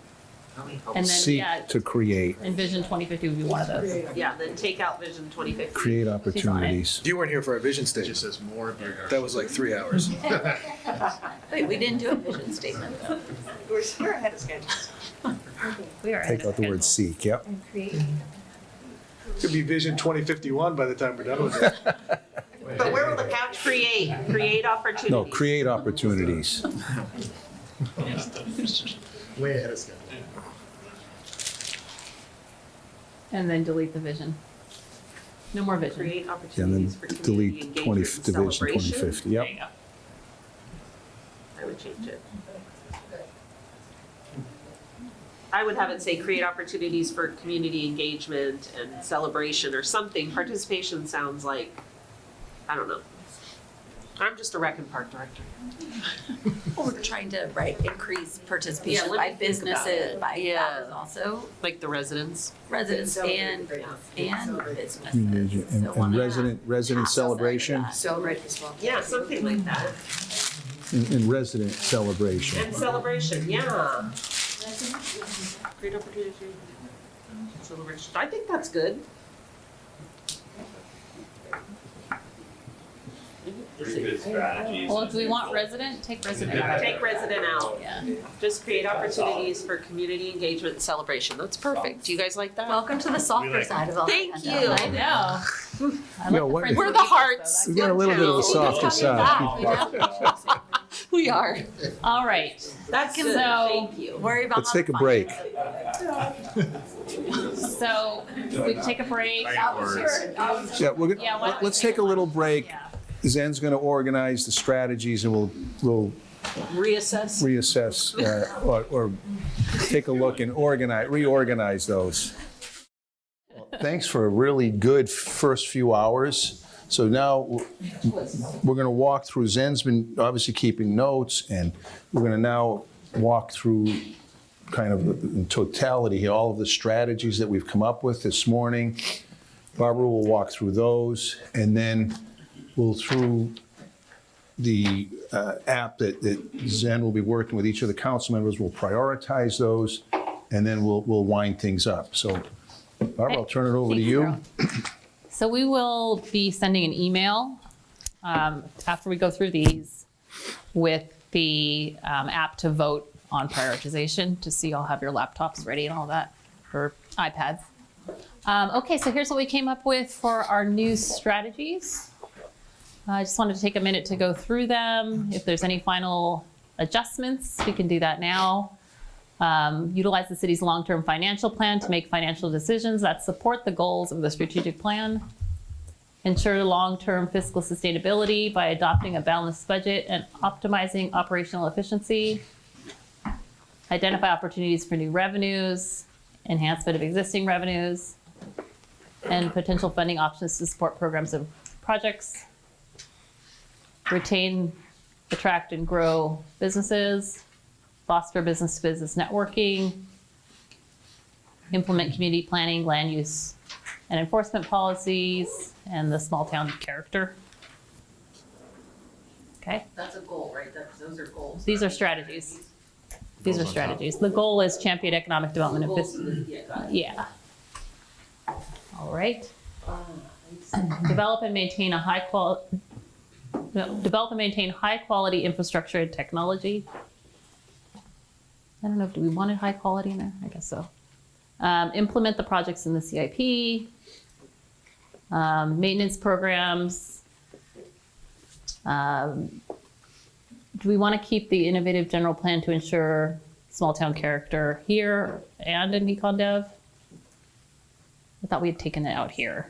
And then, Seek yeah, to create. and Vision 2050 would be one of those. Yeah, then take out Vision 2050. Create opportunities. You weren't here for our vision It statement. just says more of your. That was like 3 hours. Wait, we didn't do a vision statement though. We're ahead of schedule. We are ahead Take of out the word schedule. seek, yep. Could be Vision 2051 by the time we're done with it. But where will the couch create opportunities? No, create opportunities. Way ahead of schedule. And then delete the vision. No more vision. Create And then opportunities for community delete 20, engagement and division celebration. 2050, yep. There you go. I would change it. I would have it say create opportunities for community engagement and celebration or something. Participation sounds like I don't know. I'm just a rec and park director. Well, we're trying to, increase Yeah, participation let by me think about businesses, it. by Yeah. that is also Like the residents. residents and businesses. And So one of the- resident celebration, Celebrate as well. Yeah, something like that. and resident celebration. And celebration, yeah. Great opportunity. Celebration. I think that's good. Pretty good strategies. Well, do we want resident? Take resident out. Take resident out. Yeah. Just create opportunities for community engagement and celebration. That's perfect. Do you guys like that? Welcome to the softer side of all. Thank you. I know. I Yeah, like what- the friends We're of the Jesus, hearts. though. We got a little bit of a softer side. We are. All right. That's good. So- Thank you. Worry about. Let's take a break. So we can take a break. Yeah, Yeah, why don't we let's take a little break. Yeah. Zen's going to organize the strategies, and we'll Reassess. reassess or take a look and reorganize those. Well, thanks for a really good first few hours. So now we're going to walk through. Zen's been obviously keeping notes, and we're going to now walk through kind of in totality here, all of the strategies that we've come up with this morning. Barbara will walk through those, and then we'll through the app that Zen will be working with each of the council members. We'll prioritize those, and then we'll wind things up. So Barbara, I'll turn it over to Thank you. Carol. So we will be sending an email after we go through these with the app to vote on prioritization to see y'all have your laptops ready and all that, or iPads. Okay, so here's what we came up with for our new strategies. I just wanted to take a minute to go through them. If there's any final adjustments, we can do that now. Utilize the city's long-term financial plan to make financial decisions that support the goals of the strategic plan. Ensure long-term fiscal sustainability by adopting a balanced budget and optimizing operational efficiency. Identify opportunities for new revenues, enhancement of existing revenues, and potential funding options to support programs and projects. Retain, attract, and grow businesses. Foster business-to-business networking. Implement community planning, land use, and enforcement policies, and the small town character. Okay, That's a goal, right? Those are goals. these are strategies. These are strategies. The goal is champion economic development and yeah. All right. Develop and maintain high quality infrastructure and technology. I don't know, do we want high quality in there? I guess so. Implement the projects in the CIP. Maintenance programs. Do we want to keep the innovative general plan to ensure small town character here and in Econ Dev? I thought we had taken it out here.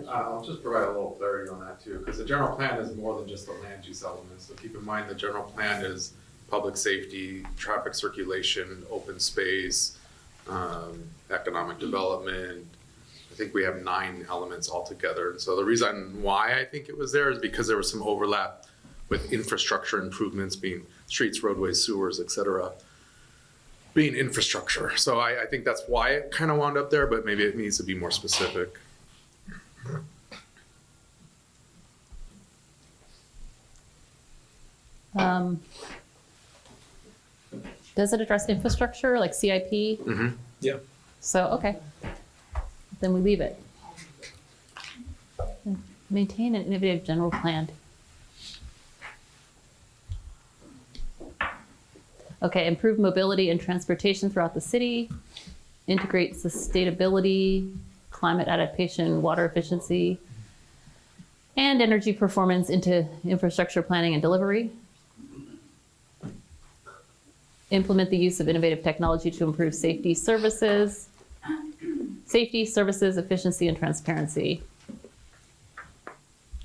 I'll just provide a little clarity on that too, because the general plan is more than just the land use element. So keep in mind, the general plan is public safety, traffic circulation, open space, economic development. I think we have 9 elements altogether. So the reason why I think it was there is because there was some overlap with infrastructure improvements being streets, roadways, sewers, et cetera, being infrastructure. So I think that's why it kind of wound up there, but maybe it needs to be more specific. Does it address infrastructure like CIP? Mm-hmm. Yeah. So, okay, then we leave it. Maintain an innovative general plan. Okay, improve mobility and transportation throughout the city. Integrate sustainability, climate adaptation, water efficiency, and energy performance into infrastructure planning and delivery. Implement the use of innovative technology to improve safety, services, efficiency, and transparency.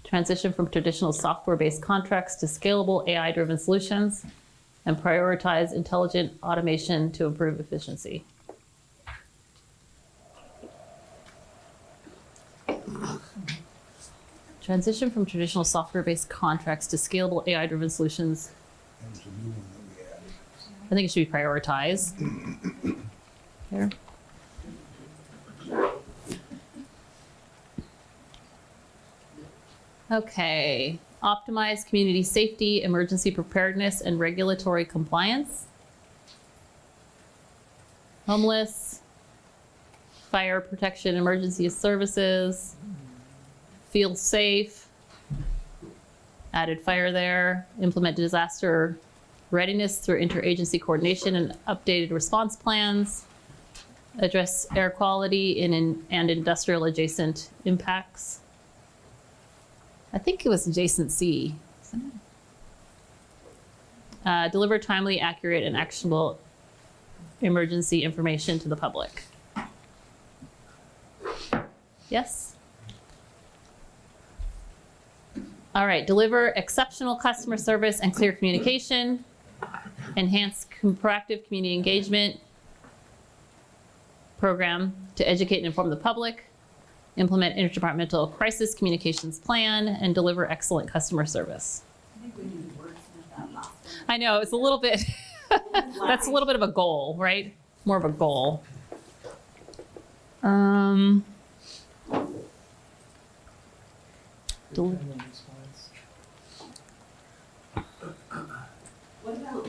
Transition from traditional software-based contracts to scalable AI-driven solutions, and prioritize intelligent automation to improve efficiency. Transition from traditional software-based contracts to scalable AI-driven solutions. I think it should be prioritized. There. Okay, optimize community safety, emergency preparedness, and regulatory compliance. Homeless, fire protection, emergency services, feel safe, added fire there, implement disaster readiness through interagency coordination and updated response plans, address air quality and industrial adjacent impacts. I think it was adjacent C. Deliver timely, accurate, and actionable emergency information to the public. Yes? All right, deliver exceptional customer service and clear communication. Enhance proactive community engagement program to educate and inform the public. Implement interdepartmental crisis communications plan and deliver excellent customer service. I think we need to wordsmith that last one. I know, it's a little bit, that's a little bit of a goal, right? More of a goal. What about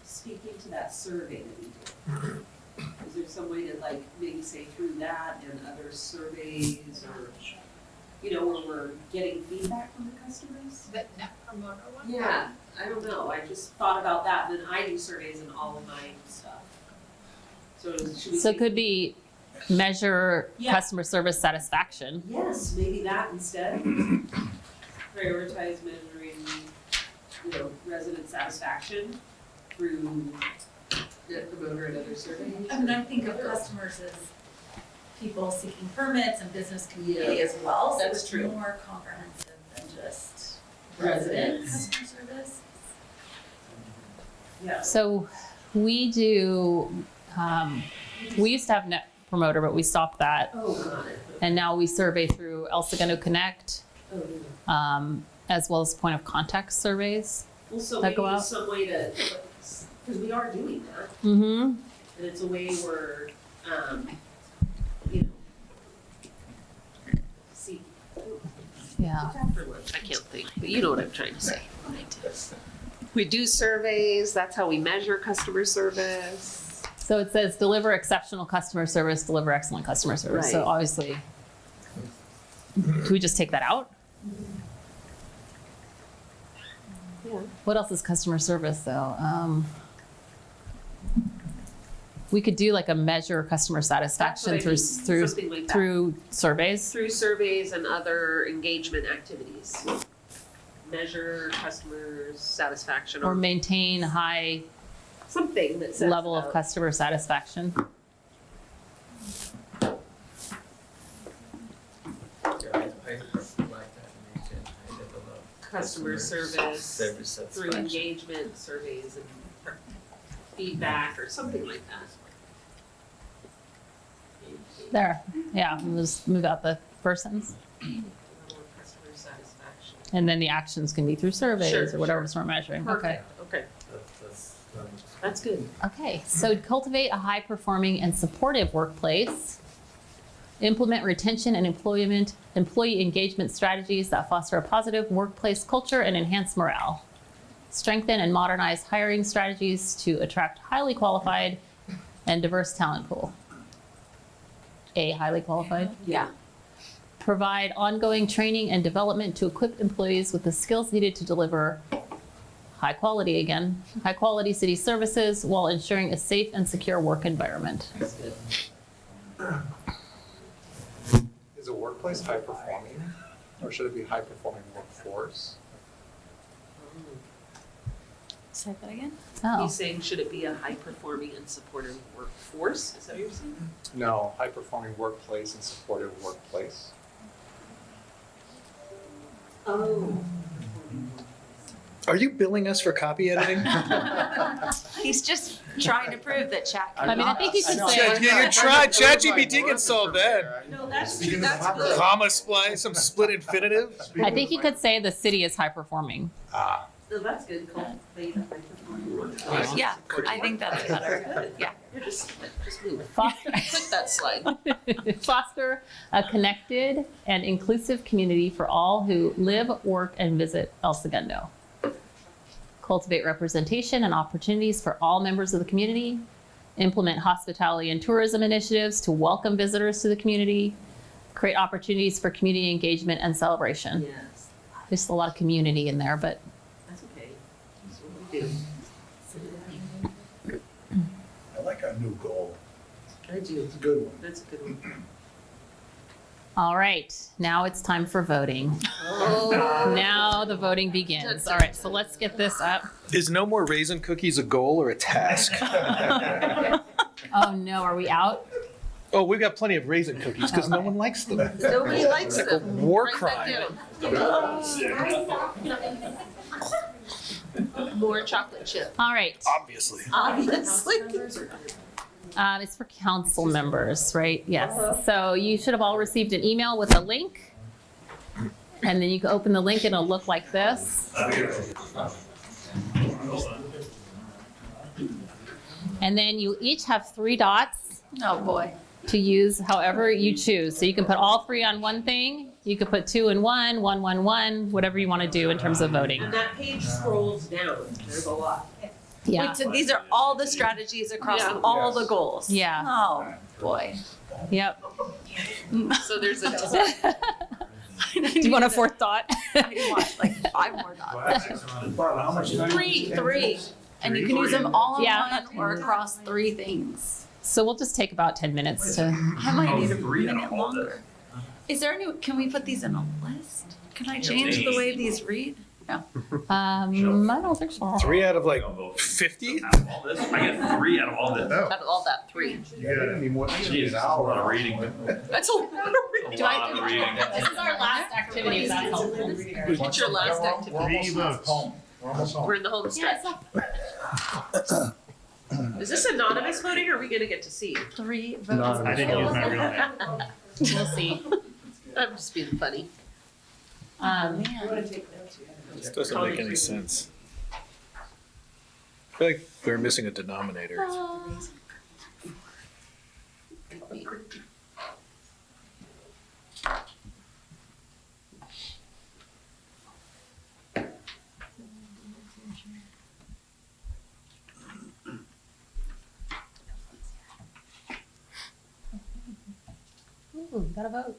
speaking to that survey that we did? Is there some way to like maybe say through that and other surveys or, you know, where we're getting feedback from the customers? The net promoter one? Yeah, I don't know, I just thought about that, and then I do surveys in all of my stuff. So should we? So say- it could be measure Yeah. customer service satisfaction. Yes, maybe that instead. Prioritize measuring, you know, resident satisfaction through net promoter and other surveys. I mean, I think of customers as people seeking permits and business community as well. So That's it's true. more comprehensive than just Residents. customer service. Yeah. So we do, we used to have net promoter, but we stopped that. Oh, got it. And now we survey through El Segundo Connect, Oh, as well as point of contact surveys. well, so that maybe go out. there's some way to, because we are doing that, Mm-hmm. and it's a way where, you know, see. Yeah. After lunch, I can't think, but you know what I'm trying to say. We do surveys, that's how we measure customer service. So it says deliver exceptional customer service, deliver excellent customer service. So Right. obviously, can we just take that out? Yeah. What else is customer service though? We could do like a measure customer satisfaction That's what I through mean, something like that. through surveys. Through surveys and other engagement activities. Measure customers' satisfaction Or or maintain a high something that says level of about- customer satisfaction. customer service through engagement surveys and feedback or something like that. There, yeah, we'll just move out the first sentence. Level of customer satisfaction. And then the actions can be through surveys Sure, or whatever we're measuring. Okay. Perfect, okay. That's good. Okay, so cultivate a high-performing and supportive workplace. Implement retention and employee engagement strategies that foster a positive workplace culture and enhance morale. Strengthen and modernize hiring strategies to attract highly qualified and diverse talent pool. A, highly qualified. Yeah. Provide ongoing training and development to equip employees with the skills needed to deliver high quality city services while ensuring a safe and secure work environment. That's good. Is a workplace high performing, or should it be high performing workforce? Say that again? Oh, He's saying, should it be a high-performing and supportive workforce? Is that what you're saying? No, high performing workplace and supportive workplace. Oh. Are you billing us for copy editing? He's just trying to prove that chat. I mean, I think you should say. Yeah, you tried. ChatGPT can solve that. No, that's true, that's good. Comma splice, some split infinitive. I think you could say the city is high performing. No, that's good. Yeah, I think that's better. Yeah. You're just move. Foster, Click that slide. foster a connected and inclusive community for all who live, work, and visit El Segundo. Cultivate representation and opportunities for all members of the community. Implement hospitality and tourism initiatives to welcome visitors to the community. Create opportunities for community engagement and celebration. Yes, There's a lot of community in there, but that's okay. That's what we do. I like our new goal. I do. It's a good one. That's a good one. all right, now it's time for voting. Oh. Now the voting begins. All right, so let's get this up. Is no more raisin cookies a goal or a task? Oh no, are we out? Oh, we've got plenty of raisin cookies because no one likes them. Nobody likes It's like a them. war Write that crime. down. More chocolate chip. All right, Obviously. Obviously. it's for council members, right? Yes. So you should have all received an email with a link. And then you can open the link and it'll look like this. And then you each have 3 dots Oh, boy. to use however you choose. So you can put all 3 on one thing. You could put 2 in 1, 1, 1, 1, whatever you want to do in terms of voting. And that page scrolls down. There's a lot. Yeah. Wait, so these are all the strategies across Yeah. all the goals? Yeah. Oh, boy. Yep. So there's a. Do you want a 4th dot? I want like 5 more dots. 3. And you can use them all in Yeah. one or across 3 things. So we'll just take about 10 minutes to. I might need a minute longer. Is there any, can we put these in a list? Can I change the way these read? No. I don't think so. 3 out of like 50? I get 3 out of all this. Out of all that, 3. Jeez, that's a lot of reading. That's a lot of reading. Do I do reading? This is our last activity, if that's helpful. It's your last activity. We're in the home stretch. Is this anonymous voting or are we gonna get to see? 3 votes. I didn't use my real name. We'll see. I'm just being funny. This doesn't make any sense. I feel like we're missing a denominator. Ooh, gotta vote.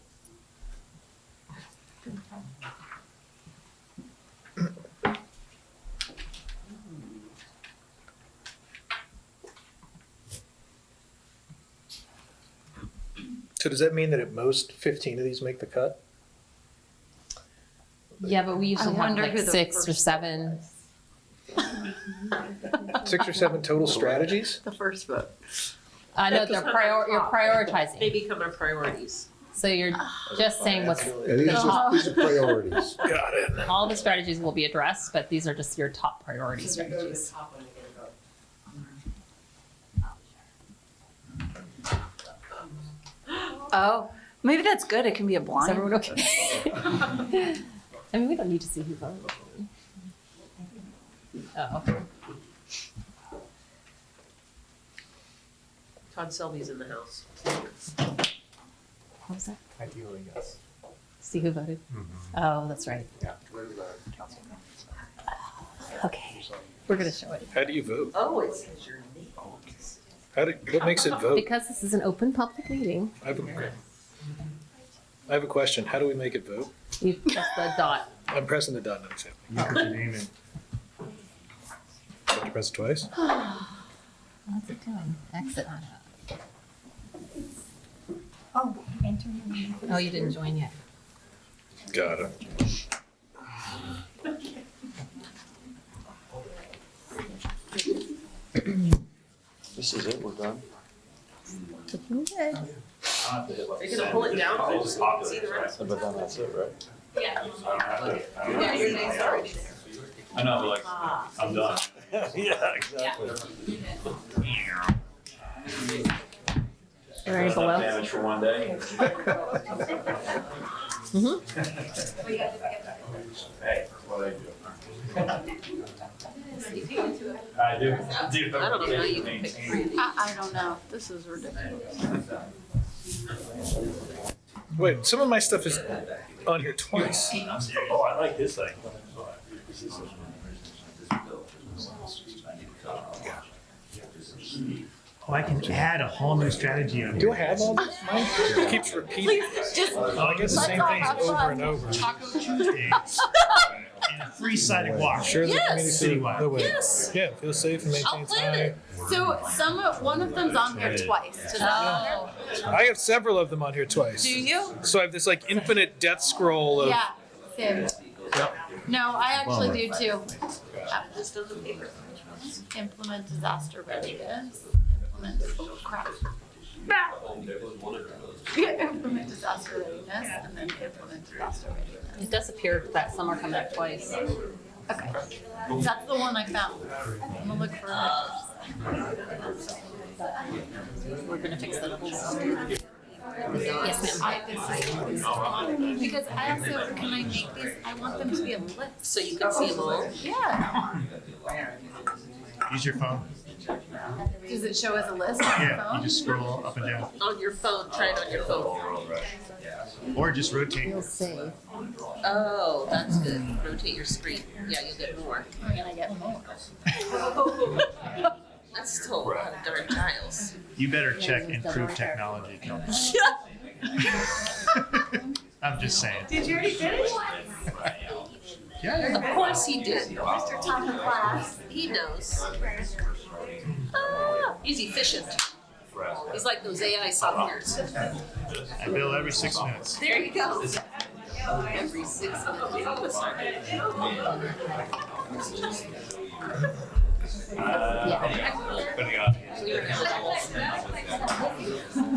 So does that mean that at most 15 of these make the cut? Yeah, but we usually have wonder like who the 6 or first 7. 6 or 7 total strategies? The first vote. I know you're prioritizing. They become our priorities. So you're just saying what's Yeah, these are priorities. Got it. all the strategies will be addressed, but these are just your top priority strategies. Oh, maybe that's good. It can be a Is blind. everyone okay? I mean, we don't need to see who voted. Oh, Todd Selby's in the house. what was that? Ideally, yes. See who voted? Oh, that's right. Yeah. Okay, we're gonna show it. How do you vote? Oh, it says your name. What makes it vote? Because this is an open public meeting, I have a question. How do we make it vote? you press the dot. I'm pressing the dot, not accepting. You put your name in. Have to press it twice? What's it doing? Exit on it. Oh, enter your name. Oh, you didn't join yet. Got it. This is it, we're done. Looking good. Are you gonna pull it down so you can see the rest? But then that's it, right? Yeah. Yeah, your name's already there. I know, like, I'm done. Yeah, exactly. Right below. Damage for one day. Hey, what I do. I do. I don't know how you can pick three. I don't know. This is ridiculous. Wait, some of my stuff is on here twice. Oh, I like this thing. Oh, I can add a whole new strategy on here. Do I have all this? Mine keeps repeating. Just I get the same things over and over. Taco Tuesdays. And a free-sided walk. Sure the Yes. community Citywide. the way. Yes. Yeah, feel safe and I'll maintain plan it. So one of them's on here twice. Does that matter? I have several of them on here twice. Do you? So I have this like infinite death scroll of. Yeah, same. Yep. No, I actually do too. This doesn't paper. Implement disaster readiness. Implement, oh crap. Implement disaster readiness and then implement disaster readiness. It does appear that some are coming up twice. Okay, that's the one I found. I'm gonna look for others. We're gonna fix that. Yes, ma'am. Because I also, can I make these, I want them to be a list. So you can see them all? Yeah. Use your phone. Does it show as a list on your Yeah, you phone? just scroll up and down. On your phone, try it on your phone. Or just rotate. Oh, that's good. Rotate your screen. Yeah, you'll get more. We're gonna get more. That's still a lot of darn tiles. You better check improved technology, Kelly. I'm just saying. Did you already finish? Yeah. Of course he did. Mr. Top of Class. He knows. He's efficient. He's like those AI softwares. I bill every 6 minutes. There you go. Every 6 minutes. Do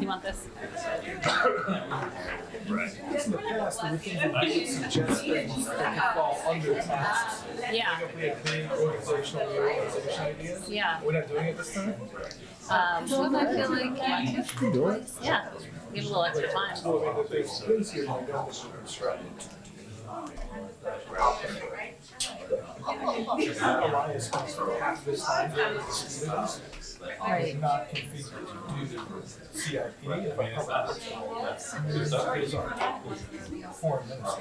you want this? In the past, there were things that we would suggest things that could fall under tasks. Yeah. Like if we had big organizational reorganization ideas. Yeah. We're not doing it this time? I feel like Yeah. Give a little extra time. Well, I mean, there's things here that we don't construct. Elias spends half this time doing the students. Right. Not configured to do the CIP if I come up with those are 4 minutes.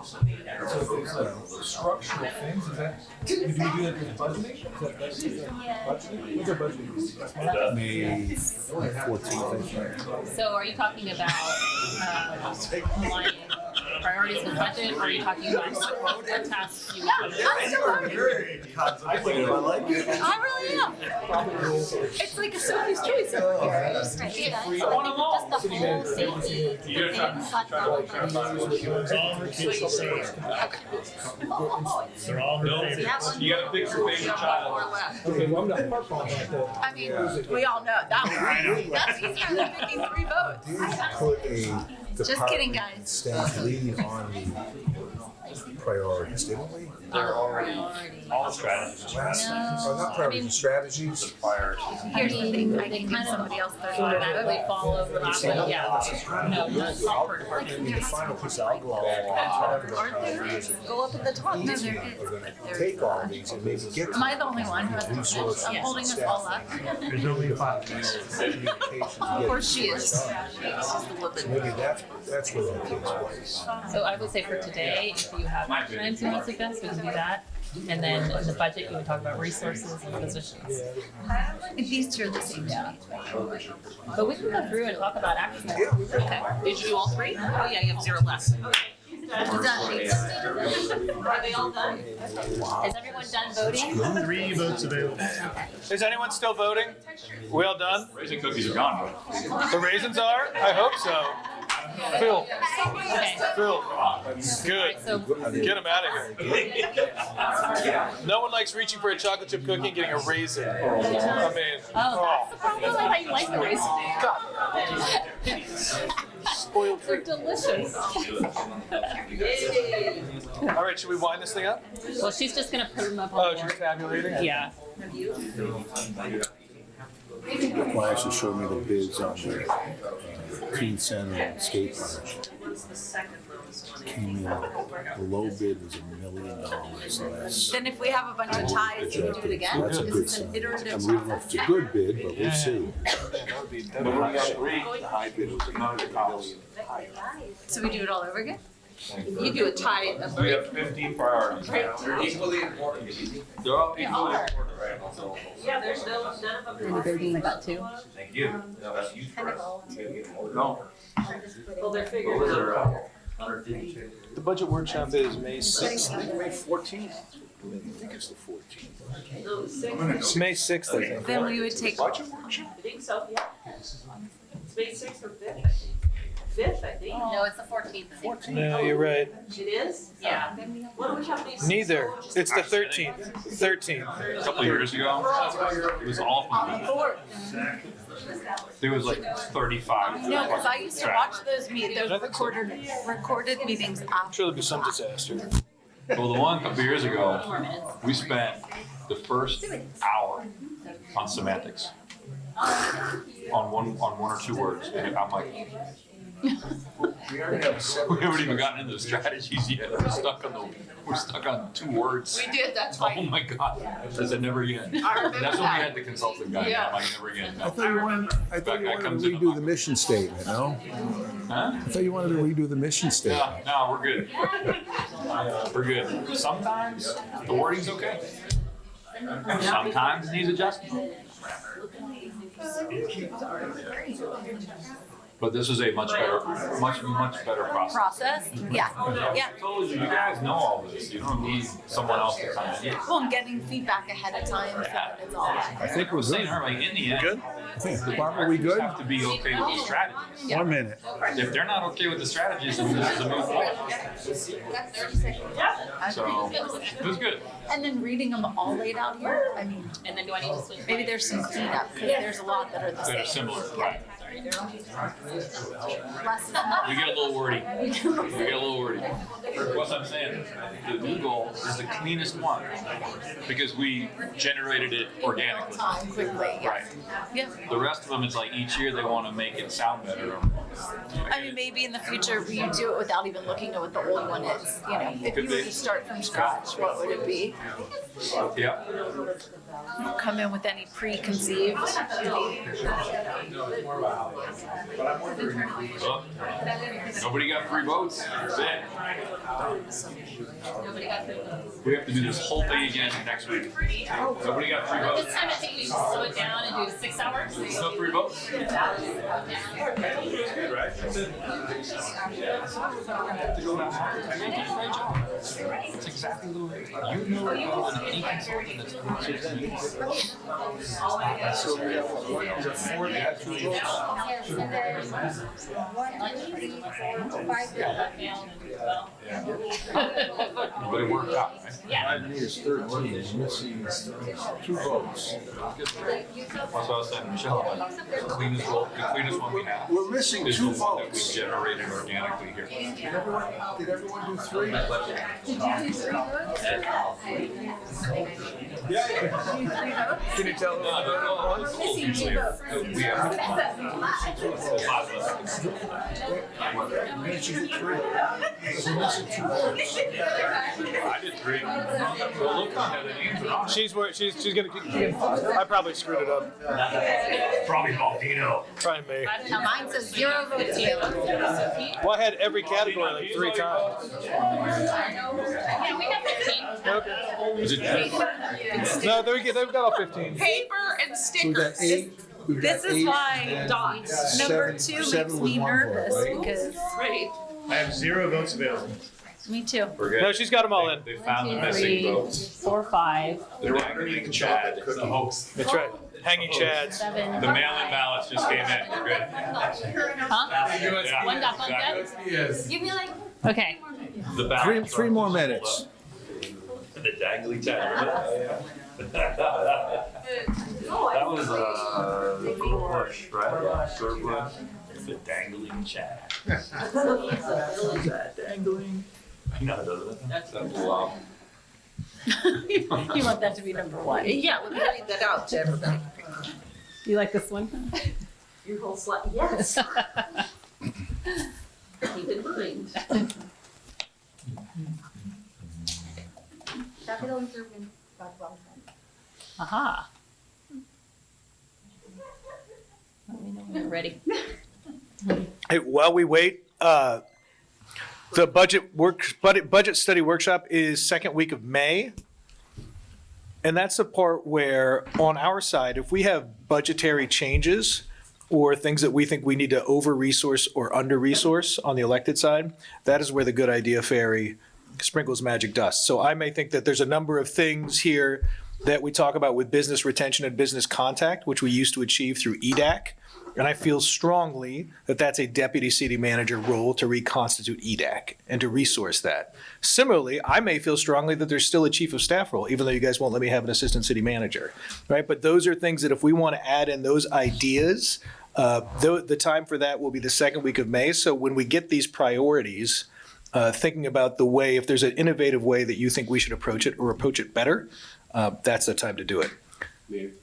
So if there's structural things, is that, do we do that with budgeting? Is that budgeting? What's our budgeting? That's my- May 14th, I think. So are you talking about aligning priorities with budget, or are you talking about what tasks you want? I'm still learning. I like it. I really am. It's like a Sophie's Choice over here. I just can't. Just the whole safety thing, but They're all her favorites. You gotta pick your favorite child. Okay, well, I'm not harp on that though. I mean, we all know that one. That's easier than picking 3 votes. Put a Just kidding, guys. staff lead on the priorities, didn't we? All strategies. Not priorities, the strategies. Here's the thing, I can give somebody else their Automatically fall over that way, yeah. No, not software I department. mean, the final piece, I'll go all talk about how ideas go up at the top. No, there are is. gonna take all these and maybe get Am I the only one who hasn't finished? I'm holding us all up. There's only 5. communications. Of course she is. So maybe that's where that takes place. So I would say for today, if you have times you want to suggest, we can do that. And then in the budget, you would talk about resources and positions. These two are the same. Yeah. But we can go through and talk about action. Okay. Did you do all 3? Oh yeah, you have 0 left. Done. Are they all done? Is everyone done voting? 3 votes available. Is anyone still voting? We all done? Raisin cookies are gone. The raisins are? I hope so. Phil. Okay. Phil. Good. So Get them out of here. No one likes reaching for a chocolate chip cookie and getting a raisin. I mean, oh, that's the problem. I thought you liked the race. spoiled They're delicious. All right, should we wind this thing up? Well, she's just gonna put them up on Oh, the she's board. tabulating? Yeah. Well, actually showed me the bids on the teen center and skate park. Came in, the low bid was $1 million less. Then if we have a bunch of ties, you can do it again? That's a Is good this an sign. iterative I mean, we don't know if it's a good bid, but we'll see. The high bid was $1 million. So we do it all over again? You do a tie, a We break. have 15 priorities. They're equally important. They're all They equally are. important, right? So- Yeah, there's none of them. And the building got two. Thank you. No, that's you first. No. Well, they're figuring it out. The budget workshop is May 6th, I think May 14th. I think it's the 14th. No, the 6th. It's May 6th, I think. Then we would take, I think so, yeah. It's May 6th or 5th, I think. 5th, I think. no, it's the 14th. No, you're right. It is? Yeah. What do we have these? Neither. It's the 13th. 13th. A couple of years ago, it was awful. There was like 35. No, because I used to watch those recorded meetings I'm after. sure there'll be some disaster. Well, the one a couple years ago, we spent the first hour on semantics. On one or two words. And I'm like, we haven't even gotten into the strategies yet. We're stuck on 2 words. We did, that's Oh why. my God. I said never again. I remember That's when we that. had the consultant guy. Yeah. I'm like, never again. I thought you wanted to redo the mission statement, no? Huh? I thought you wanted to redo the mission statement. No, we're good. We're good. Sometimes the wording's okay. Sometimes it needs adjustment. But this is a much better process. Process? Yeah, yeah. I told you, you guys know all this. You don't need someone else to come in. Well, I'm getting feedback ahead of time, so that it's all. I think we're Saying, good. all right, in the end, Good? Barbara, we good? have to be okay with the strategies. 1 minute. If they're not okay with the strategies, then this is a moot point. That's 30 seconds. So, it was good. And then reading them all laid out here, I mean, And then do I need to switch? maybe there's some cleanup, because there's a lot that are the That same. are similar, right? Less is not. We get a little wordy. We get a little wordy. What I'm saying, the new goal is the cleanest one because we generated it organically. Time quickly, yeah. Right. Yeah. The rest of them, it's like each year they want to make it sound better. I mean, maybe in the future, you do it without even looking at what the old one is, you know? If you were to start from scratch, what would it be? Yeah. Don't come in with any preconceived. Well, nobody got 3 votes. That's it. We have to do this whole thing again next week. Nobody got 3 votes. This time I think we should slow it down and do 6 hours. No 3 votes. Good, right? It's exactly the way you know better than any consultant that's worked with you. So we have 4 that have 2 votes. Yes, and there's 1, 2, 3, 4, 5. But it worked out, right? Yeah. I need is 13, we're missing 2 votes. That's what I was saying, Michelle, like, the cleanest one we have. We're missing is 2 the one that we votes. generated organically here. Did everyone do 3? Did you do 3 votes? Can you tell? We're missing 2 votes. We have 5 of us. You mentioned 3. We're missing 2 votes. I did 3. Well, look on the names are on. She's gonna. I probably screwed it up. Probably Baldino. Probably me. Now mine says 0 votes available. Well, I had every category like 3 times. Yeah, we have 15. Okay. Is it No, they've got all 15. Paper and So we got stickers. 8. We've got This is 8, why and dots. number 7 2 7 makes with me 1 vote, nervous right? because, Right. I have 0 votes available. me too. We're good. No, she's got them all in. They found the 1, 2, missing 3, votes. 4, 5, The dangling Chad. The hoax. That's right. Hanging chads. 7. The mail-in ballots just came in. We're good. Huh? Yeah, One got bumped exactly. up? Give me like. Okay. The ballots 3 are more just minutes. The dangling Chad. That was bush, right? Short bush. The dangling chat. Dangling. I know, doesn't it? That's wow. You want that to be number one. Yeah, let me read that out to everybody. You like this one? Your whole slide, yes. Keep in mind. Capital improvement got well done. Aha. Let me know when you're ready. Hey, while we wait, the budget study workshop is second week of May. And that's the part where, on our side, if we have budgetary changes or things that we think we need to over-resource or under-resource on the elected side, that is where the good idea fairy sprinkles magic dust. So I may think that there's a number of things here that we talk about with business retention and business contact, which we used to achieve through EDAC. And I feel strongly that that's a deputy city manager role to reconstitute EDAC and to resource that. Similarly, I may feel strongly that there's still a chief of staff role, even though you guys won't let me have an assistant city manager, right? But those are things that if we want to add in those ideas, the time for that will be the second week of May. So when we get these priorities, thinking about the way, if there's an innovative way that you think we should approach it or approach it better, that's the time to do it.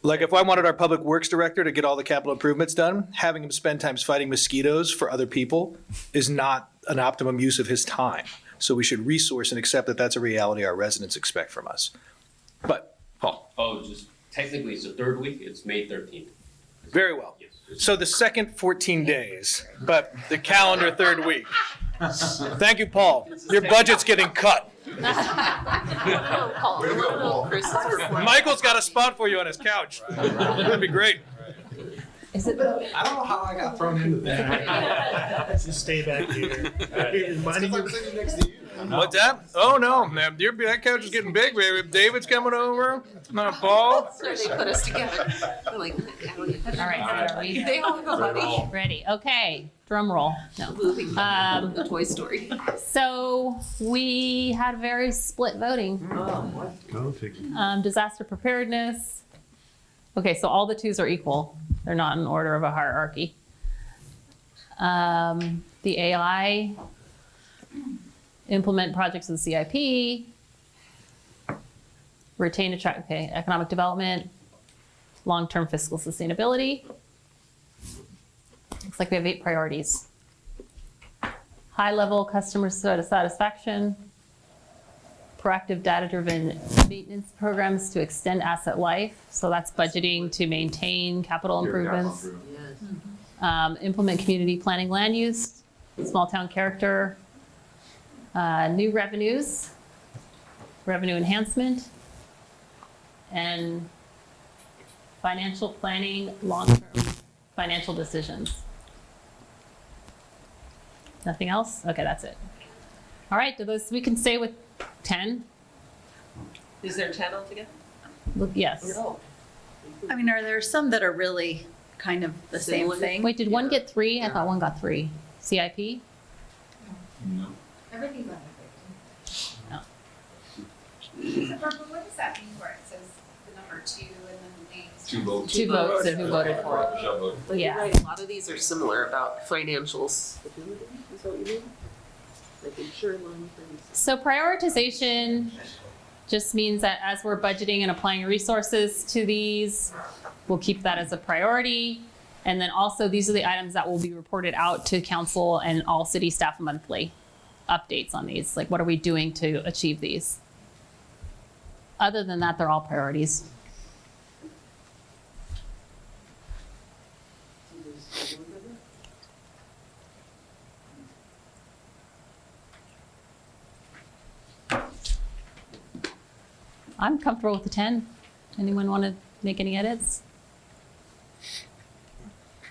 Like if I wanted our public works director to get all the capital improvements done, having him spend time fighting mosquitoes for other people is not an optimum use of his time. So we should resource and accept that that's a reality our residents expect from us. But, Paul. Oh, just technically it's the third week, it's May 13th. Very well. So the second 14 days, but the calendar third week. Thank you, Paul. Your budget's getting cut. Michael's got a spot for you on his couch. That'd be great. Is it? I don't know how I got thrown into that. Just stay back here. Reminding you. What's that? Oh no, man, that couch is getting big, baby. David's coming over. Paul. So they put us together. They're like, All right, so are we they all go, buddy. ready? Okay, drum roll. No. Moving the Toy Story. So we had very split voting. Go figure. Disaster preparedness. Okay, so all the twos are equal. They're not in order of a hierarchy. The AI, implement projects of the CIP, retain, attract, okay, economic development, long-term fiscal sustainability. Looks like we have 8 priorities. High-level customer satisfaction, proactive data-driven maintenance programs to extend asset life. So that's budgeting to maintain capital improvements. Implement community planning land use, small town character, new revenues, revenue enhancement, and financial planning, long-term financial decisions. Nothing else? Okay, that's it. All right, do those, we can stay with 10? Is there 10 altogether? Look, yes. No. I mean, are there some that are really kind of the same thing? Wait, did one get 3? I thought one got 3. CIP? No. Everything got No. So Purple, what does that mean where it says the number 2 and then the names? 2 votes. 2 votes and who voted for it. Michelle voted. But Yeah. you're right, a lot of these are similar about financial stability. Is that what you mean? Like insurance things. So prioritization just means that as we're budgeting and applying resources to these, we'll keep that as a priority. And then also these are the items that will be reported out to council and all city staff monthly. Updates on these, like what are we doing to achieve these? Other than that, they're all priorities. I'm comfortable with the 10. Anyone want to make any edits?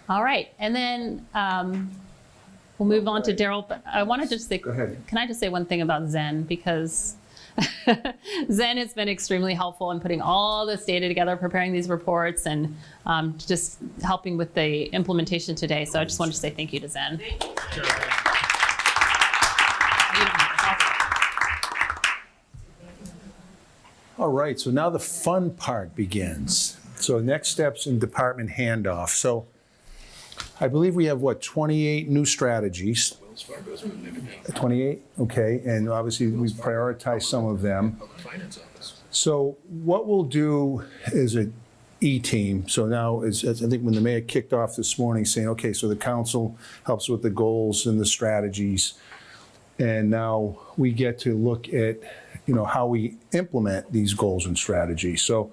All right, and then we'll move on to Daryl. But I want to just say, Go ahead. Can I just say one thing about Zen? Because Zen has been extremely helpful in putting all this data together, preparing these reports, and just helping with the implementation today. So I just wanted to say thank you to Zen. All right, so now the fun part begins. So next steps in department handoff. So I believe we have, 28 new strategies? 28, okay, and obviously we've prioritized some of them. So what we'll do is a E-team. So now, as I think when the mayor kicked off this morning saying, okay, so the council helps with the goals and the strategies. And now we get to look at, how we implement these goals and strategies. So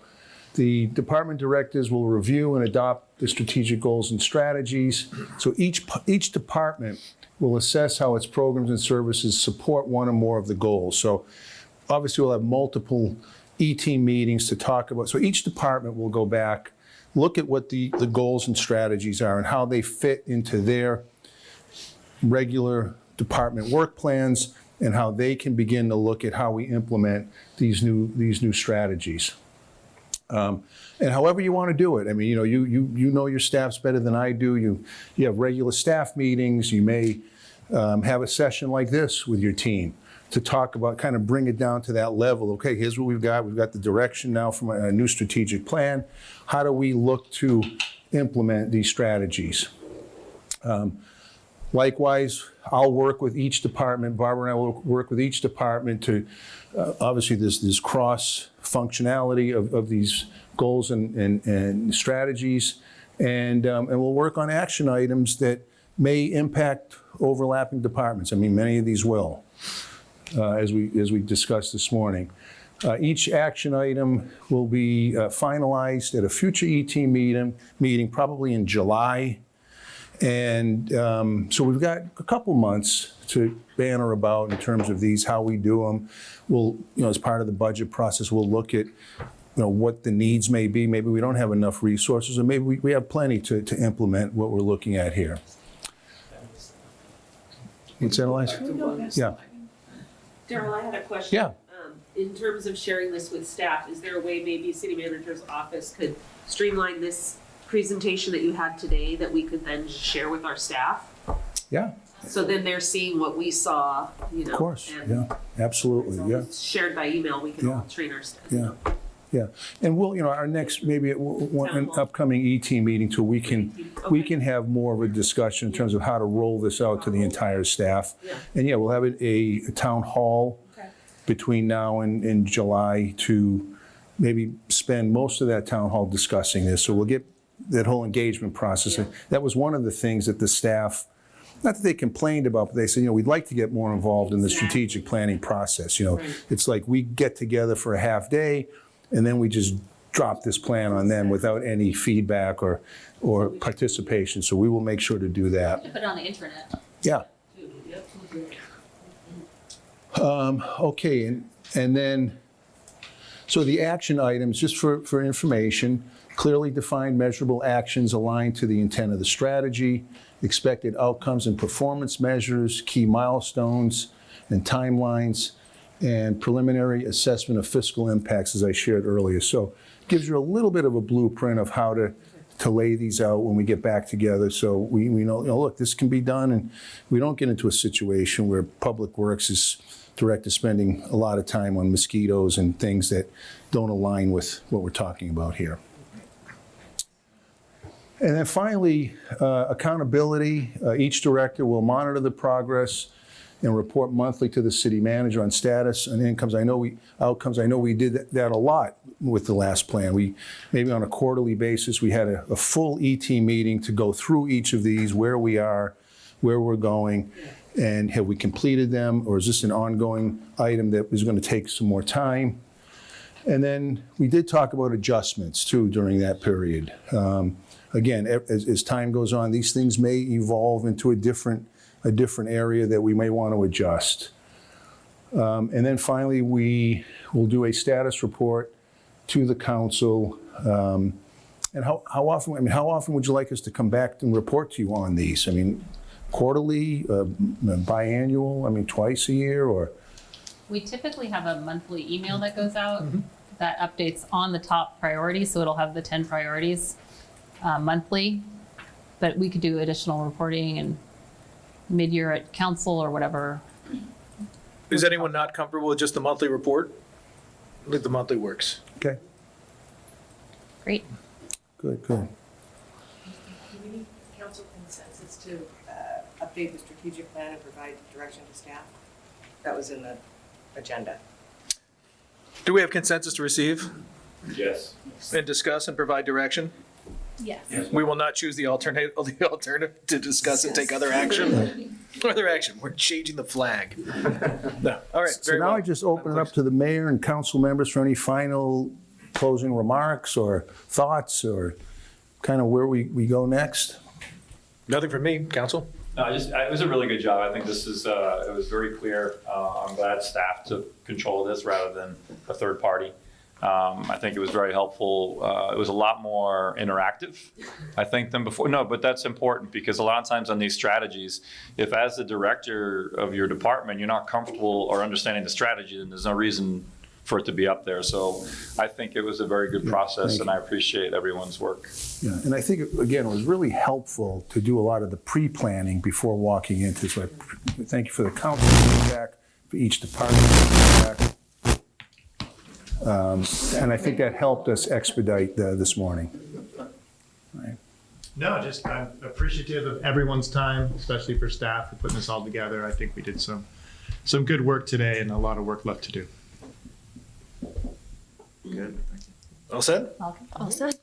the department directors will review and adopt the strategic goals and strategies. So each department will assess how its programs and services support one or more of the goals. So obviously we'll have multiple E-team meetings to talk about. So each department will go back, look at what the goals and strategies are and how they fit into their regular department work plans and how they can begin to look at how we implement these new strategies. And however you want to do it. I mean, you know your staffs better than I do. You have regular staff meetings. You may have a session like this with your team to talk about, kind of bring it down to that level. Okay, here's what we've got. We've got the direction now from a new strategic plan. How do we look to implement these strategies? Likewise, I'll work with each department. Barbara and I will work with each department to, obviously, this cross-functionality of these goals and strategies. And we'll work on action items that may impact overlapping departments. I mean, many of these will, as we discussed this morning. Each action item will be finalized at a future E-team meeting, probably in July. And so we've got a couple months to banter about in terms of these, how we do them. We'll, as part of the budget process, we'll look at, what the needs may be. Maybe we don't have enough resources, or maybe we have plenty to implement what we're looking at here. What's that, Elias? Yeah. Daryl, I had a question. Yeah. In terms of sharing this with staff, is there a way maybe city manager's office could streamline this presentation that you had today that we could then share with our staff? Yeah. So then they're seeing what we saw, Of course, yeah, absolutely, yeah. shared by email, we can all train our staff. Yeah, yeah. And we'll, our next, maybe an upcoming E-team meeting, so we can have more of a discussion in terms of how to roll this out to the entire staff. And yeah, we'll have a town hall between now and July to maybe spend most of that town hall discussing this. So we'll get that whole engagement process. That was one of the things that the staff, not that they complained about, but they said, we'd like to get more involved in the strategic planning process. It's like we get together for a half day and then we just drop this plan on them without any feedback or participation. So we will make sure to do that. Put it on the internet. Yeah. Okay, and then, so the action items, just for information, clearly defined measurable actions aligned to the intent of the strategy, expected outcomes and performance measures, key milestones and timelines, and preliminary assessment of fiscal impacts, as I shared earlier. So it gives you a little bit of a blueprint of how to lay these out when we get back together. So we know, look, this can be done, and we don't get into a situation where Public Works director spending a lot of time on mosquitoes and things that don't align with what we're talking about here. And then finally, accountability. Each director will monitor the progress and report monthly to the city manager on status and outcomes. I know we did that a lot with the last plan. We, maybe on a quarterly basis, we had a full E-team meeting to go through each of these, where we are, where we're going, and have we completed them, or is this an ongoing item that is going to take some more time? And then we did talk about adjustments too during that period. Again, as time goes on, these things may evolve into a different area that we may want to adjust. And then finally, we will do a status report to the council. And how often would you like us to come back and report to you on these? I mean, quarterly, biannual, twice a year, or? We typically have a monthly email that goes out that updates on the top priorities, so it'll have the 10 priorities monthly, but we could do additional reporting and mid-year at council or whatever. Is anyone not comfortable with just the monthly report? I think the monthly works. Okay. Great. good. Do we need council consensus to update the strategic plan and provide direction to staff? That was in the agenda. Do we have consensus to receive Yes. and discuss and provide direction? Yes. We will not choose the alternative to discuss and take other action. Other action. We're changing the flag. No. All right. So Very now well. I just open it up to the mayor and council members for any final closing remarks or thoughts or kind of where we go next. Nothing from me, council. No, it was a really good job. I think this is, it was very clear. I'm glad staff took control of this rather than a third party. I think it was very helpful. It was a lot more interactive, I think, than before. No, but that's important because a lot of times on these strategies, if as the director of your department, you're not comfortable or understanding the strategy, then there's no reason for it to be up there. So I think it was a very good process and I appreciate everyone's work. Yeah, and I think, again, it was really helpful to do a lot of the pre-planning before walking into. So I thank you for the council feedback, for each department feedback. And I think that helped us expedite this morning. Right. No, just I'm appreciative of everyone's time, especially for staff for putting this all together. I think we did some good work today and a lot of work left to do. Good. All said? All set.